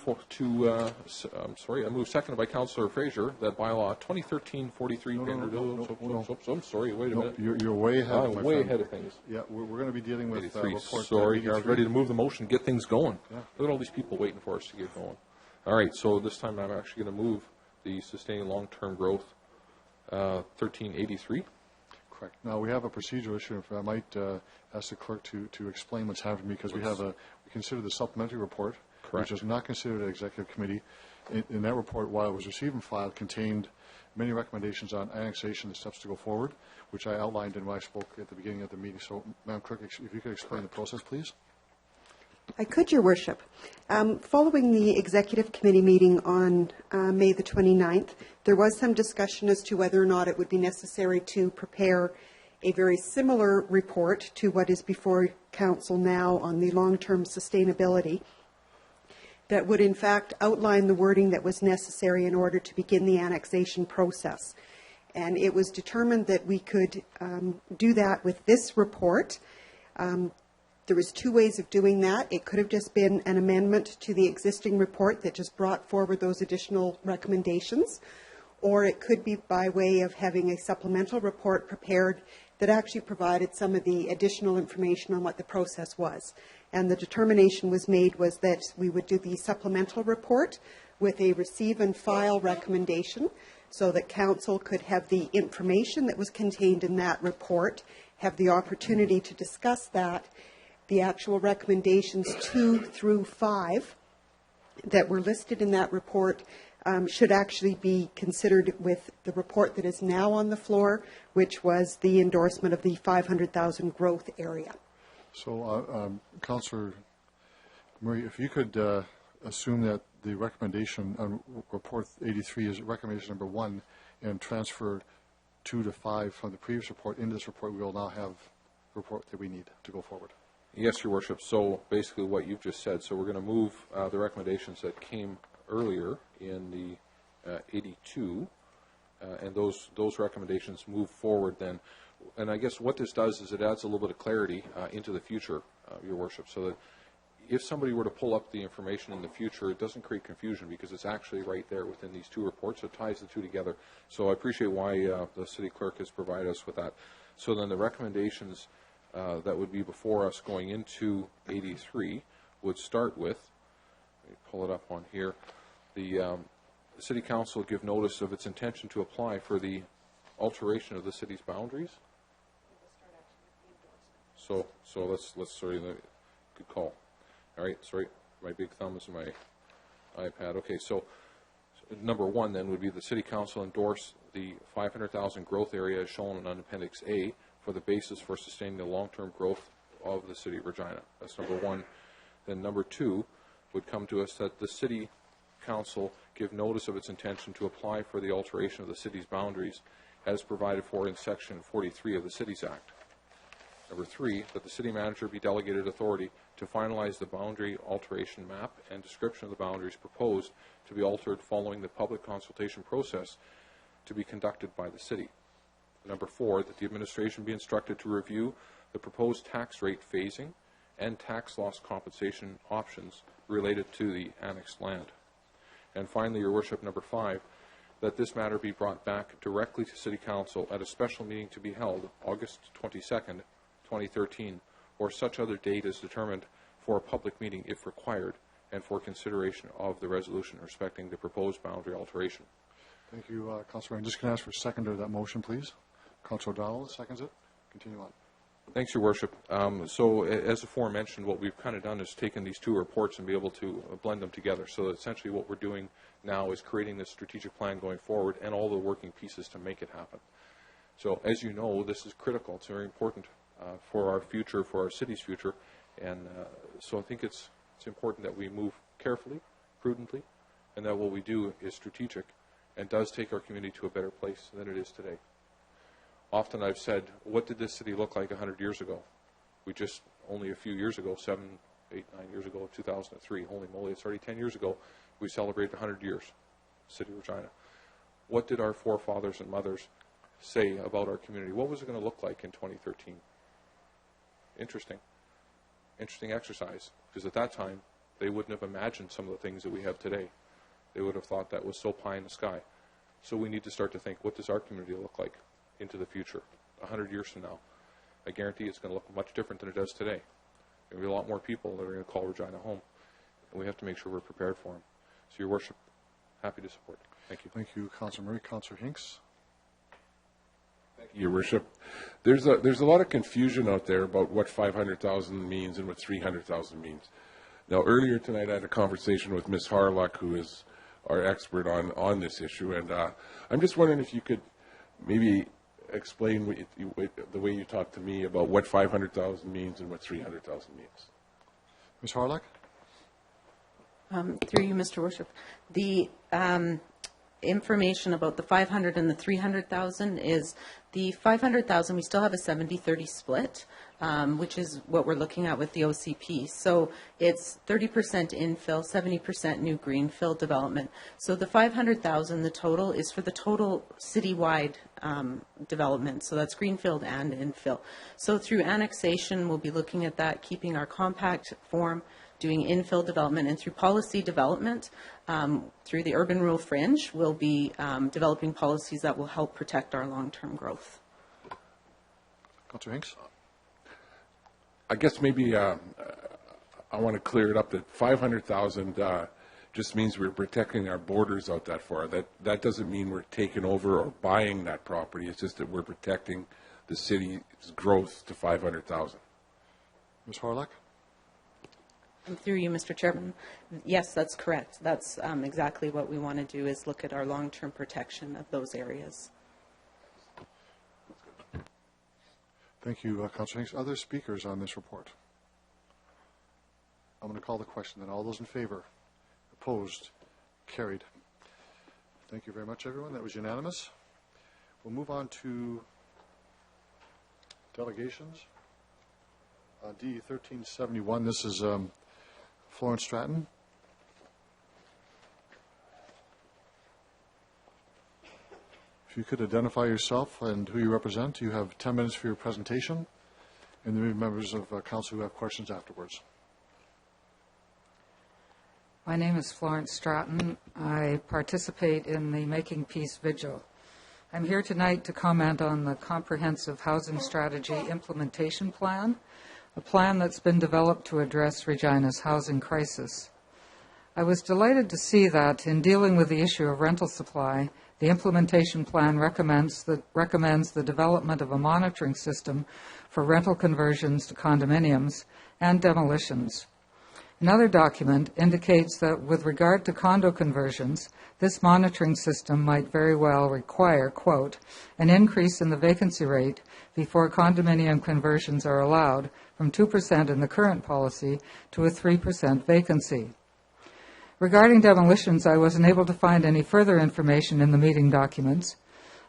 seconded by Councillor Fraser that bylaw 2013-43. I'm sorry, wait a minute. You're way ahead. I'm way ahead of things. Yeah, we're going to be dealing with report. Sorry, I was ready to move the motion, get things going. Yeah. Look at all these people waiting for us to get going. All right, so this time I'm actually going to move the Sustaining Long-Term Growth 1383. Correct. Now, we have a procedural issue. If I might ask the clerk to explain what's happening, because we consider the supplementary report, correct, which is not considered an executive committee. In that report, while it was received and filed, contained many recommendations on annexation and steps to go forward, which I outlined in when I spoke at the beginning of the meeting. So, Madam Clerk, if you could explain the process, please. I could, Your Worship. Following the Executive Committee meeting on May the 29th, there was some discussion as to whether or not it would be necessary to prepare a very similar report to what is before Council now on the long-term sustainability that would in fact outline the wording that was necessary in order to begin the annexation process. And it was determined that we could do that with this report. There was two ways of doing that. It could have just been an amendment to the existing report that just brought forward those additional recommendations, or it could be by way of having a supplemental report prepared that actually provided some of the additional information on what the process was. And the determination was made was that we would do the supplemental report with a receive and file recommendation so that Council could have the information that was contained in that report, have the opportunity to discuss that. The actual recommendations 2 through 5 that were listed in that report should actually be considered with the report that is now on the floor, which was the endorsement of the 500,000 growth area. So, Councillor Murray, if you could assume that the recommendation on Report 83 is recommendation number 1 and transfer 2 to 5 from the previous report into this report, we will now have the report that we need to go forward. Yes, Your Worship. So basically what you've just said, so we're going to move the recommendations that came earlier in the 82, and those recommendations move forward then. And I guess what this does is it adds a little bit of clarity into the future, Your Worship, so that if somebody were to pull up the information in the future, it doesn't create confusion because it's actually right there within these two reports. It ties the two together. So I appreciate why the City Clerk has provided us with that. So then the recommendations that would be before us going into 83 would start with, let me pull it up on here, the City Council give notice of its intention to apply for the alteration of the city's boundaries. So let's sorry, good call. All right, sorry, my big thumb is my iPad. Okay, so number 1 then would be the City Council endorse the 500,000 growth area as shown in Appendix A for the basis for sustaining the long-term growth of the City of Regina. That's number 1. Then number 2 would come to us that the City Council give notice of its intention to apply for the alteration of the city's boundaries as provided for in Section 43 of the Cities Act. Number 3, that the city manager be delegated authority to finalize the boundary alteration map and description of the boundaries proposed to be altered following the public consultation process to be conducted by the city. Number 4, that the administration be instructed to review the proposed tax rate phasing and tax loss compensation options related to the annexed land. And finally, Your Worship, number 5, that this matter be brought back directly to City Council at a special meeting to be held August 22nd, 2013, or such other date as determined for a public meeting if required, and for consideration of the resolution respecting the proposed boundary alteration. Thank you, Councillor. I'm just going to ask for a seconder of that motion, please. Councillor O'Donnell seconds it. Continue on. Thanks, Your Worship. So as aforementioned, what we've kind of done is taken these two reports and be able to blend them together. So essentially what we're doing now is creating this strategic plan going forward and all the working pieces to make it happen. So as you know, this is critical. It's very important for our future, for our city's future. And so I think it's important that we move carefully, prudently, and that what we do is strategic and does take our community to a better place than it is today. Often I've said, what did this city look like 100 years ago? We just, only a few years ago, 7, 8, 9 years ago, 2003, holy moly, it's already 10 years ago, we celebrated 100 years, City of Regina. What did our forefathers and mothers say about our community? What was it going to look like in 2013? Interesting exercise, because at that time, they wouldn't have imagined some of the things that we have today. They would have thought that was so pie in the sky. So we need to start to think, what does our community look like into the future, 100 years from now? I guarantee it's going to look much different than it does today. There will be a lot more people that are going to call Regina home, and we have to make sure we're prepared for them. So, Your Worship, happy to support. Thank you. Thank you, Councillor Murray. Councillor Hinks. Thank you, Your Worship. There's a lot of confusion out there about what 500,000 means and what 300,000 means. Now, earlier tonight, I had a conversation with Ms. Harlock, who is our expert on this issue, and I'm just wondering if you could maybe explain the way you talked to me about what 500,000 means and what 300,000 means. Ms. Harlock? Through you, Mr. Worship. The information about the 500 and the 300,000 is the 500,000, we still have a 70-30 split, which is what we're looking at with the OCP. So it's 30% infill, 70% new greenfield development. So the 500,000, the total, is for the total citywide development. So that's greenfield and infill. So through annexation, we'll be looking at that, keeping our compact form, doing infill development, and through policy development, through the urban rural fringe, we'll be developing policies that will help protect our long-term growth. Councillor Hinks? I guess maybe I want to clear it up that 500,000 just means we're protecting our borders out that far. That doesn't mean we're taking over or buying that property. It's just that we're protecting the city's growth to 500,000. Ms. Harlock? Through you, Mr. Chairman. Yes, that's correct. That's exactly what we want to do, is look at our long-term protection of those areas. Thank you, Councillor Hinks. Other speakers on this report? I'm going to call the question then. All those in favor? Opposed? Carried. Thank you very much, everyone. That was unanimous. We'll move on to delegations. D 1371. This is Florence Stratton. If you could identify yourself and who you represent. You have 10 minutes for your presentation, and there may be members of council who have questions afterwards. My name is Florence Stratton. I participate in the Making Peace Vigil. I'm here tonight to comment on the Comprehensive Housing Strategy Implementation Plan, a plan that's been developed to address Regina's housing crisis. I was delighted to see that in dealing with the issue of rental supply, the implementation plan recommends the development of a monitoring system for rental conversions to condominiums and demolitions. Another document indicates that with regard to condo conversions, this monitoring system might very well require, quote, an increase in the vacancy rate before condominium conversions are allowed from 2% in the current policy to a 3% vacancy. Regarding demolitions, I wasn't able to find any further information in the meeting documents.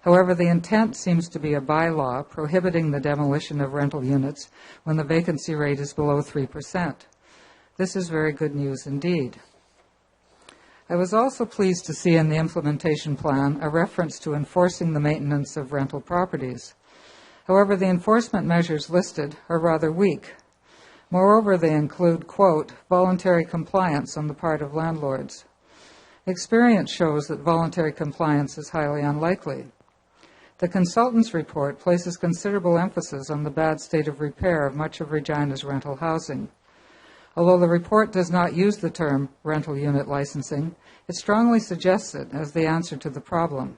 However, the intent seems to be a bylaw prohibiting the demolition of rental units when the vacancy rate is below 3%. This is very good news indeed. I was also pleased to see in the implementation plan a reference to enforcing the maintenance of rental properties. However, the enforcement measures listed are rather weak. Moreover, they include, quote, voluntary compliance on the part of landlords. Experience shows that voluntary compliance is highly unlikely. The consultant's report places considerable emphasis on the bad state of repair of much of Regina's rental housing. Although the report does not use the term rental unit licensing, it strongly suggests it as the answer to the problem.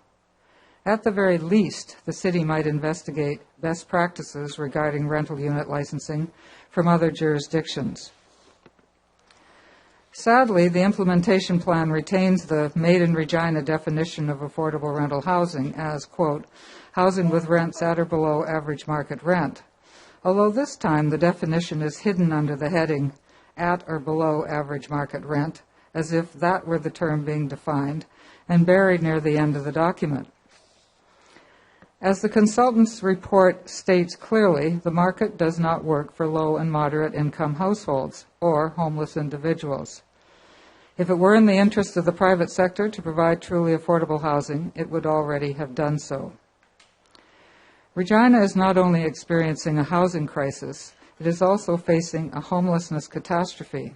At the very least, the city might investigate best practices regarding rental unit licensing from other jurisdictions. Sadly, the implementation plan retains the Made in Regina definition of affordable rental housing as, quote, housing with rents at or below average market rent, although this time the definition is hidden under the heading at or below average market rent, as if that were the term being defined, and buried near the end of the document. As the consultant's report states clearly, the market does not work for low and moderate income households or homeless individuals. If it were in the interest of the private sector to provide truly affordable housing, it would already have done so. Regina is not only experiencing a housing crisis, it is also facing a homelessness catastrophe.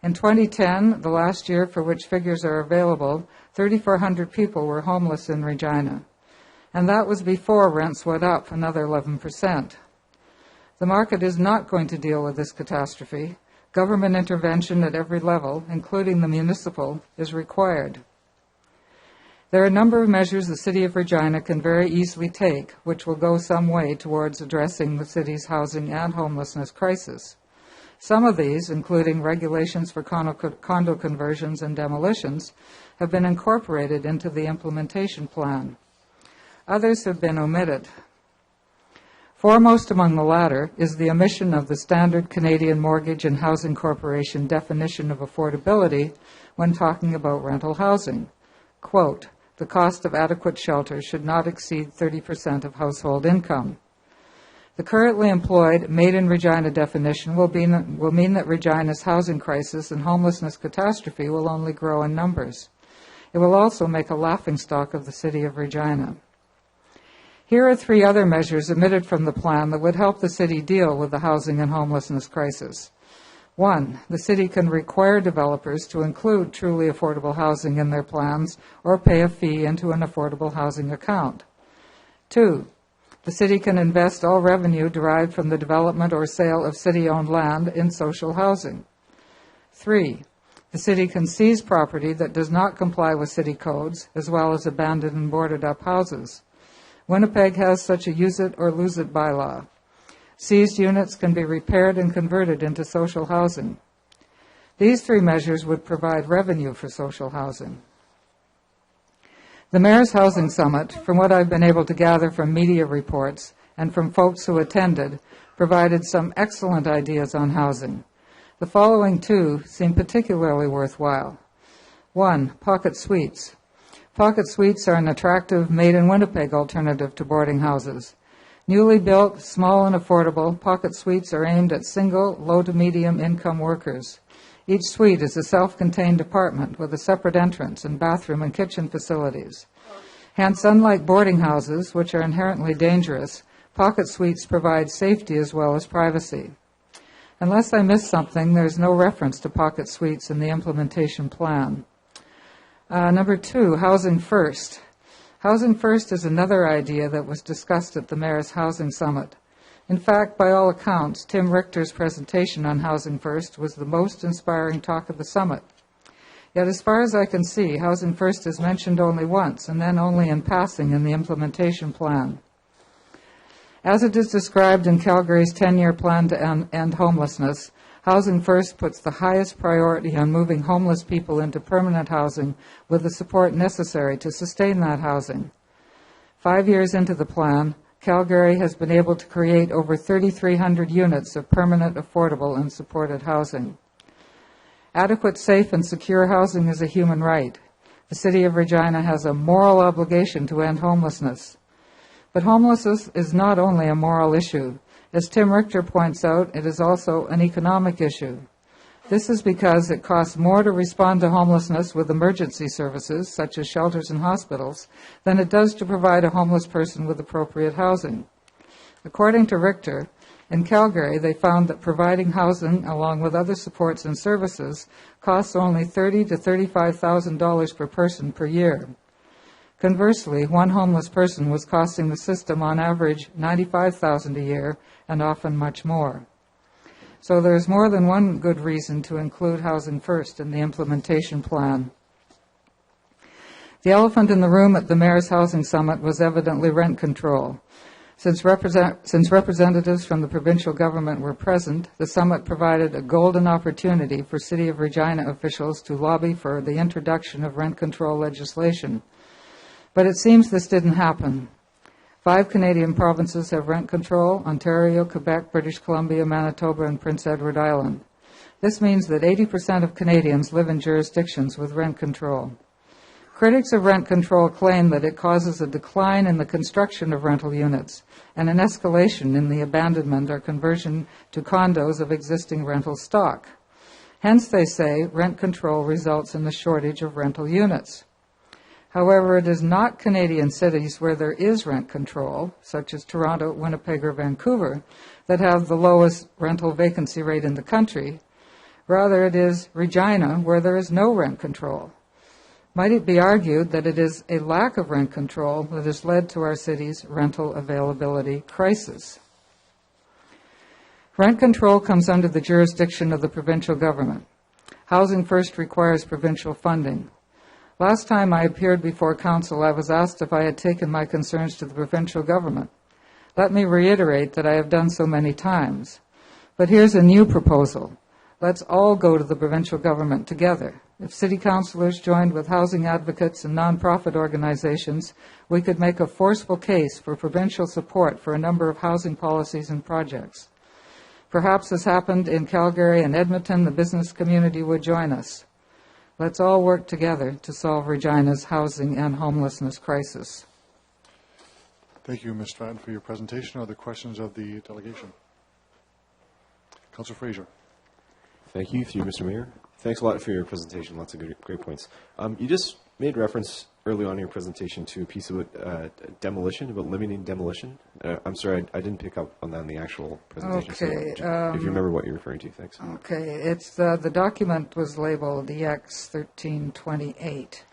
In 2010, the last year for which figures are available, 3,400 people were homeless in Regina, and that was before rents went up another 11%. The market is not going to deal with this catastrophe. Government intervention at every level, including the municipal, is required. There are a number of measures the City of Regina can very easily take, which will go some way towards addressing the city's housing and homelessness crisis. Some of these, including regulations for condo conversions and demolitions, have been incorporated into the implementation plan. Others have been omitted. Foremost among the latter is the omission of the standard Canadian Mortgage and Housing Corporation definition of affordability when talking about rental housing. Quote, the cost of adequate shelter should not exceed 30% of household income. The currently employed Made in Regina definition will mean that Regina's housing crisis and homelessness catastrophe will only grow in numbers. It will also make a laughingstock of the City of Regina. Here are three other measures omitted from the plan that would help the city deal with the housing and homelessness crisis. 1, the city can require developers to include truly affordable housing in their plans or pay a fee into an affordable housing account. 2, the city can invest all revenue derived from the development or sale of city-owned land in social housing. 3, the city can seize property that does not comply with city codes, as well as abandoned and boarded-up houses. Winnipeg has such a use-it-or-lose-it bylaw. Seized units can be repaired and converted into social housing. These three measures would provide revenue for social housing. The Mayor's Housing Summit, from what I've been able to gather from media reports and from folks who attended, provided some excellent ideas on housing. The following two seem particularly worthwhile. 1, pocket suites. Pocket suites are an attractive made-in-Winnipeg alternative to boarding houses. Newly built, small and affordable, pocket suites are aimed at single, low to medium income workers. Each suite is a self-contained apartment with a separate entrance and bathroom and kitchen facilities. Hence, unlike boarding houses, which are inherently dangerous, pocket suites provide safety as well as privacy. Unless I missed something, there's no reference to pocket suites in the implementation plan. Number 2, Housing First. Housing First is another idea that was discussed at the Mayor's Housing Summit. In fact, by all accounts, Tim Richter's presentation on Housing First was the most inspiring talk of the summit. Yet as far as I can see, Housing First is mentioned only once, and then only in passing in the implementation plan. As it is described in Calgary's 10-year plan to end homelessness, Housing First puts the highest priority on moving homeless people into permanent housing with the support necessary to sustain that housing. 5 years into the plan, Calgary has been able to create over 3,300 units of permanent, affordable, and supported housing. Adequate, safe, and secure housing is a human right. The City of Regina has a moral obligation to end homelessness. But homelessness is not only a moral issue. As Tim Richter points out, it is also an economic issue. This is because it costs more to respond to homelessness with emergency services, such as shelters and hospitals, than it does to provide a homeless person with appropriate housing. According to Richter, in Calgary, they found that providing housing, along with other supports and services, costs only $30,000 to $35,000 per person per year. Conversely, one homeless person was costing the system on average $95,000 a year, and often much more. So there's more than one good reason to include Housing First in the implementation plan. The elephant in the room at the Mayor's Housing Summit was evidently rent control. Since representatives from the provincial government were present, the summit provided a golden opportunity for City of Regina officials to lobby for the introduction of rent control legislation. But it seems this didn't happen. 5 Canadian provinces have rent control: Ontario, Quebec, British Columbia, Manitoba, and Prince Edward Island. This means that 80% of Canadians live in jurisdictions with rent control. Critics of rent control claim that it causes a decline in the construction of rental units and an escalation in the abandonment or conversion to condos of existing rental stock. Hence, they say, rent control results in the shortage of rental units. However, it is not Canadian cities where there is rent control, such as Toronto, Winnipeg, or Vancouver, that have the lowest rental vacancy rate in the country. Rather, it is Regina where there is no rent control. Might it be argued that it is a lack of rent control that has led to our city's rental availability crisis? Rent control comes under the jurisdiction of the provincial government. Housing First requires provincial funding. Last time I appeared before Council, I was asked if I had taken my concerns to the provincial government. Let me reiterate that I have done so many times. But here's a new proposal. Let's all go to the provincial government together. If city councillors joined with housing advocates and nonprofit organizations, we could make a forceful case for provincial support for a number of housing policies and projects. Perhaps as happened in Calgary and Edmonton, the business community would join us. Let's all work together to solve Regina's housing and homelessness crisis. Thank you, Ms. Stratton, for your presentation. Are there questions of the delegation? Councillor Fraser. Thank you, through Mr. Mayor. Thanks a lot for your presentation. Lots of great points. You just made reference early on in your presentation to a piece about demolition, about limiting demolition. I'm sorry, I didn't pick up on that in the actual presentation. Okay. So if you remember what you're referring to, thanks. Okay. It's the document was labeled EX 1328.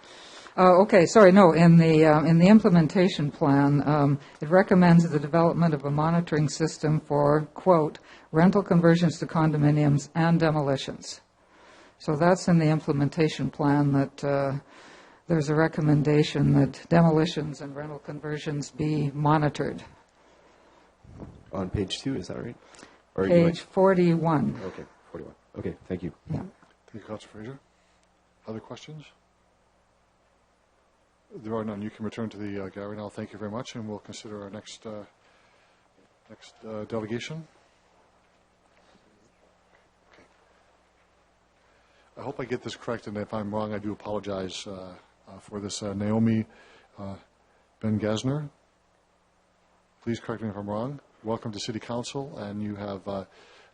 Okay, sorry, no, in the implementation plan, it recommends the development of a monitoring system for, quote, rental conversions to condominiums and demolitions. So that's in the implementation plan that there's a recommendation that demolitions and rental conversions be monitored. On page 2, is that right? Or Page 41. Okay, 41. Okay, thank you. Yeah. Thank you, Councillor Fraser. Other questions? There are none. You can return to the gallery now. Thank you very much, and we'll consider our next delegation. Okay. I hope I get this correct, and if I'm wrong, I do apologize for this. Naomi Ben-Gazner. Please correct me if I'm wrong. Welcome to City Council, and you have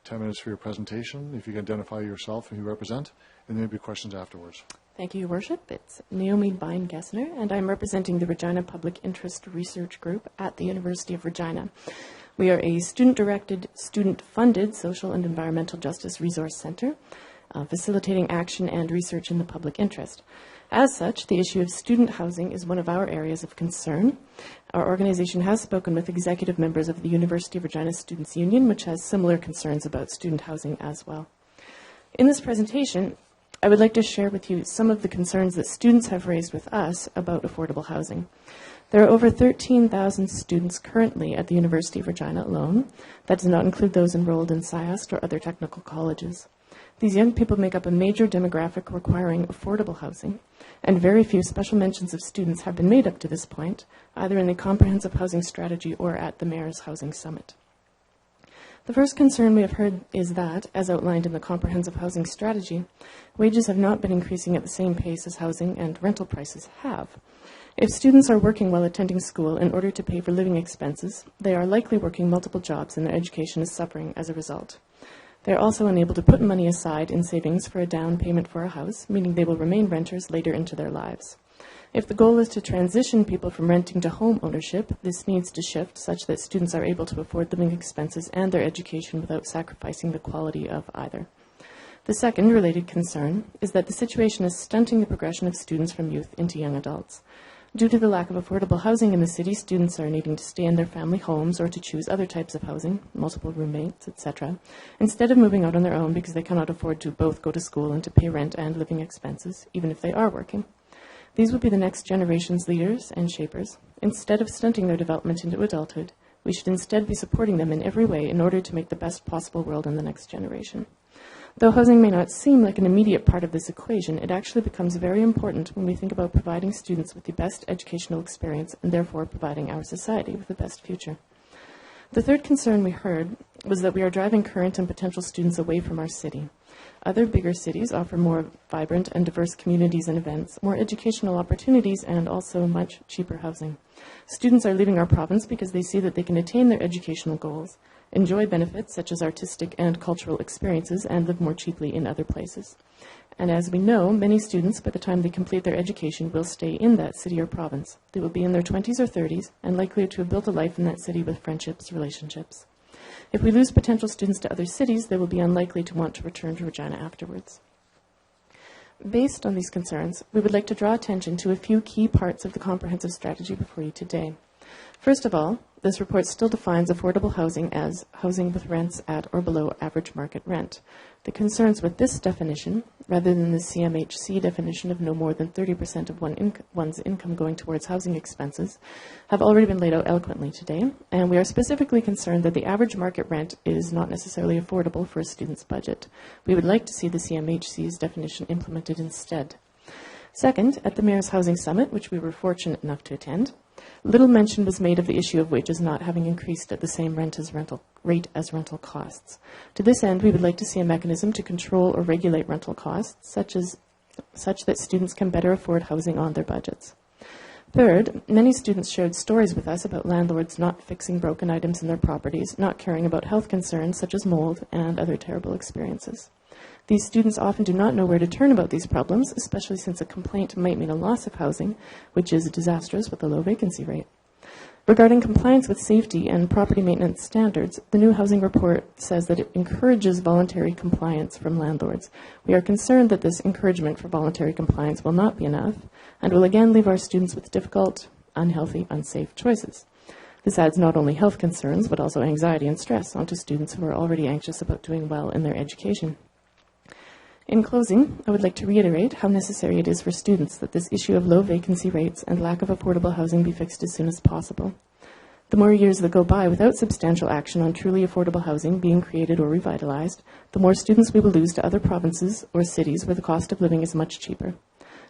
10 minutes for your presentation. If you can identify yourself and who you represent, and there may be questions afterwards. Thank you, Your Worship. It's Naomi Bein-Gessner, and I'm representing the Regina Public Interest Research Group at the University of Regina. We are a student-directed, student-funded social and environmental justice resource center, facilitating action and research in the public interest. As such, the issue of student housing is one of our areas of concern. Our organization has spoken with executive members of the University of Regina Students' Union, which has similar concerns about student housing as well. In this presentation, I would like to share with you some of the concerns that students have raised with us about affordable housing. There are over 13,000 students currently at the University of Regina alone. That does not include those enrolled in SciAst or other technical colleges. These young people make up a major demographic requiring affordable housing, and very few special mentions of students have been made up to this point, either in the Comprehensive Housing Strategy or at the Mayor's Housing Summit. The first concern we have heard is that, as outlined in the Comprehensive Housing Strategy, wages have not been increasing at the same pace as housing and rental prices have. If students are working while attending school in order to pay for living expenses, they are likely working multiple jobs and their education is suffering as a result. They are also unable to put money aside in savings for a down payment for a house, meaning they will remain renters later into their lives. If the goal is to transition people from renting to home ownership, this needs to shift such that students are able to afford living expenses and their education without sacrificing the quality of either. The second related concern is that the situation is stunting the progression of students from youth into young adults. Due to the lack of affordable housing in the city, students are needing to stay in their family homes or to choose other types of housing, multiple roommates, etc., instead of moving out on their own because they cannot afford to both go to school and to pay rent and living expenses, even if they are working. These would be the next generation's leaders and shapers. Instead of stunting their development into adulthood, we should instead be supporting them in every way in order to make the best possible world in the next generation. Though housing may not seem like an immediate part of this equation, it actually becomes very important when we think about providing students with the best educational experience and therefore providing our society with the best future. The third concern we heard was that we are driving current and potential students away from our city. Other bigger cities offer more vibrant and diverse communities and events, more educational opportunities, and also much cheaper housing. Students are leaving our province because they see that they can attain their educational goals, enjoy benefits such as artistic and cultural experiences, and live more cheaply in other places. And as we know, many students, by the time they complete their education, will stay in that city or province. They will be in their 20s or 30s and likely to have built a life in that city with friendships, relationships. If we lose potential students to other cities, they will be unlikely to want to return to Regina afterwards. Based on these concerns, we would like to draw attention to a few key parts of the comprehensive strategy before you today. First of all, this report still defines affordable housing as housing with rents at or below average market rent. The concerns with this definition, rather than the CMHC definition of no more than 30% of one's income going towards housing expenses, have already been laid out eloquently today, and we are specifically concerned that the average market rent is not necessarily affordable for a student's budget. We would like to see the CMHC's definition implemented instead. Second, at the Mayor's Housing Summit, which we were fortunate enough to attend, little mention was made of the issue of wages not having increased at the same rate as rental costs. To this end, we would like to see a mechanism to control or regulate rental costs, such that students can better afford housing on their budgets. Third, many students shared stories with us about landlords not fixing broken items in their properties, not caring about health concerns such as mold and other terrible experiences. These students often do not know where to turn about these problems, especially since a complaint might mean a loss of housing, which is disastrous with a low vacancy rate. Regarding compliance with safety and property maintenance standards, the new housing report says that it encourages voluntary compliance from landlords. We are concerned that this encouragement for voluntary compliance will not be enough and will again leave our students with difficult, unhealthy, unsafe choices. This adds not only health concerns, but also anxiety and stress onto students who are already anxious about doing well in their education. In closing, I would like to reiterate how necessary it is for students that this issue of low vacancy rates and lack of affordable housing be fixed as soon as possible. The more years that go by without substantial action on truly affordable housing being created or revitalized, the more students we will lose to other provinces or cities where the cost of living is much cheaper.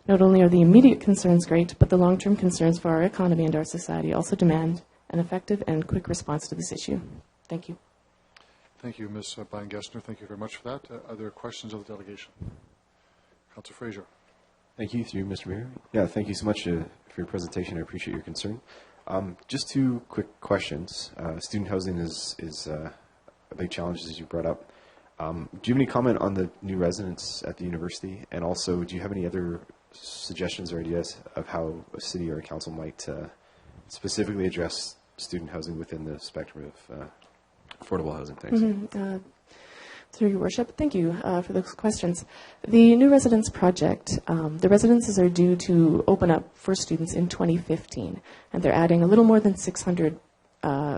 Not only are the immediate concerns great, but the long-term concerns for our economy and our society also demand an effective and quick response to this issue. Thank you. Thank you, Ms. Bein-Gessner. Thank you very much for that. Are there questions of the delegation? Councillor Fraser. Thank you, through Mr. Mayor. Yeah, thank you so much for your presentation. I appreciate your concern. Just two quick questions. Student housing is a big challenge, as you brought up. Do you have any comment on the new residents at the university? And also, do you have any other suggestions or ideas of how a city or a council might specifically address student housing within the spectrum of affordable housing? Thanks. Through your worship, thank you for those questions. The new residence project, the residences are due to open up for students in 2015, and they're adding a little more than 600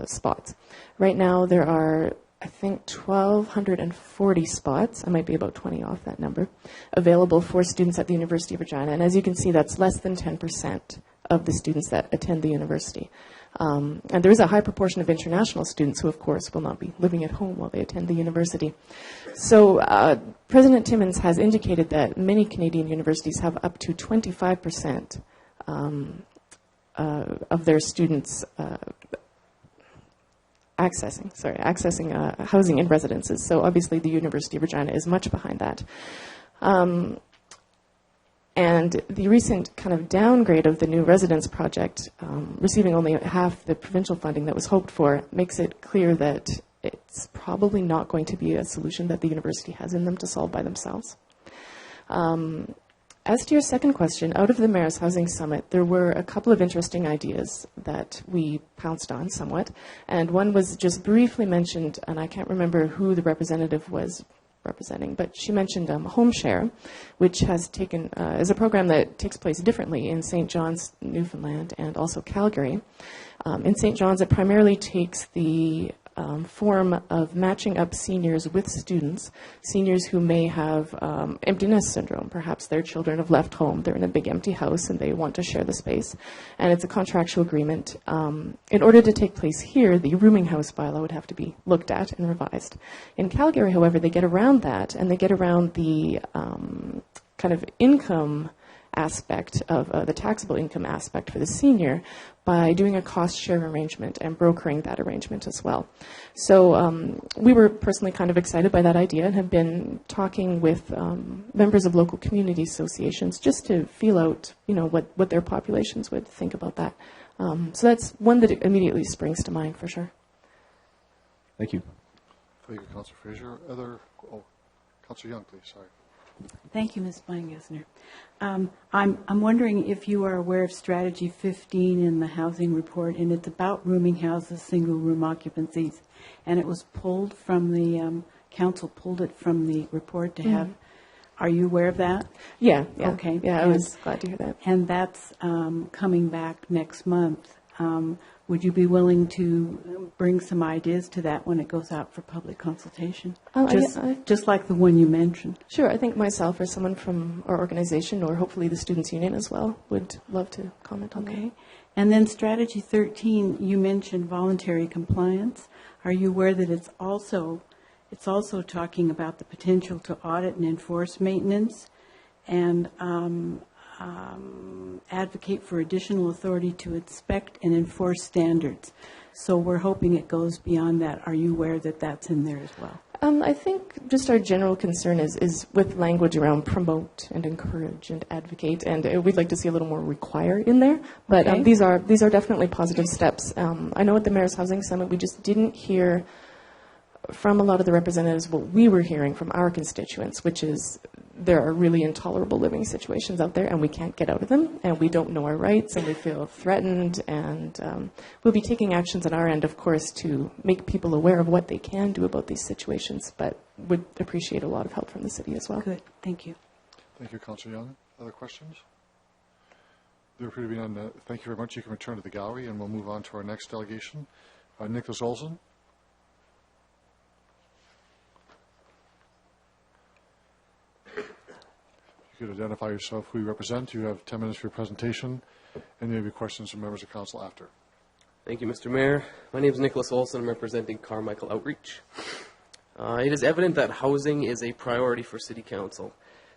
spots. Right now there are, I think, 1,240 spots, I might be about 20 off that number, available for students at the University of Regina. And as you can see, that's less than 10% of the students that attend the university. And there is a high proportion of international students who, of course, will not be living at home while they attend the university. So President Timmins has indicated that many Canadian universities have up to 25% of their students accessing housing in residences. So obviously the University of Regina is much behind that. And the recent kind of downgrade of the new residence project, receiving only half the provincial funding that was hoped for, makes it clear that it's probably not going to be a solution that the university has in them to solve by themselves. As to your second question, out of the Mayor's Housing Summit, there were a couple of interesting ideas that we pounced on somewhat. And one was just briefly mentioned, and I can't remember who the representative was representing, but she mentioned Home Share, which has taken, is a program that takes place differently in St. John's, Newfoundland, and also Calgary. In St. John's, it primarily takes the form of matching up seniors with students, seniors who may have empty nest syndrome. Perhaps their children have left home, they're in a big empty house, and they want to share the space. And it's a contractual agreement. In order to take place here, the rooming house bylaw would have to be looked at and revised. In Calgary, however, they get around that, and they get around the kind of income aspect of the taxable income aspect for the senior by doing a cost share arrangement and brokering that arrangement as well. So we were personally kind of excited by that idea and have been talking with members of local community associations just to feel out, you know, what their populations would think about that. So that's one that immediately springs to mind for sure. Thank you. Thank you, Councillor Fraser. Councillor Young, please. Sorry. Thank you, Ms. Weingessner. I'm wondering if you are aware of Strategy 15 in the housing report, and it's about rooming houses, single room occupancies, and it was pulled from the council pulled it from the report to have. Are you aware of that? Yeah. Okay. Yeah, I was glad to hear that. And that's coming back next month. Would you be willing to bring some ideas to that when it goes out for public consultation? Just like the one you mentioned. Sure. I think myself or someone from our organization or hopefully the Students' Union as well would love to comment on that. And then Strategy 13, you mentioned voluntary compliance. Are you aware that it's also talking about the potential to audit and enforce maintenance and advocate for additional authority to inspect and enforce standards? So we're hoping it goes beyond that. Are you aware that that's in there as well? I think just our general concern is with language around promote and encourage and advocate, and we'd like to see a little more require in there. But these are definitely positive steps. I know at the Mayor's Housing Summit we just didn't hear from a lot of the representatives what we were hearing from our constituents, which is there are really intolerable living situations out there and we can't get out of them and we don't know our rights and we feel threatened, and we'll be taking actions on our end, of course, to make people aware of what they can do about these situations, but would appreciate a lot of help from the city as well. Good. Thank you. Thank you, Councillor Young. Other questions? There appear to be none. Thank you very much. You can return to the gallery and we'll move on to our next delegation. Nicholas Olson. You could identify yourself, who you represent. You have 10 minutes for your presentation, and there may be questions from members of council after. Thank you, Mr. Mayor. My name is Nicholas Olson. I'm representing Carmichael Outreach. It is evident that housing is a priority for City Council.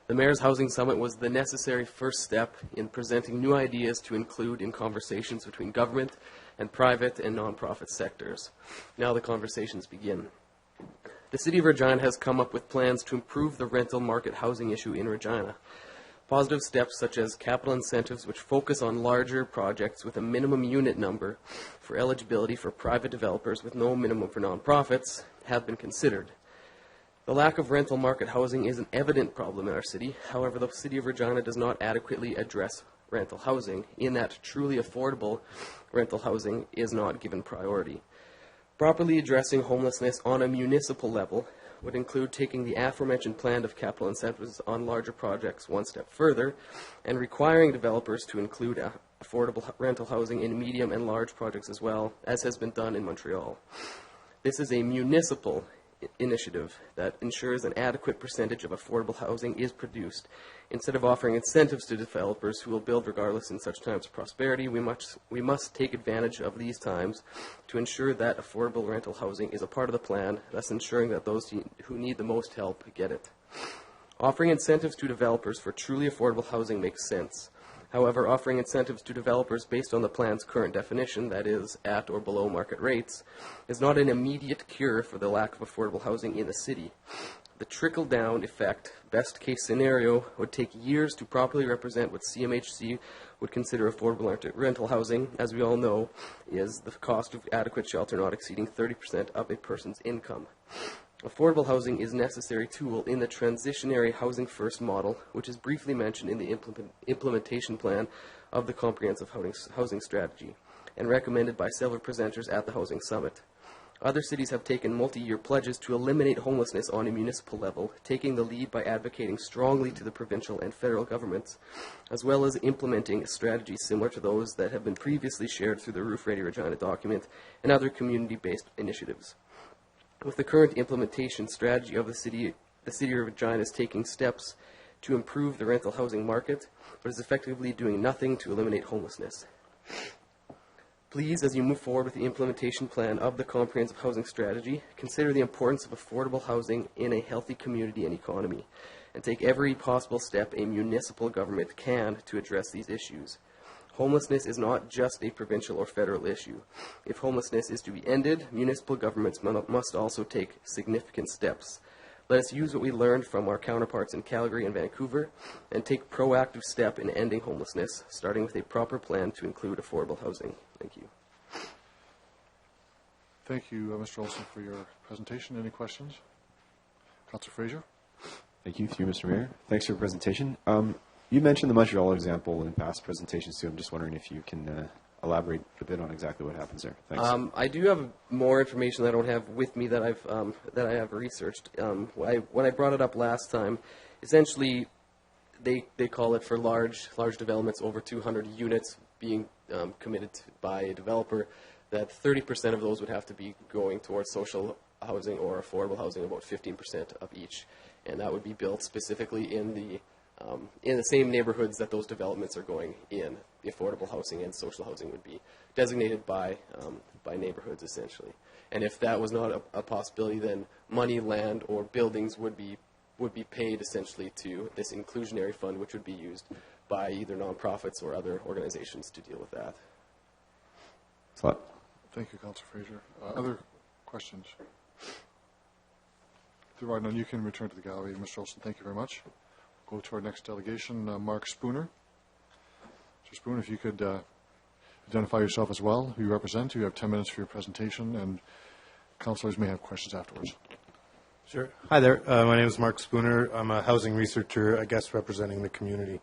The Mayor's Housing Summit was the necessary first step in presenting new ideas to include in conversations between government and private and nonprofit sectors. Now the conversations begin. The City of Regina has come up with plans to improve the rental market housing issue in Regina. Positive steps such as capital incentives which focus on larger projects with a minimum unit number for eligibility for private developers with no minimum for nonprofits have been considered. The lack of rental market housing is an evident problem in our city. However, the City of Regina does not adequately address rental housing, in that truly affordable rental housing is not given priority. Properly addressing homelessness on a municipal level would include taking the aforementioned plan of capital incentives on larger projects one step further and requiring developers to include affordable rental housing in medium and large projects as well, as has been done in Montreal. This is a municipal initiative that ensures an adequate percentage of affordable housing is produced. Instead of offering incentives to developers who will build regardless in such times of prosperity, we must take advantage of these times to ensure that affordable rental housing is a part of the plan, thus ensuring that those who need the most help get it. Offering incentives to developers for truly affordable housing makes sense. However, offering incentives to developers based on the plan's current definition, that is, at or below market rates, is not an immediate cure for the lack of affordable housing in the city. The trickle-down effect, best-case scenario, would take years to properly represent what CMHC would consider affordable rental housing, as we all know, is the cost of adequate shelter not exceeding 30% of a person's income. Affordable housing is a necessary tool in the transitionary housing first model, which is briefly mentioned in the implementation plan of the comprehensive housing strategy and recommended by several presenters at the Housing Summit. Other cities have taken multi-year pledges to eliminate homelessness on a municipal level, taking the lead by advocating strongly to the provincial and federal governments, as well as implementing strategies similar to those that have been previously shared through the Roof Ready Regina document and other community-based initiatives. With the current implementation strategy of the city of Regina is taking steps to improve the rental housing market, but is effectively doing nothing to eliminate homelessness. Please, as you move forward with the implementation plan of the comprehensive housing strategy, consider the importance of affordable housing in a healthy community and economy, and take every possible step a municipal government can to address these issues. Homelessness is not just a provincial or federal issue. If homelessness is to be ended, municipal governments must also take significant steps. Let us use what we learned from our counterparts in Calgary and Vancouver and take proactive step in ending homelessness, starting with a proper plan to include affordable housing. Thank you. Thank you, Mr. Olson, for your presentation. Any questions? Councillor Fraser? Thank you, through Mr. Mayor. Thanks for your presentation. You mentioned the Montreal example in past presentations too. I'm just wondering if you can elaborate a bit on exactly what happens there. Thanks. I do have more information that I don't have with me that I have researched. When I brought it up last time, essentially they call it for large developments over 200 units being committed by a developer, that 30% of those would have to be going towards social housing or affordable housing, about 15% of each, and that would be built specifically in the same neighborhoods that those developments are going in. The affordable housing and social housing would be designated by neighborhoods essentially. And if that was not a possibility, then money, land, or buildings would be paid essentially to this inclusionary fund, which would be used by either nonprofits or other organizations to deal with that. Thank you, Councillor Fraser. Other questions? If there are none, you can return to the gallery. Mr. Olson, thank you very much. Go to our next delegation, Mark Spooner. Mr. Spooner, if you could identify yourself as well, who you represent. You have 10 minutes for your presentation, and councillors may have questions afterwards. Sure. Hi there. My name is Mark Spooner. I'm a housing researcher, I guess, representing the community.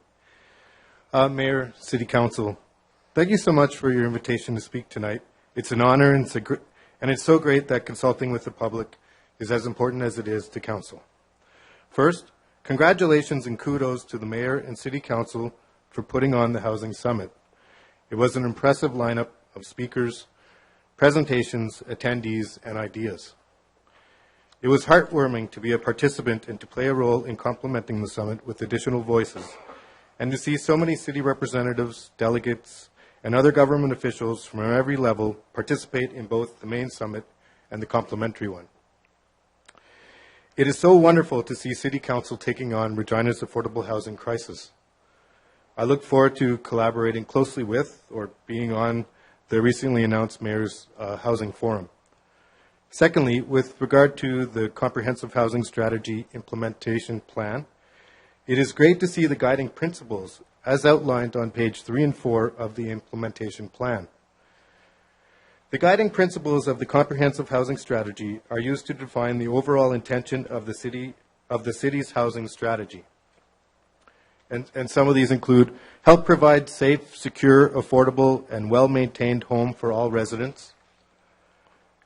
Mayor, City Council, thank you so much for your invitation to speak tonight. It's an honor, and it's so great that consulting with the public is as important as it is to Council. First, congratulations and kudos to the Mayor and City Council for putting on the Housing Summit. It was an impressive lineup of speakers, presentations, attendees, and ideas. It was heartwarming to be a participant and to play a role in complementing the summit with additional voices, and to see so many city representatives, delegates, and other government officials from every level participate in both the main summit and the complementary one. It is so wonderful to see City Council taking on Regina's affordable housing crisis. I look forward to collaborating closely with or being on the recently announced Mayor's Housing Forum. Secondly, with regard to the Comprehensive Housing Strategy Implementation Plan, it is great to see the guiding principles as outlined on page 3 and 4 of the implementation plan. The guiding principles of the Comprehensive Housing Strategy are used to define the overall intention of the city's housing strategy. And some of these include help provide safe, secure, affordable, and well-maintained home for all residents,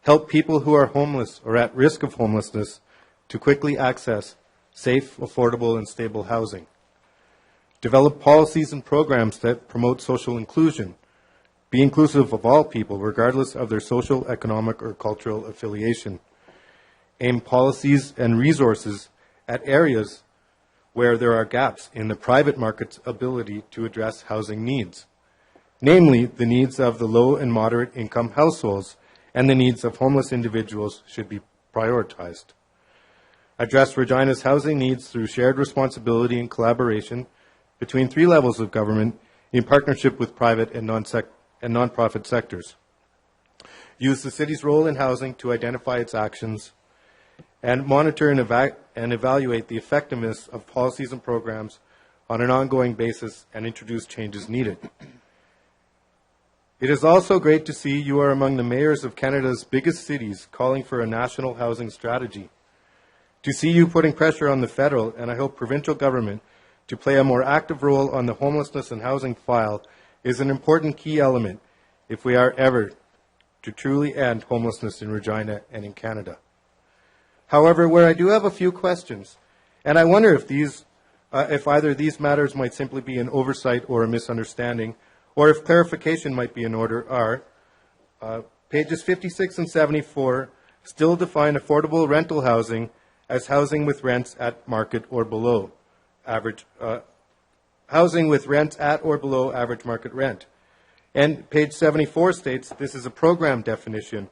help people who are homeless or at risk of homelessness to quickly access safe, affordable, and stable housing, develop policies and programs that promote social inclusion, be inclusive of all people regardless of their social, economic, or cultural affiliation, aim policies and resources at areas where there are gaps in the private market's ability to address housing needs, namely the needs of the low and moderate income households and the needs of homeless individuals should be prioritized. Address Regina's housing needs through shared responsibility and collaboration between 3 levels of government in partnership with private and nonprofit sectors. Use the city's role in housing to identify its actions and monitor and evaluate the effectiveness of policies and programs on an ongoing basis and introduce changes needed. It is also great to see you are among the mayors of Canada's biggest cities calling for a national housing strategy. To see you putting pressure on the federal and I hope provincial government to play a more active role on the homelessness and housing file is an important key element if we are ever to truly end homelessness in Regina and in Canada. However, where I do have a few questions, and I wonder if either these matters might simply be an oversight or a misunderstanding, or if clarification might be in order, are pages 56 and 74 still define affordable rental housing as housing with rents at market or below average, housing with rents at or below average market rent. And page 74 states this is a program definition.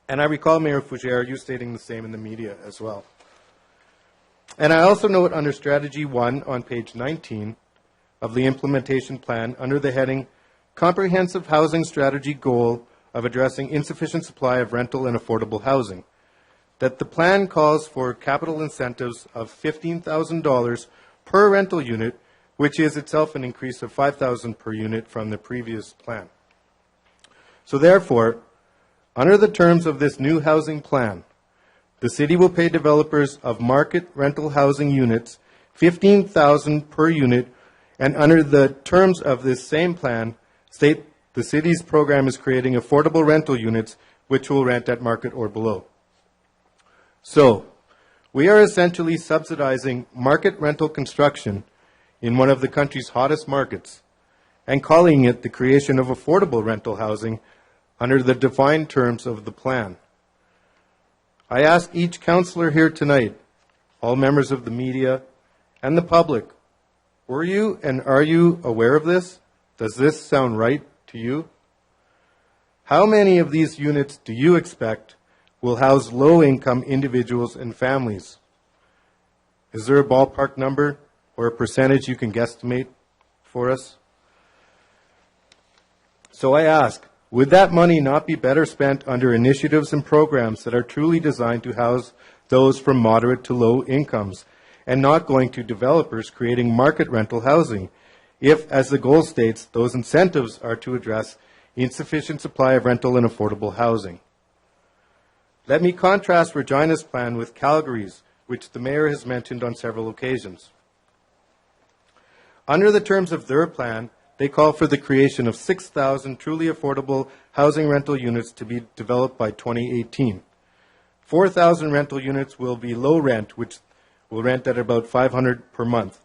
And I recall, Mayor Fougere, you stating the same in the media as well. And I also note under Strategy 1 on page 19 of the implementation plan, under the heading Comprehensive Housing Strategy Goal of Addressing Insufficient Supply of Rental and Affordable Housing, that the plan calls for capital incentives of $15,000 per rental unit, which is itself an increase of $5,000 per unit from the previous plan. So therefore, under the terms of this new housing plan, the city will pay developers of market rental housing units $15,000 per unit, and under the terms of this same plan, state the city's program is creating affordable rental units which will rent at market or below. So, we are essentially subsidizing market rental construction in one of the country's hottest markets and calling it the creation of affordable rental housing under the defined terms of the plan. I ask each councillor here tonight, all members of the media and the public, were you and are you aware of this? Does this sound right to you? How many of these units do you expect will house low-income individuals and families? Is there a ballpark number or a percentage you can guesstimate for us? So I ask, would that money not be better spent under initiatives and programs that are truly designed to house those from moderate to low incomes and not going to developers creating market rental housing if, as the goal states, those incentives are to address insufficient supply of rental and affordable housing? Let me contrast Regina's plan with Calgary's, which the mayor has mentioned on several occasions. Under the terms of their plan, they call for the creation of 6,000 truly affordable housing rental units to be developed by 2018. 4,000 rental units will be low rent, which will rent at about $500 per month.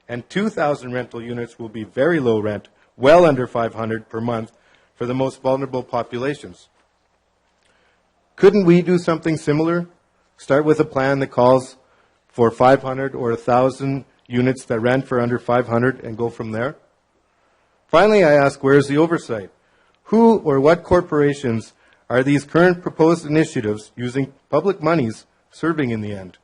And 2,000 rental units will be very low rent, well under $500 per month for the most vulnerable populations. Couldn't we do something similar? Start with a plan that calls for 500 or 1,000 units that rent for under 500 and go from there? Finally, I ask, where is the oversight? Who or what corporations are these current proposed initiatives using public monies serving in the end?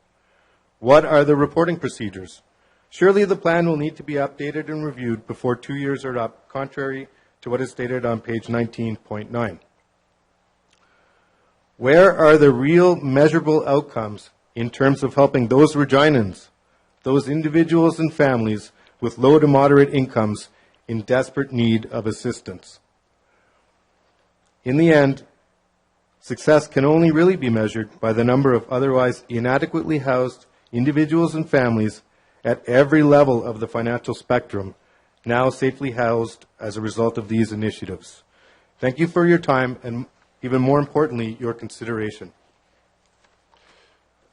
What are the reporting procedures? Surely the plan will need to be updated and reviewed before 2 years are up, contrary to what is stated on page 19.9. Where are the real measurable outcomes in terms of helping those Reginans, those individuals and families with low to moderate incomes in desperate need of assistance? In the end, success can only really be measured by the number of otherwise inadequately housed individuals and families at every level of the financial spectrum now safely housed as a result of these initiatives. Thank you for your time and, even more importantly, your consideration.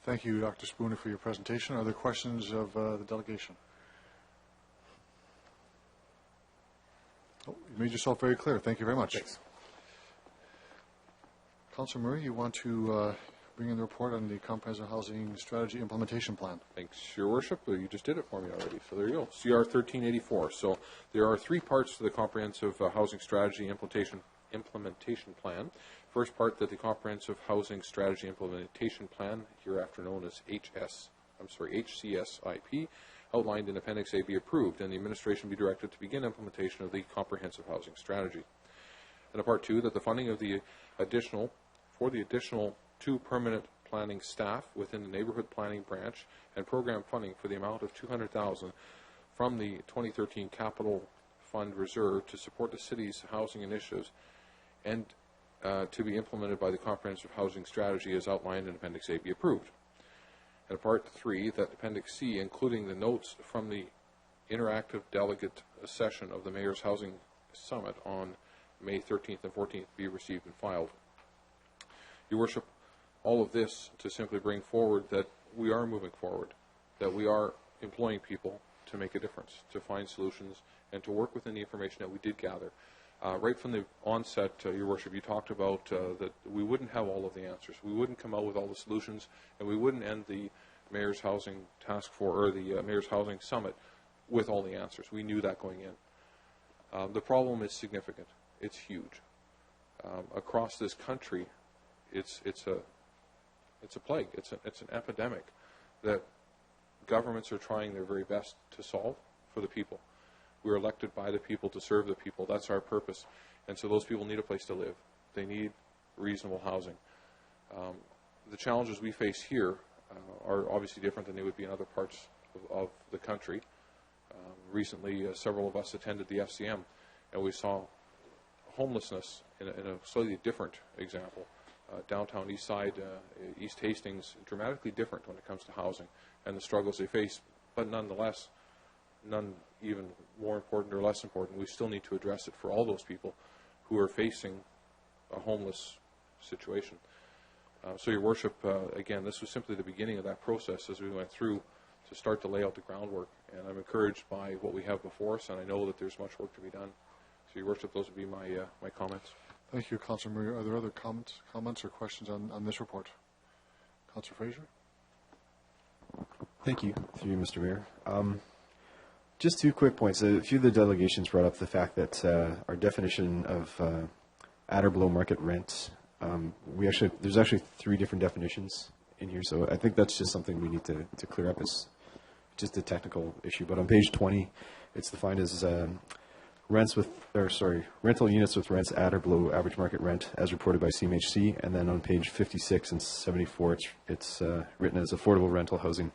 Thank you, Dr. Spooner, for your presentation. Are there questions of the delegation? Oh, you made yourself very clear. Thank you very much. Thanks. Councillor Murray, you want to bring in the report on the Comprehensive Housing Strategy Implementation Plan. Thanks, Your Worship. You just did it for me already. So there you go. CR 1384. So there are three parts to the Comprehensive Housing Strategy Implementation Plan. First part, that the Comprehensive Housing Strategy Implementation Plan, hereafter known as HCSIP, outlined in Appendix A, be approved, and the administration be directed to begin implementation of the Comprehensive Housing Strategy. And a part two, that the funding of the additional 2 permanent planning staff within the neighborhood planning branch and program funding for the amount of $200,000 from the 2013 Capital Fund Reserve to support the city's housing initiatives and to be implemented by the Comprehensive Housing Strategy as outlined in Appendix A be approved. And Part 3, that Appendix C, including the notes from the interactive delegate session of the Mayor's Housing Summit on May 13th and 14th, be received and filed. Your Worship, all of this to simply bring forward that we are moving forward, that we are employing people to make a difference, to find solutions, and to work within the information that we did gather. Right from the onset, Your Worship, you talked about that we wouldn't have all of the answers. We wouldn't come out with all the solutions, and we wouldn't end the Mayor's Housing Task Force or the Mayor's Housing Summit with all the answers. We knew that going in. The problem is significant. It's huge. Across this country, it's a plague. It's an epidemic that governments are trying their very best to solve for the people. We're elected by the people to serve the people. That's our purpose. And so those people need a place to live. They need reasonable housing. The challenges we face here are obviously different than they would be in other parts of the country. Recently, several of us attended the FCM, and we saw homelessness in a slightly different example. Downtown East Side, East Hastings, dramatically different when it comes to housing and the struggles they face, but nonetheless, none even more important or less important. We still need to address it for all those people who are facing a homeless situation. So, Your Worship, again, this was simply the beginning of that process as we went through to start to lay out the groundwork. And I'm encouraged by what we have before us, and I know that there's much work to be done. So, Your Worship, those would be my comments. Thank you, Councillor Murray. Are there other comments or questions on this report? Councillor Fraser? Thank you, through you, Mr. Mayor. Just 2 quick points. A few of the delegations brought up the fact that our definition of at or below market rent, there's actually 3 different definitions in here, so I think that's just something we need to clear up. It's just a technical issue. But on page 20, it's defined as rental units with rents at or below average market rent as reported by CMHC, and then on page 56 and 74, it's written as affordable rental housing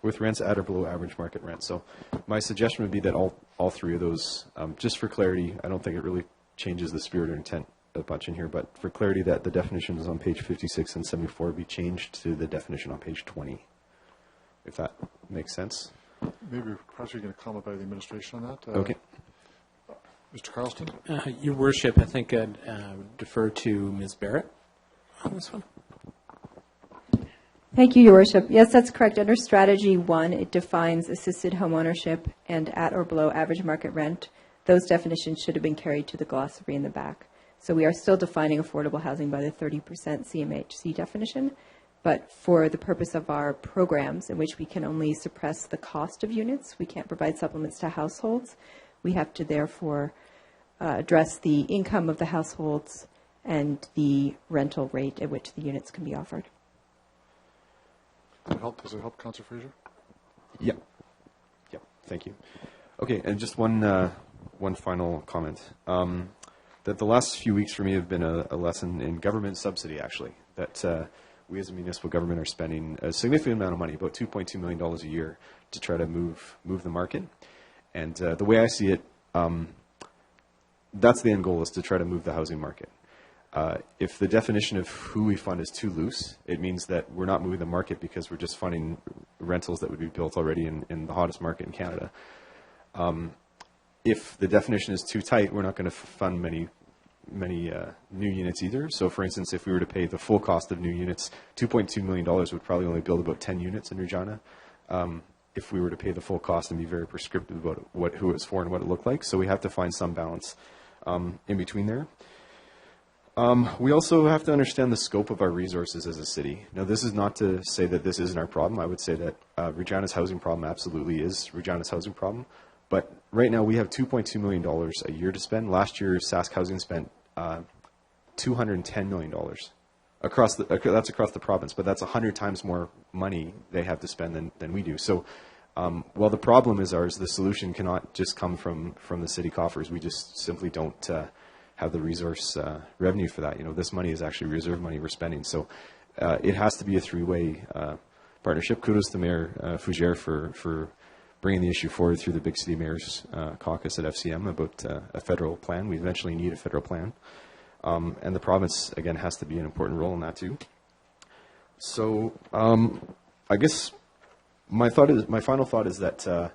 with rents at or below average market rent. So my suggestion would be that all 3 of those, just for clarity, I don't think it really changes the spirit or intent a bunch in here, but for clarity that the definitions on page 56 and 74 be changed to the definition on page 20, if that makes sense. Maybe perhaps we can comment by the administration on that. Okay. Mr. Carlston? Your Worship, I think I'd defer to Ms. Barrett on this one. Thank you, Your Worship. Yes, that's correct. Under Strategy 1, it defines assisted homeownership and at or below average market rent. Those definitions should have been carried to the glossary in the back. So we are still defining affordable housing by the 30% CMHC definition, but for the purpose of our programs in which we can only suppress the cost of units, we can't provide supplements to households. We have to therefore address the income of the households and the rental rate at which the units can be offered. Does it help, Councillor Fraser? Yeah. Thank you. Okay, and just one final comment. That the last few weeks for me have been a lesson in government subsidy, actually. That we as a municipal government are spending a significant amount of money, about $2.2 million a year, to try to move the market. And the way I see it, that's the end goal, is to try to move the housing market. If the definition of who we fund is too loose, it means that we're not moving the market because we're just funding rentals that would be built already in the hottest market in Canada. If the definition is too tight, we're not going to fund many new units either. So, for instance, if we were to pay the full cost of new units, $2.2 million would probably only build about 10 units in Regina. If we were to pay the full cost and be very prescriptive about who it's for and what it looked like. So we have to find some balance in between there. We also have to understand the scope of our resources as a city. Now, this is not to say that this isn't our problem. I would say that Regina's housing problem absolutely is Regina's housing problem. But right now we have $2.2 million a year to spend. Last year, Sask Housing spent $210 million. That's across the province, but that's 100 times more money they have to spend than we do. So while the problem is ours, the solution cannot just come from the city coffers. We just simply don't have the resource revenue for that. This money is actually reserve money we're spending. So it has to be a 3-way partnership. Kudos to Mayor Fougere for bringing the issue forward through the Big City Mayors Caucus at FCM about a federal plan. We eventually need a federal plan. And the province, again, has to be an important role in that too. So I guess my final thought is that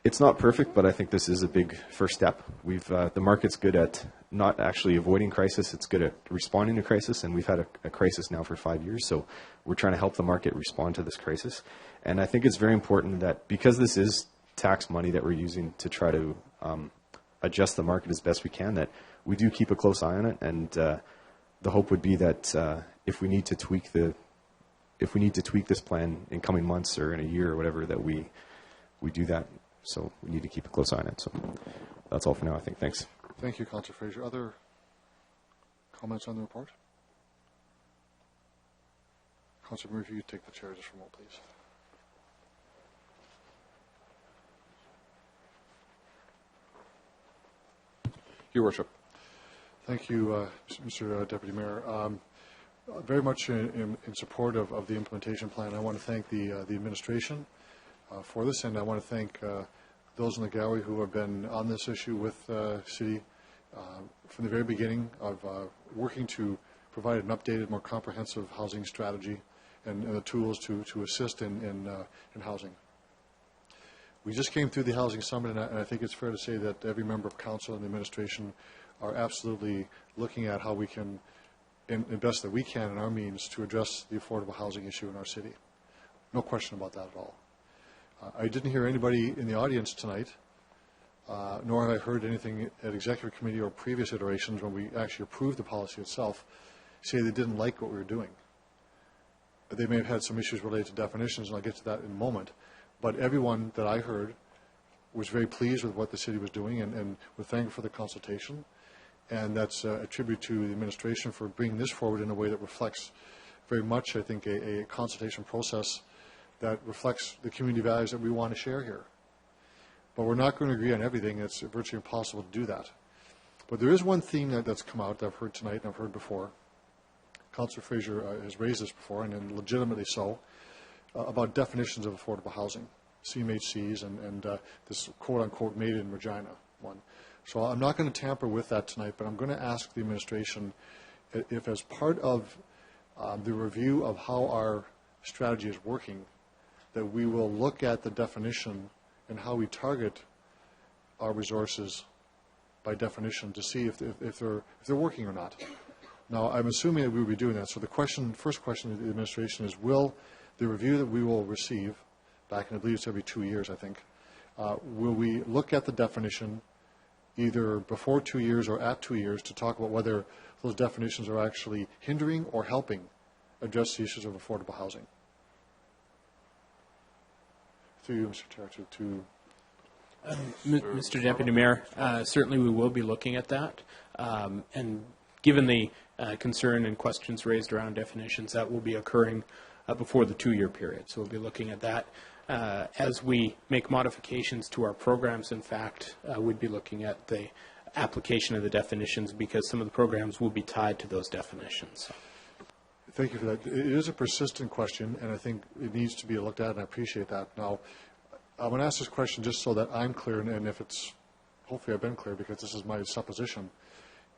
it's not perfect, but I think this is a big first step. The market's good at not actually avoiding crisis, it's good at responding to crisis, and we've had a crisis now for 5 years, so we're trying to help the market respond to this crisis. And I think it's very important that, because this is tax money that we're using to try to adjust the market as best we can, that we do keep a close eye on it, and the hope would be that if we need to tweak this plan in coming months or in a year or whatever, that we do that. So we need to keep a close eye on it. So that's all for now, I think. Thanks. Thank you, Councillor Fraser. Other comments on the report? Councillor Murphy, you take the chair just for a moment, please. Your Worship. Thank you, Mr. Deputy Mayor. Very much in support of the implementation plan. I want to thank the administration for this, and I want to thank those in the gallery who have been on this issue with City from the very beginning of working to provide an updated, more comprehensive housing strategy and the tools to assist in housing. We just came through the Housing Summit, and I think it's fair to say that every member of council and the administration are absolutely looking at how we can invest that we can in our means to address the affordable housing issue in our city. No question about that at all. I didn't hear anybody in the audience tonight, nor have I heard anything at executive committee or previous iterations when we actually approved the policy itself, say they didn't like what we were doing. They may have had some issues related to definitions, and I'll get to that in a moment. But everyone that I heard was very pleased with what the city was doing, and we're thankful for the consultation. And that's a tribute to the administration for bringing this forward in a way that reflects very much, I think, a consultation process that reflects the community values that we want to share here. But we're not going to agree on everything. It's virtually impossible to do that. But there is one theme that's come out that I've heard tonight and I've heard before. Councillor Fraser has raised this before, and legitimately so, about definitions of affordable housing, CMHCs, and this quote-unquote made in Regina one. So I'm not going to tamper with that tonight, but I'm going to ask the administration if, as part of the review of how our strategy is working, that we will look at the definition and how we target our resources by definition to see if they're working or not. Now, I'm assuming that we will be doing that. So the first question of the administration is, will the review that we will receive, back in, I believe it's every 2 years, I think, will we look at the definition either before 2 years or at 2 years to talk about whether those definitions are actually hindering or helping address the issues of affordable housing? Through you, Mr. Chair, Mr. Deputy Mayor, certainly we will be looking at that. And given the concern and questions raised around definitions, that will be occurring before the 2-year period. So we'll be looking at that. As we make modifications to our programs, in fact, we'd be looking at the application of the definitions, because some of the programs will be tied to those definitions. Thank you for that. It is a persistent question, and I think it needs to be looked at, and I appreciate that. Now, I'm going to ask this question just so that I'm clear, and if it's, hopefully I've been clear, because this is my supposition,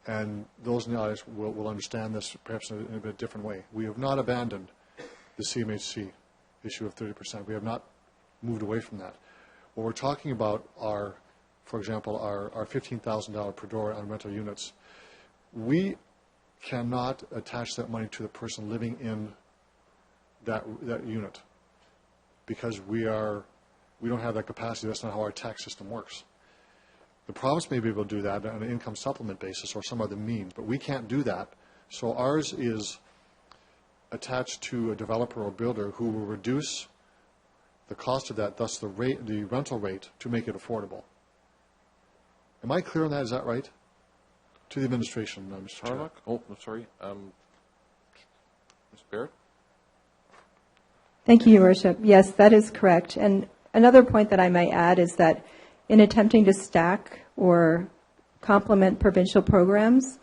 and those in the audience will understand this perhaps in a bit different way. We have not abandoned the CMHC issue of 30%. We have not moved away from that. What we're talking about are, for example, our $15,000 per door on rental units. We cannot attach that money to the person living in that unit because we don't have that capacity. That's not how our tax system works. The province may be able to do that on an income supplement basis or some other means, but we can't do that. So ours is attached to a developer or builder who will reduce the cost of that, thus the rental rate, to make it affordable. Am I clear on that? Is that right? To the administration, Mr. Chair. Oh, I'm sorry. Ms. Barrett? Thank you, Your Worship. Yes, that is correct. And another point that I might add is that in attempting to stack or complement provincial programs,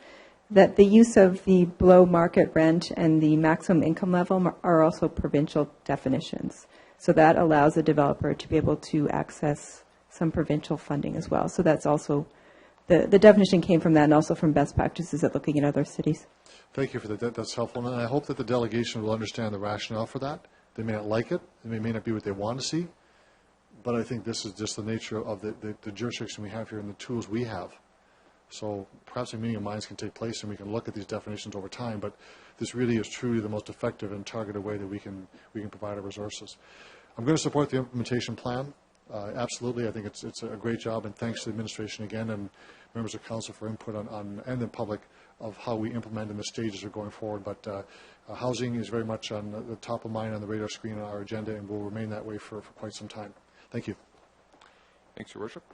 that the use of the below market rent and the maximum income level are also provincial definitions. So that allows a developer to be able to access some provincial funding as well. So that's also, the definition came from that and also from best practices at looking at other cities. Thank you for that. That's helpful. And I hope that the delegation will understand the rationale for that. They may not like it. It may not be what they want to see. But I think this is just the nature of the jurisdiction we have here and the tools we have. So perhaps a meeting of minds can take place and we can look at these definitions over time. But this really is truly the most effective and targeted way that we can provide our resources. I'm going to support the implementation plan. Absolutely. I think it's a great job. And thanks to the administration again and members of council for input on and the public of how we implement and the stages are going forward. But housing is very much on the top of mind on the radar screen on our agenda and will remain that way for quite some time. Thank you. Thanks, Your Worship.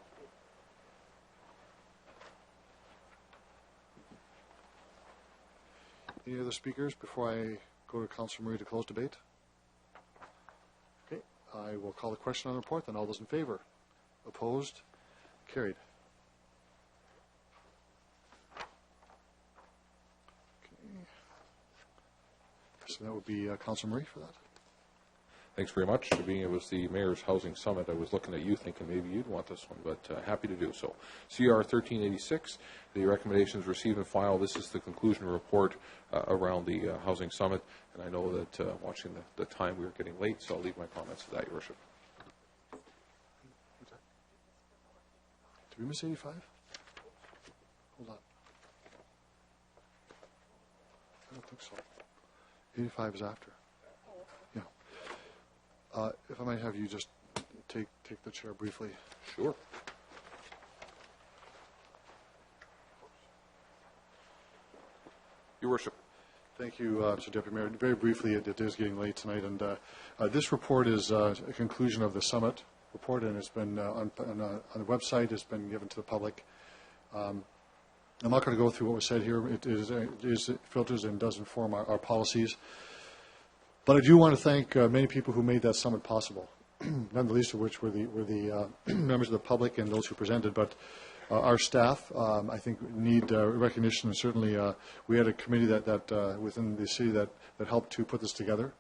Any other speakers before I go to Councillor Murray to close debate? Okay, I will call the question on the report. Then all those in favor? Opposed? Carried. Okay. So that would be Councillor Murray for that. Thanks very much. Being it was the Mayor's Housing Summit, I was looking at you thinking maybe you'd want this one, but happy to do so. CR 1386, the recommendations receive and file. This is the conclusion report around the Housing Summit, and I know that watching the time we were getting late, so I'll leave my comments to that, Your Worship. Did we miss 85? Hold on. I don't think so. 85 is after. Yeah. If I might have you just take the chair briefly. Sure. Your Worship. Thank you, Mr. Deputy Mayor. Very briefly, it is getting late tonight, and this report is a conclusion of the summit report, and it's been on the website. It's been given to the public. I'm not going to go through what was said here. It filters and does inform our policies. But I do want to thank many people who made that summit possible, none the least of which were the members of the public and those who presented. But our staff, I think, need recognition. And certainly, we had a committee that within the city that helped to put this together.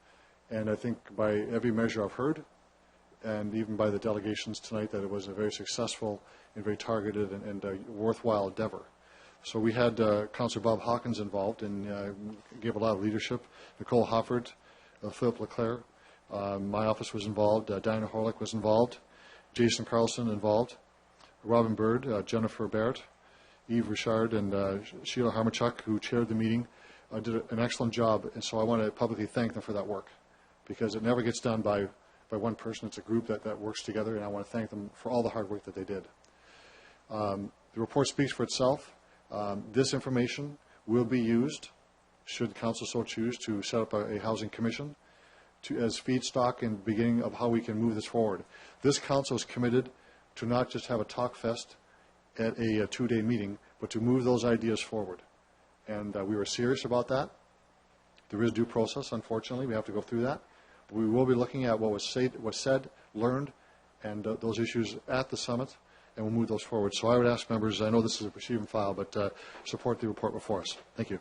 And I think by every measure I've heard, and even by the delegations tonight, that it was a very successful and very targeted and worthwhile endeavor. So we had Councillor Bob Hawkins involved and gave a lot of leadership. Nicole Hofford, Philip Leclerc, my office was involved, Diana Horlick was involved, Jason Carlson involved, Robin Bird, Jennifer Barrett, Eve Richard, and Sheila Harmachuk, who chaired the meeting, did an excellent job. And so I want to publicly thank them for that work, because it never gets done by one person. It's a group that works together, and I want to thank them for all the hard work that they did. The report speaks for itself. This information will be used, should council so choose, to set up a housing commission as feedstock and beginning of how we can move this forward. This council is committed to not just have a talk fest at a two-day meeting, but to move those ideas forward. And we were serious about that. There is due process, unfortunately. We have to go through that. We will be looking at what was said, learned, and those issues at the summit, and we'll move those forward. So I would ask members, I know this is a receive and file, but support the report before us. Thank you.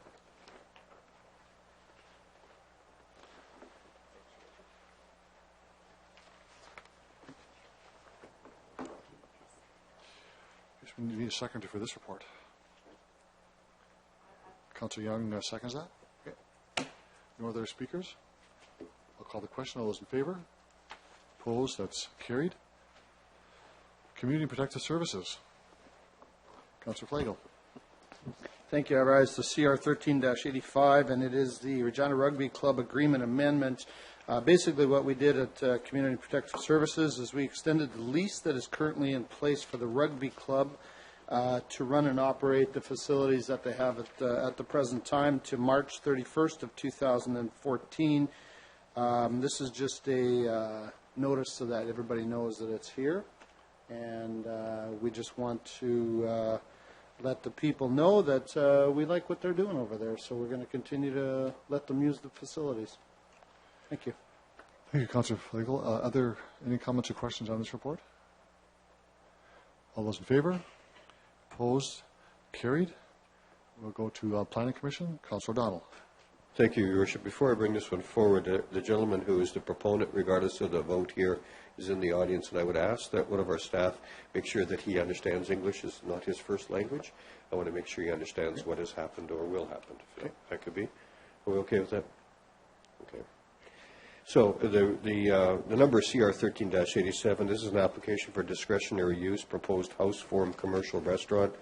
We need a seconder for this report. Councillor Young seconds that. Okay. No other speakers? I'll call the question. All those in favor? Opposed? That's carried. Community Protective Services. Councillor Flagel. Thank you. I rise to CR 13-85, and it is the Regina Rugby Club Agreement Amendment. Basically, what we did at Community Protective Services is we extended the lease that is currently in place for the rugby club to run and operate the facilities that they have at the present time to March 31st of 2014. This is just a notice so that everybody knows that it's here, and we just want to let the people know that we like what they're doing over there, so we're going to continue to let them use the facilities. Thank you. Thank you, Councillor Flagel. Are there any comments or questions on this report? All those in favor? Opposed? Carried. We'll go to Planning Commission. Councillor O'Donnell. Thank you, Your Worship. Before I bring this one forward, the gentleman who is the proponent, regardless of the vote here, is in the audience, and I would ask that one of our staff make sure that he understands English is not his first language. I want to make sure he understands what has happened or will happen. If that could be. Are we okay with that? Okay. So the number is CR 13-87. This is an application for discretionary use, proposed house form commercial restaurant.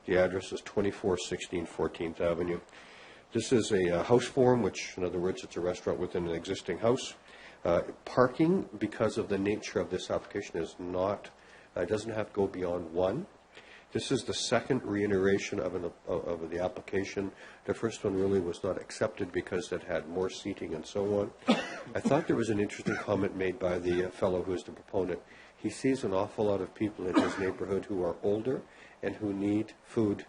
The address is 2416 14th Avenue. This is a house form, which, in other words, it's a restaurant within an existing house. Parking, because of the nature of this application, is not, doesn't have to go beyond one. This is the second reiteration of the application. The first one really was not accepted because it had more seating and so on. I thought there was an interesting comment made by the fellow who is the proponent. He sees an awful lot of people in his neighborhood who are older and who need food,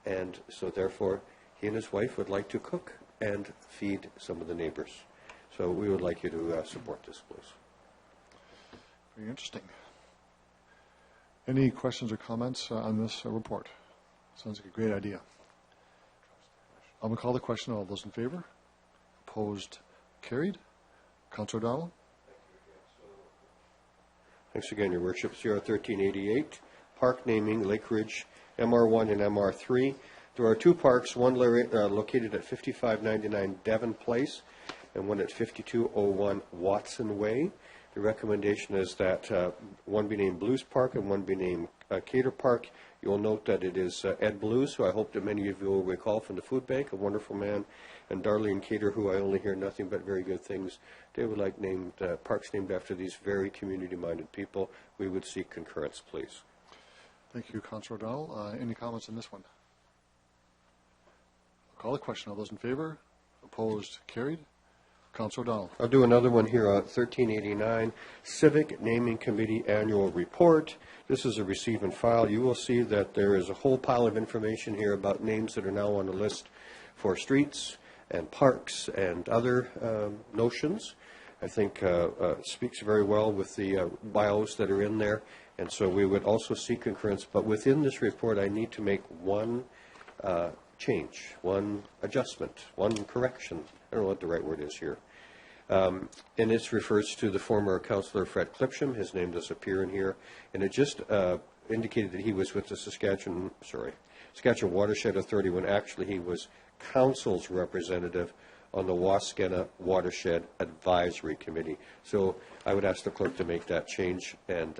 and so therefore he and his wife would like to cook and feed some of the neighbors. So we would like you to support this, please. Very interesting. Any questions or comments on this report? Sounds like a great idea. I'm going to call the question. All those in favor? Opposed? Carried? Councillor O'Donnell? Thanks again, Your Worship. CR 1388, park naming, Lake Ridge, MR1 and MR3. There are two parks, one located at 5599 Devon Place and one at 5201 Watson Way. The recommendation is that one be named Blues Park and one be named Cater Park. You will note that it is Ed Blues, who I hope that many of you will recall from the food bank, a wonderful man, and Darlene Cater, who I only hear nothing but very good things. They would like named parks named after these very community-minded people. We would seek concurrence, please. Thank you, Councillor O'Donnell. Any comments on this one? I'll call the question. All those in favor? Opposed? Carried? Councillor O'Donnell. I'll do another one here on 1389, Civic Naming Committee Annual Report. This is a receive and file. You will see that there is a whole pile of information here about names that are now on the list for streets and parks and other notions. I think speaks very well with the bios that are in there, and so we would also seek concurrence. But within this report, I need to make one change, one adjustment, one correction. I don't know what the right word is here. And this refers to the former Councillor Fred Clipsham. His name does appear in here. And it just indicated that he was with the Saskatchewan Watershed Authority when actually he was Council's representative on the Wascana Watershed Advisory Committee. So I would ask the clerk to make that change, and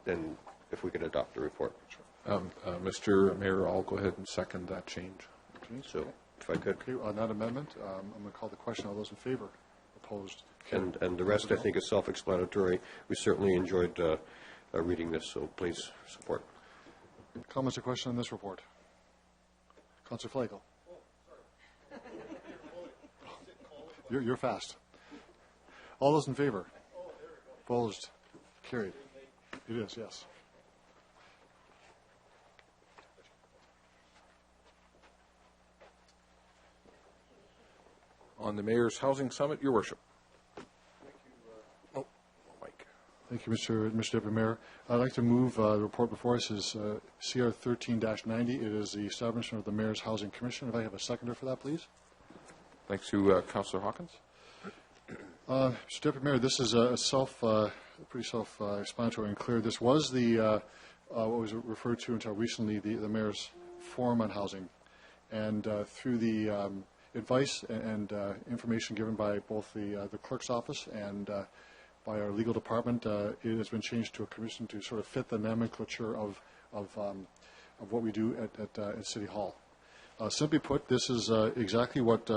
then if we could adopt the report. Mr. Mayor, I'll go ahead and second that change. Okay. So if I could. Okay, on that amendment, I'm going to call the question. All those in favor? Opposed? And the rest, I think, is self-explanatory. We certainly enjoyed reading this, so please support. Comments or questions on this report? Councillor Flagel. You're fast. All those in favor? Opposed? Carried. It is, yes. On the Mayor's Housing Summit, Your Worship. Thank you, Mr. Deputy Mayor. I'd like to move the report before us is CR 13-90. It is the establishment of the Mayor's Housing Commission. If I have a seconder for that, please. Thanks to Councillor Hawkins. Mr. Deputy Mayor, this is pretty self-explanatory and clear. This was the what was referred to until recently the Mayor's Forum on Housing, and through the advice and information given by both the clerk's office and by our legal department, it has been changed to a commission to sort of fit the nomenclature of what we do at City Hall. Simply put, this is exactly what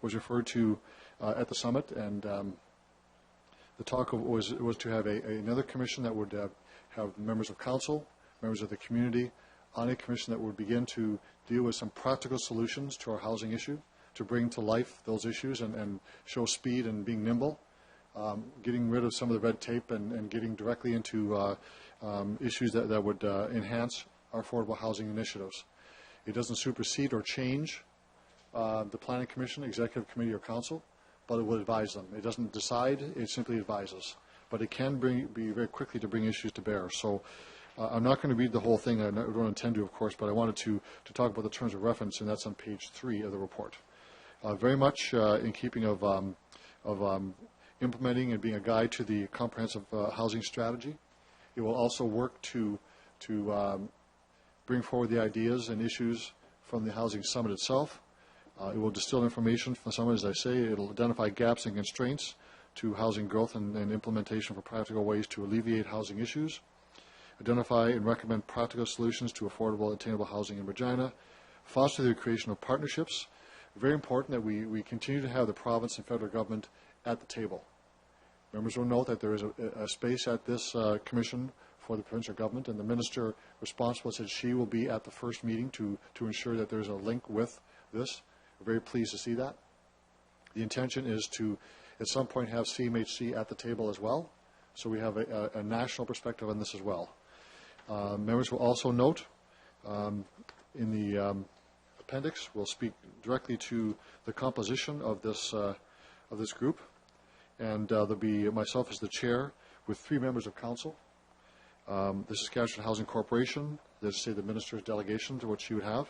was referred to at the summit, and the talk was to have another commission that would have members of council, members of the community, on a commission that would begin to deal with some practical solutions to our housing issue, to bring to life those issues and show speed and being nimble, getting rid of some of the red tape and getting directly into issues that would enhance our affordable housing initiatives. It doesn't supersede or change the Planning Commission, Executive Committee, or Council, but it will advise them. It doesn't decide, it simply advises. But it can be very quickly to bring issues to bear. So I'm not going to read the whole thing. I don't intend to, of course, but I wanted to talk about the terms of reference, and that's on page 3 of the report. very much in keeping of implementing and being a guide to the comprehensive housing strategy. It will also work to bring forward the ideas and issues from the Housing Summit itself. It will distill information from the summit, as I say. It will identify gaps and constraints to housing growth and implementation for practical ways to alleviate housing issues. Identify and recommend practical solutions to affordable, attainable housing in Regina. Foster the creation of partnerships. Very important that we continue to have the province and federal government at the table. Members will note that there is a space at this commission for the provincial government, and the minister responsible said she will be at the first meeting to ensure that there's a link with this. We're very pleased to see that. The intention is to, at some point, have CMHC at the table as well, so we have a national perspective on this as well. Members will also note in the appendix, we'll speak directly to the composition of this group, and there'll be myself as the chair with 3 members of council. The Saskatchewan Housing Corporation, let's say the minister's delegation to what she would have.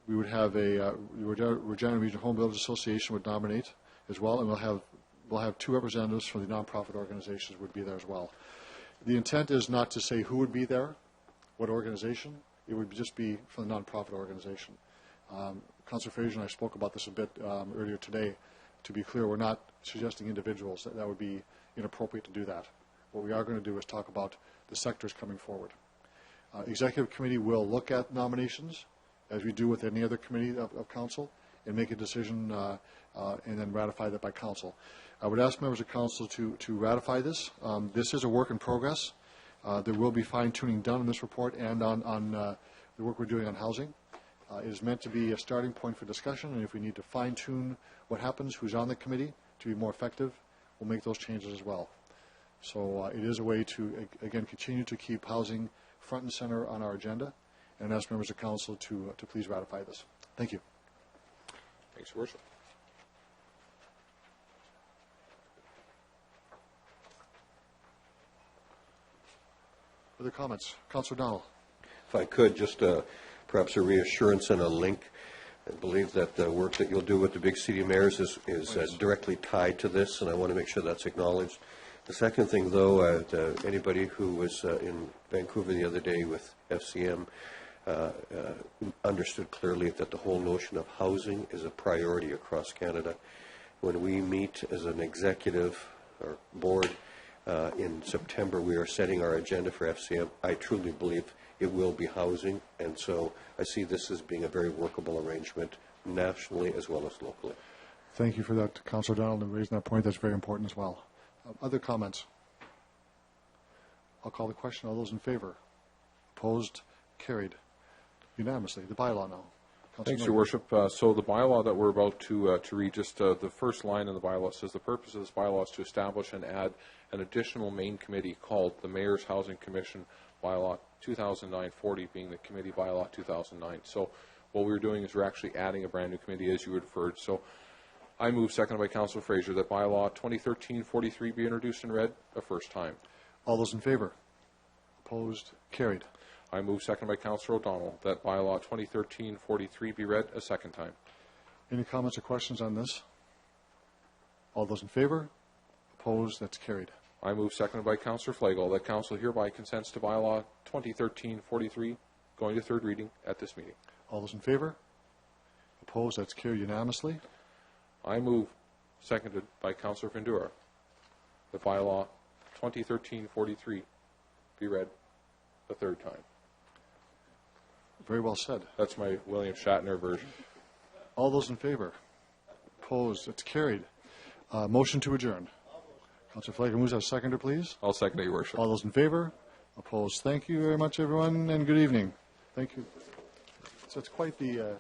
We would have the Regina Regional Home Builders Association would nominate as well, and we'll have 2 representatives from the nonprofit organizations would be there as well. The intent is not to say who would be there, what organization. It would just be from the nonprofit organization. Councillor Fraser and I spoke about this a bit earlier today. To be clear, we're not suggesting individuals. That would be inappropriate to do that. What we are going to do is talk about the sectors coming forward. Executive committee will look at nominations, as we do with any other committee of council, and make a decision and then ratify that by council. I would ask members of council to ratify this. This is a work in progress. There will be fine-tuning done in this report and on the work we're doing on housing. It is meant to be a starting point for discussion, and if we need to fine-tune what happens, who's on the committee, to be more effective, we'll make those changes as well. So it is a way to, again, continue to keep housing front and center on our agenda, and ask members of council to please ratify this. Thank you. Thanks, Your Worship. Other comments? Councillor Donald. If I could, just perhaps a reassurance and a link. I believe that the work that you'll do with the big city mayors is directly tied to this, and I want to make sure that's acknowledged. The second thing, though, anybody who was in Vancouver the other day with FCM understood clearly that the whole notion of housing is a priority across Canada. When we meet as an executive or board in September, we are setting our agenda for FCM. I truly believe it will be housing, and so I see this as being a very workable arrangement nationally as well as locally. Thank you for that, Councillor Donald, and raising that point. That's very important as well. Other comments? I'll call the question. All those in favor? Opposed? Carried. Unanimously. The bylaw now. Thanks, Your Worship. So the bylaw that we're about to read, just the first line in the bylaw says the purpose of this bylaw is to establish and add an additional main committee called the Mayor's Housing Commission Bylaw 2009-40, being the committee bylaw 2009. So what we're doing is we're actually adding a brand new committee, as you referred. So I move, seconded by Councillor Fraser, that bylaw 2013-43 be introduced and read a first time. All those in favor? Opposed? Carried. I move, seconded by Councillor O'Donnell, that bylaw 2013-43 be read a second time. Any comments or questions on this? All those in favor? Opposed? That's carried. I move, seconded by Councillor Flagel, that Council hereby consents to bylaw 2013-43 going to third reading at this meeting. All those in favor? Opposed? That's carried unanimously. I move, seconded by Councillor Findura, that bylaw 2013-43 be read a third time. Very well said. That's my William Shatner version. All those in favor? Opposed? It's carried. Motion to adjourn. Councillor Flagel moves. Our seconder, please. I'll second it, Your Worship. All those in favor? Opposed? Thank you very much, everyone, and good evening. Thank you. So it's quite the...